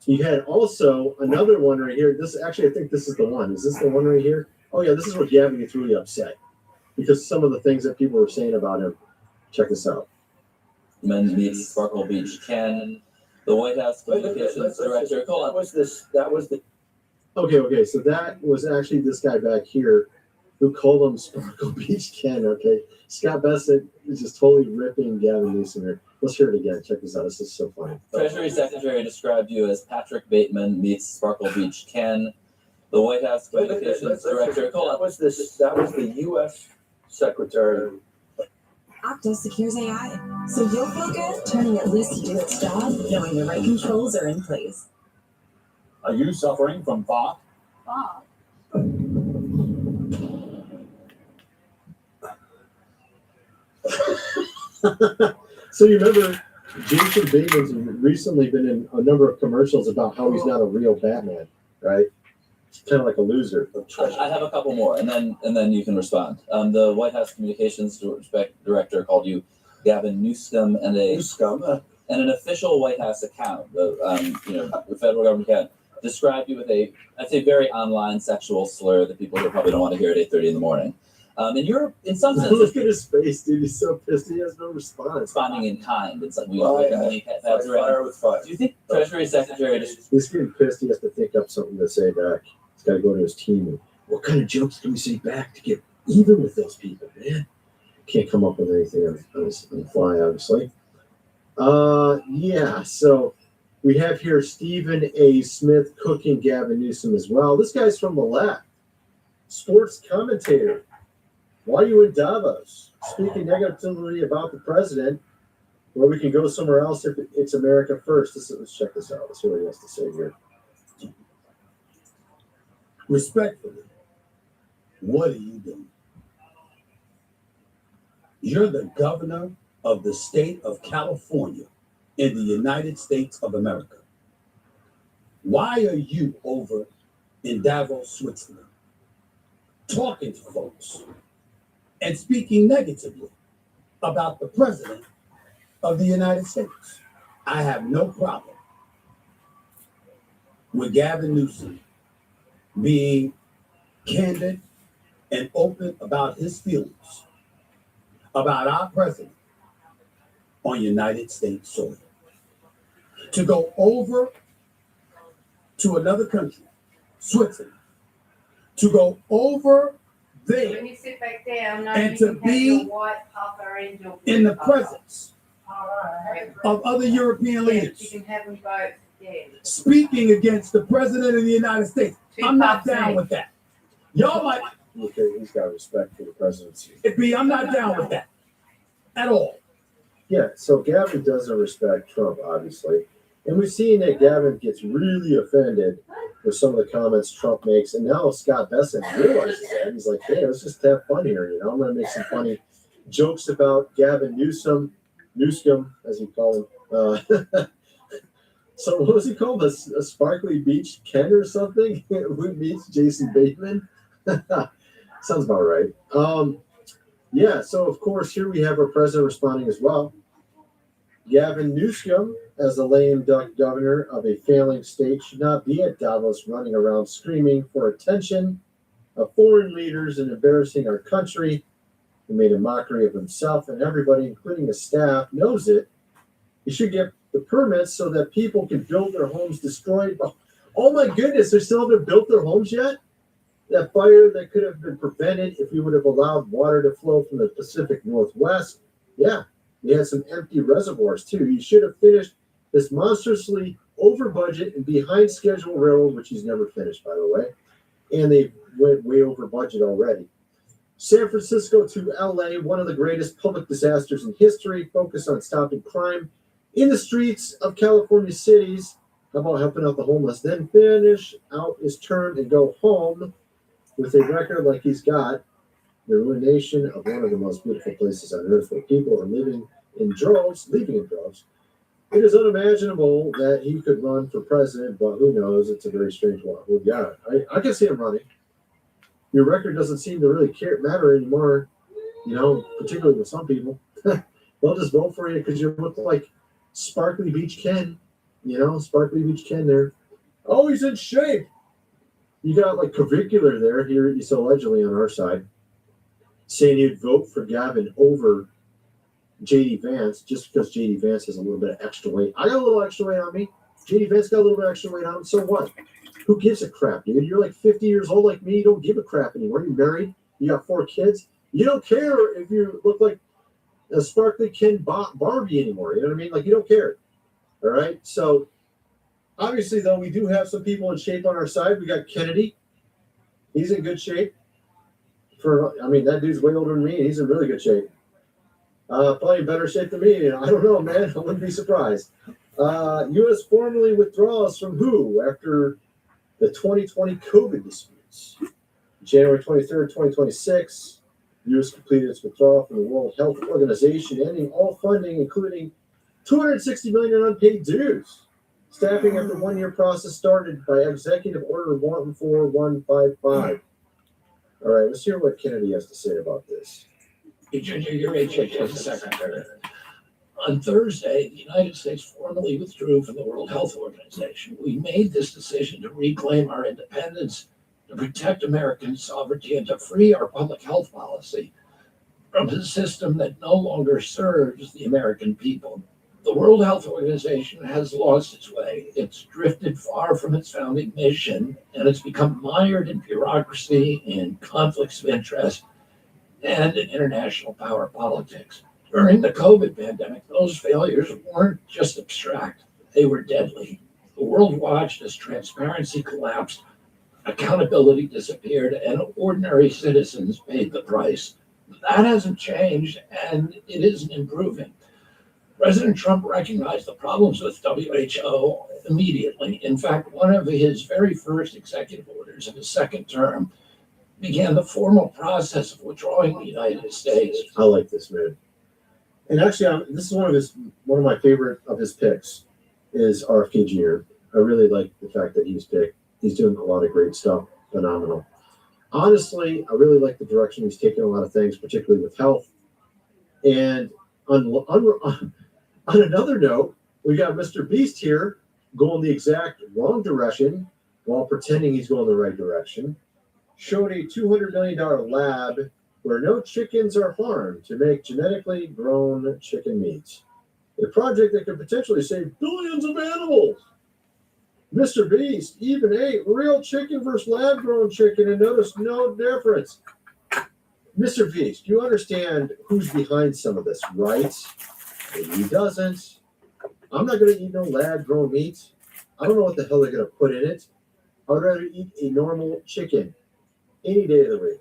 you had also another one right here. This actually, I think this is the one. Is this the one right here? Oh yeah, this is where Gavin gets really upset because some of the things that people were saying about him. Check this out. Men meets Sparkle Beach Ken, the White House communications director. That was the. Okay. So that was actually this guy back here who called him Sparkle Beach Ken. Okay, Scott Bessent is just totally ripping Gavin Newsom here. Let's hear it again. Check this out. This is so funny. Treasury Secretary described you as Patrick Bateman meets Sparkle Beach Ken, the White House communications director. That was the U.S. Secretary. Okta secures AI, so you'll feel good turning it loose to do its job, knowing the right controls are in place. Are you suffering from fog? So you remember Jason Bateman's recently been in a number of commercials about how he's not a real Batman, right? He's kind of like a loser. I have a couple more, and then you can respond. The White House communications director called you Gavin Newsom, and an official White House account, the federal government account, described you with I'd say very online sexual slur that people probably don't want to hear at 8:30 in the morning. And you're, in some sense, look at his face, dude. He's so pissed. He has no response. Responding in kind. It's like we pads around. Do you think Treasury Secretary he's getting pissed? He has to think up something to say back. He's got to go to his team. And, what kind of jokes can we say back to get even with those people, man? Can't come up with anything on the fly, obviously. Yeah. So we have here Stephen A. Smith cooking Gavin Newsom as well. This guy's from the left. Sports commentator. Why are you in Davos? Speaking negatively about the president, where we can go somewhere else if it's America first. Let's check this out. Let's see what he has to say here. Respectfully, what are you doing? You're the governor of the state of California in the United States of America. Why are you over in Davos, Switzerland, talking to folks and speaking negatively about the president of the United States? I have no problem with Gavin Newsom being candid and open about his feelings about our president on United States soil. To go over to another country, Switzerland, to go over there When you sit back down, no, and you to can have be your white puffer and your blue in the puffer. presence of other European Yes, you leaders can have them both. Yeah. speaking against the president of the United States. I'm not puffs down each. with that. Y'all might Okay, he's got respect for the presidency. I'm not down with that at all. Yeah, so Gavin doesn't respect Trump, obviously. And we've seen that Gavin gets really offended with some of the comments Trump makes. And now Scott Bessent realizes that. He's like, hey, let's just have fun here. You know, I'm going to make some funny jokes about Gavin Newsom, as he called him. So what was he called? A Sparkly Beach Ken or something? Who meets Jason Bateman? Sounds about right. Yeah, so of course, here we have our president responding as well. Gavin Newsom, as the lame duck governor of a failing state, should not be at Davos running around screaming for attention of foreign leaders and embarrassing our country. He made a mockery of himself, and everybody, including his staff, knows it. He should get the permits so that people can build their homes destroyed. Oh my goodness, they still haven't built their homes yet? That fire that could have been prevented if we would have allowed water to flow from the Pacific Northwest. Yeah, we had some empty reservoirs too. You should have finished this monstrously over budget and behind schedule railroad, which he's never finished, by the way. And they went way over budget already. San Francisco to LA, one of the greatest public disasters in history, focused on stopping crime in the streets of California cities. How about helping out the homeless? Then finish out his term and go home with a record like he's got. The ruination of one of the most beautiful places on earth where people are living in droves, leaving in droves. It is unimaginable that he could run for president, but who knows? It's a very strange one. Well, yeah, I can see him running. Your record doesn't seem to really matter anymore, particularly with some people. They'll just vote for you because you look like Sparkly Beach Ken. Sparkly Beach Ken there. Oh, he's in shape. You got like Cavicular there. Here he's allegedly on our side, saying he'd vote for Gavin over J.D. Vance just because J.D. Vance has a little bit of extra weight. I got a little extra weight on me. J.D. Vance got a little bit of extra weight on him. So what? Who gives a crap, dude? You're like 50 years old like me. You don't give a crap anymore. You're married. You got 4 kids. You don't care if you look like a Sparkly Ken Barbie anymore. You know what I mean? Like, you don't care. All right? So, obviously, though, we do have some people in shape on our side. We got Kennedy. He's in good shape. That dude's way older than me. He's in really good shape. Probably in better shape than me. I don't know, man. I wouldn't be surprised. U.S. formally withdraws from WHO after the 2020 COVID disputes. January 23rd, 2026, U.S. completed its withdrawal from the World Health Organization, ending all funding, including $260 million in unpaid dues. Staffing after 1-year process started by Executive Order 14155. All right, let's hear what Kennedy has to say about this. Your HHS Secretary. On Thursday, the United States formally withdrew from the World Health Organization. We made this decision to reclaim our independence, to protect American sovereignty, and to free our public health policy from a system that no longer serves the American people. The World Health Organization has lost its way. It's drifted far from its founding mission, and it's become mired in bureaucracy, in conflicts of interest, and in international power politics. During the COVID pandemic, those failures weren't just abstract, they were deadly. The world watched as transparency collapsed, accountability disappeared, and ordinary citizens paid the price. That hasn't changed, and it isn't improving. President Trump recognized the problems with WHO immediately. In fact, one of his very first executive orders of his second term began the formal process of withdrawing the United States. I like this, man. And actually, this is one of my favorite of his picks is RFK Jr. I really like the fact that he was picked. He's doing a lot of great stuff. Phenomenal. Honestly, I really like the direction he's taking a lot of things, particularly with health. And on another note, we got Mr. Beast here going the exact wrong direction while pretending he's going the right direction. Showed a $200 million lab where no chickens are harmed to make genetically grown chicken meat. A project that could potentially save billions of animals. Mr. Beast even ate real chicken versus lab-grown chicken and noticed no difference. Mr. Beast, you understand who's behind some of this, right? Maybe he doesn't. I'm not going to eat no lab-grown meat. I don't know what the hell they're going to put in it. I would rather eat a normal chicken any day of the week.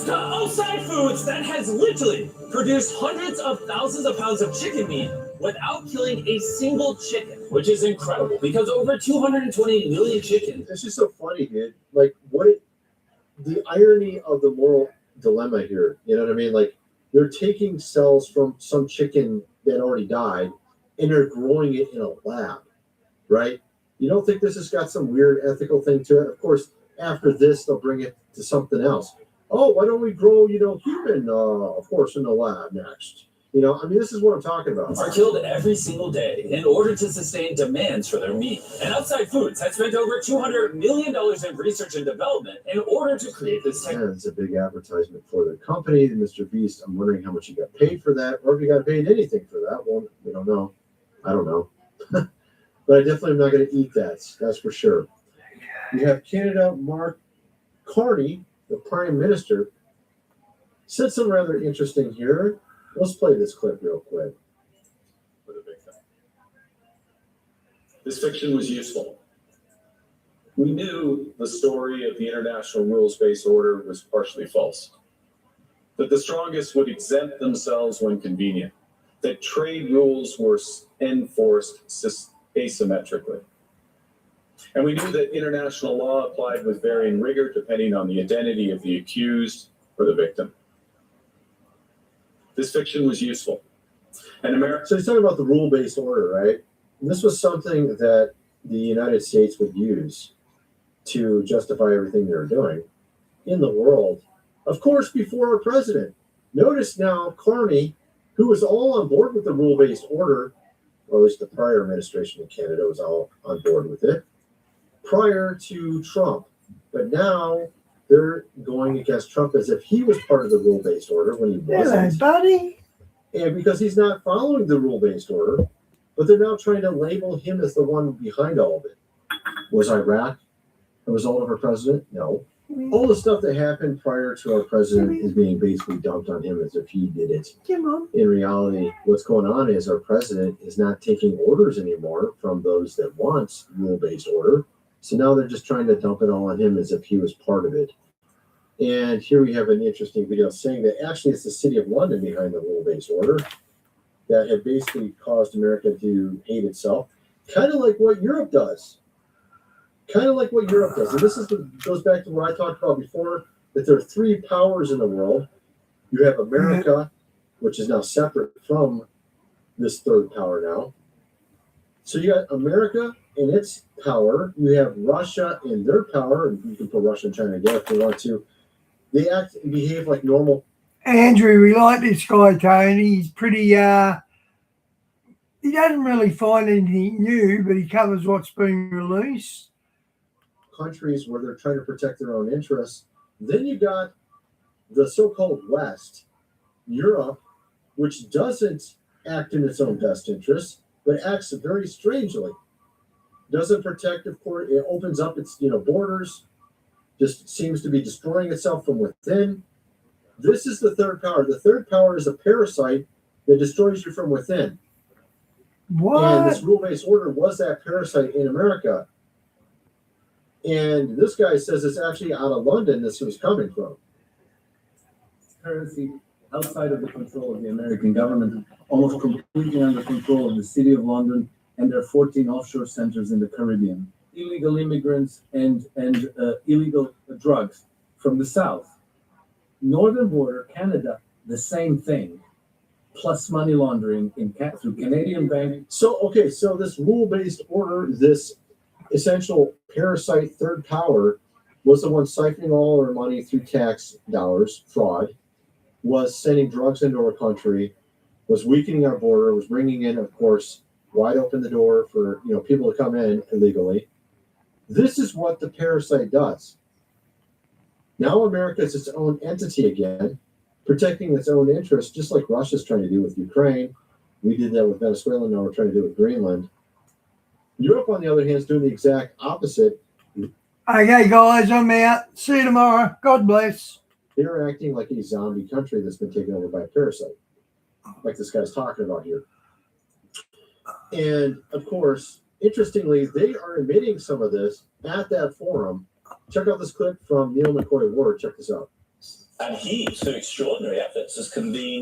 To outside foods that has literally produced hundreds of thousands of pounds of chicken meat without killing a single chicken, which is incredible because over 220 million chickens. It's just so funny, dude. Like, the irony of the moral dilemma here, you know what I mean? Like, they're taking cells from some chicken that already died and they're growing it in a lab, right? You don't think this has got some weird ethical thing to it? Of course, after this, they'll bring it to something else. Oh, why don't we grow, human, of course, in the lab next? I mean, this is what I'm talking about. Are killed every single day in order to sustain demands for their meat. And Outside Foods has spent over $200 million in research and development in order to create this Yeah, it's a big advertisement for their company, Mr. Beast. I'm wondering how much you got paid for that, or if you got paid anything for that. Well, we don't know. I don't know. But I definitely am not going to eat that. That's for sure. You have Canada, Mark Carney, the Prime Minister, said something rather interesting here. Let's play this clip real quick. For the victim. This fiction was useful. We knew the story of the international rules-based order was partially false. That the strongest would exempt themselves when convenient. That trade rules were enforced asymmetrically. And we knew that international law applied with varying rigor depending on the identity of the accused or the victim. This fiction was useful. And America. So he's talking about the rule-based order, right? And this was something that the United States would use to justify everything they were doing in the world. Of course, before our president. Notice now, Carney, who was all on board with the rule-based order, or at least the prior administration in Canada was all on board with it, prior to Trump. But now they're going against Trump as if he was part of the rule-based order when he wasn't. Hello, buddy. And because he's not following the rule-based order, but they're now trying to label him as the one behind all of it. Was Iraq a result of our president? No. All the stuff that happened prior to our president is being basically dumped on him as if he did it. In reality, what's going on is our president is not taking orders anymore from those that want rule-based order. So now they're just trying to dump it all on him as if he was part of it. And here we have an interesting video saying that actually it's the city of London behind the rule-based order that had basically caused America to hate itself. Kind of like what Europe does. And this goes back to what I talked about before, that there are three powers in the world. You have America, which is now separate from this third power now. So you got America and its power. You have Russia and their power. And you can put Russia and China together if you want to. They act and behave like normal. Andrew, we like this guy, Tony. He's pretty, he doesn't really find anything new, but he covers what's been released. Countries where they're trying to protect their own interests. Then you got the so-called West, Europe, which doesn't act in its own best interests, but acts very strangely. Doesn't protect, of course, it opens up its borders, just seems to be destroying itself from within. This is the third power. The third power is a parasite that destroys you from within. What? And this rule-based order was that parasite in America. And this guy says it's actually out of London this was coming from. Currency outside of the control of the American government, almost completely under control of the City of London and their 14 offshore centers in the Caribbean. Illegal immigrants and illegal drugs from the south. Northern border, Canada, the same thing, plus money laundering through Canadian banks. So this rule-based order, this essential parasite third power, was the one siphoning all our money through tax dollars, fraud, was sending drugs into our country, was weakening our border, was bringing in, of course, wide open the door for people to come in illegally. This is what the parasite does. Now America is its own entity again, protecting its own interests, just like Russia's trying to do with Ukraine. We did that with Venezuela, now we're trying to do it with Greenland. Europe, on the other hand, is doing the exact opposite. Okay, guys, I'm out. See you tomorrow. God bless. They're acting like a zombie country that's been taken over by a parasite, like this guy's talking about here. And, of course, interestingly, they are admitting some of this at that forum. Check out this clip from Neil McCoy Ward. Check this out. And he, through extraordinary efforts, has convened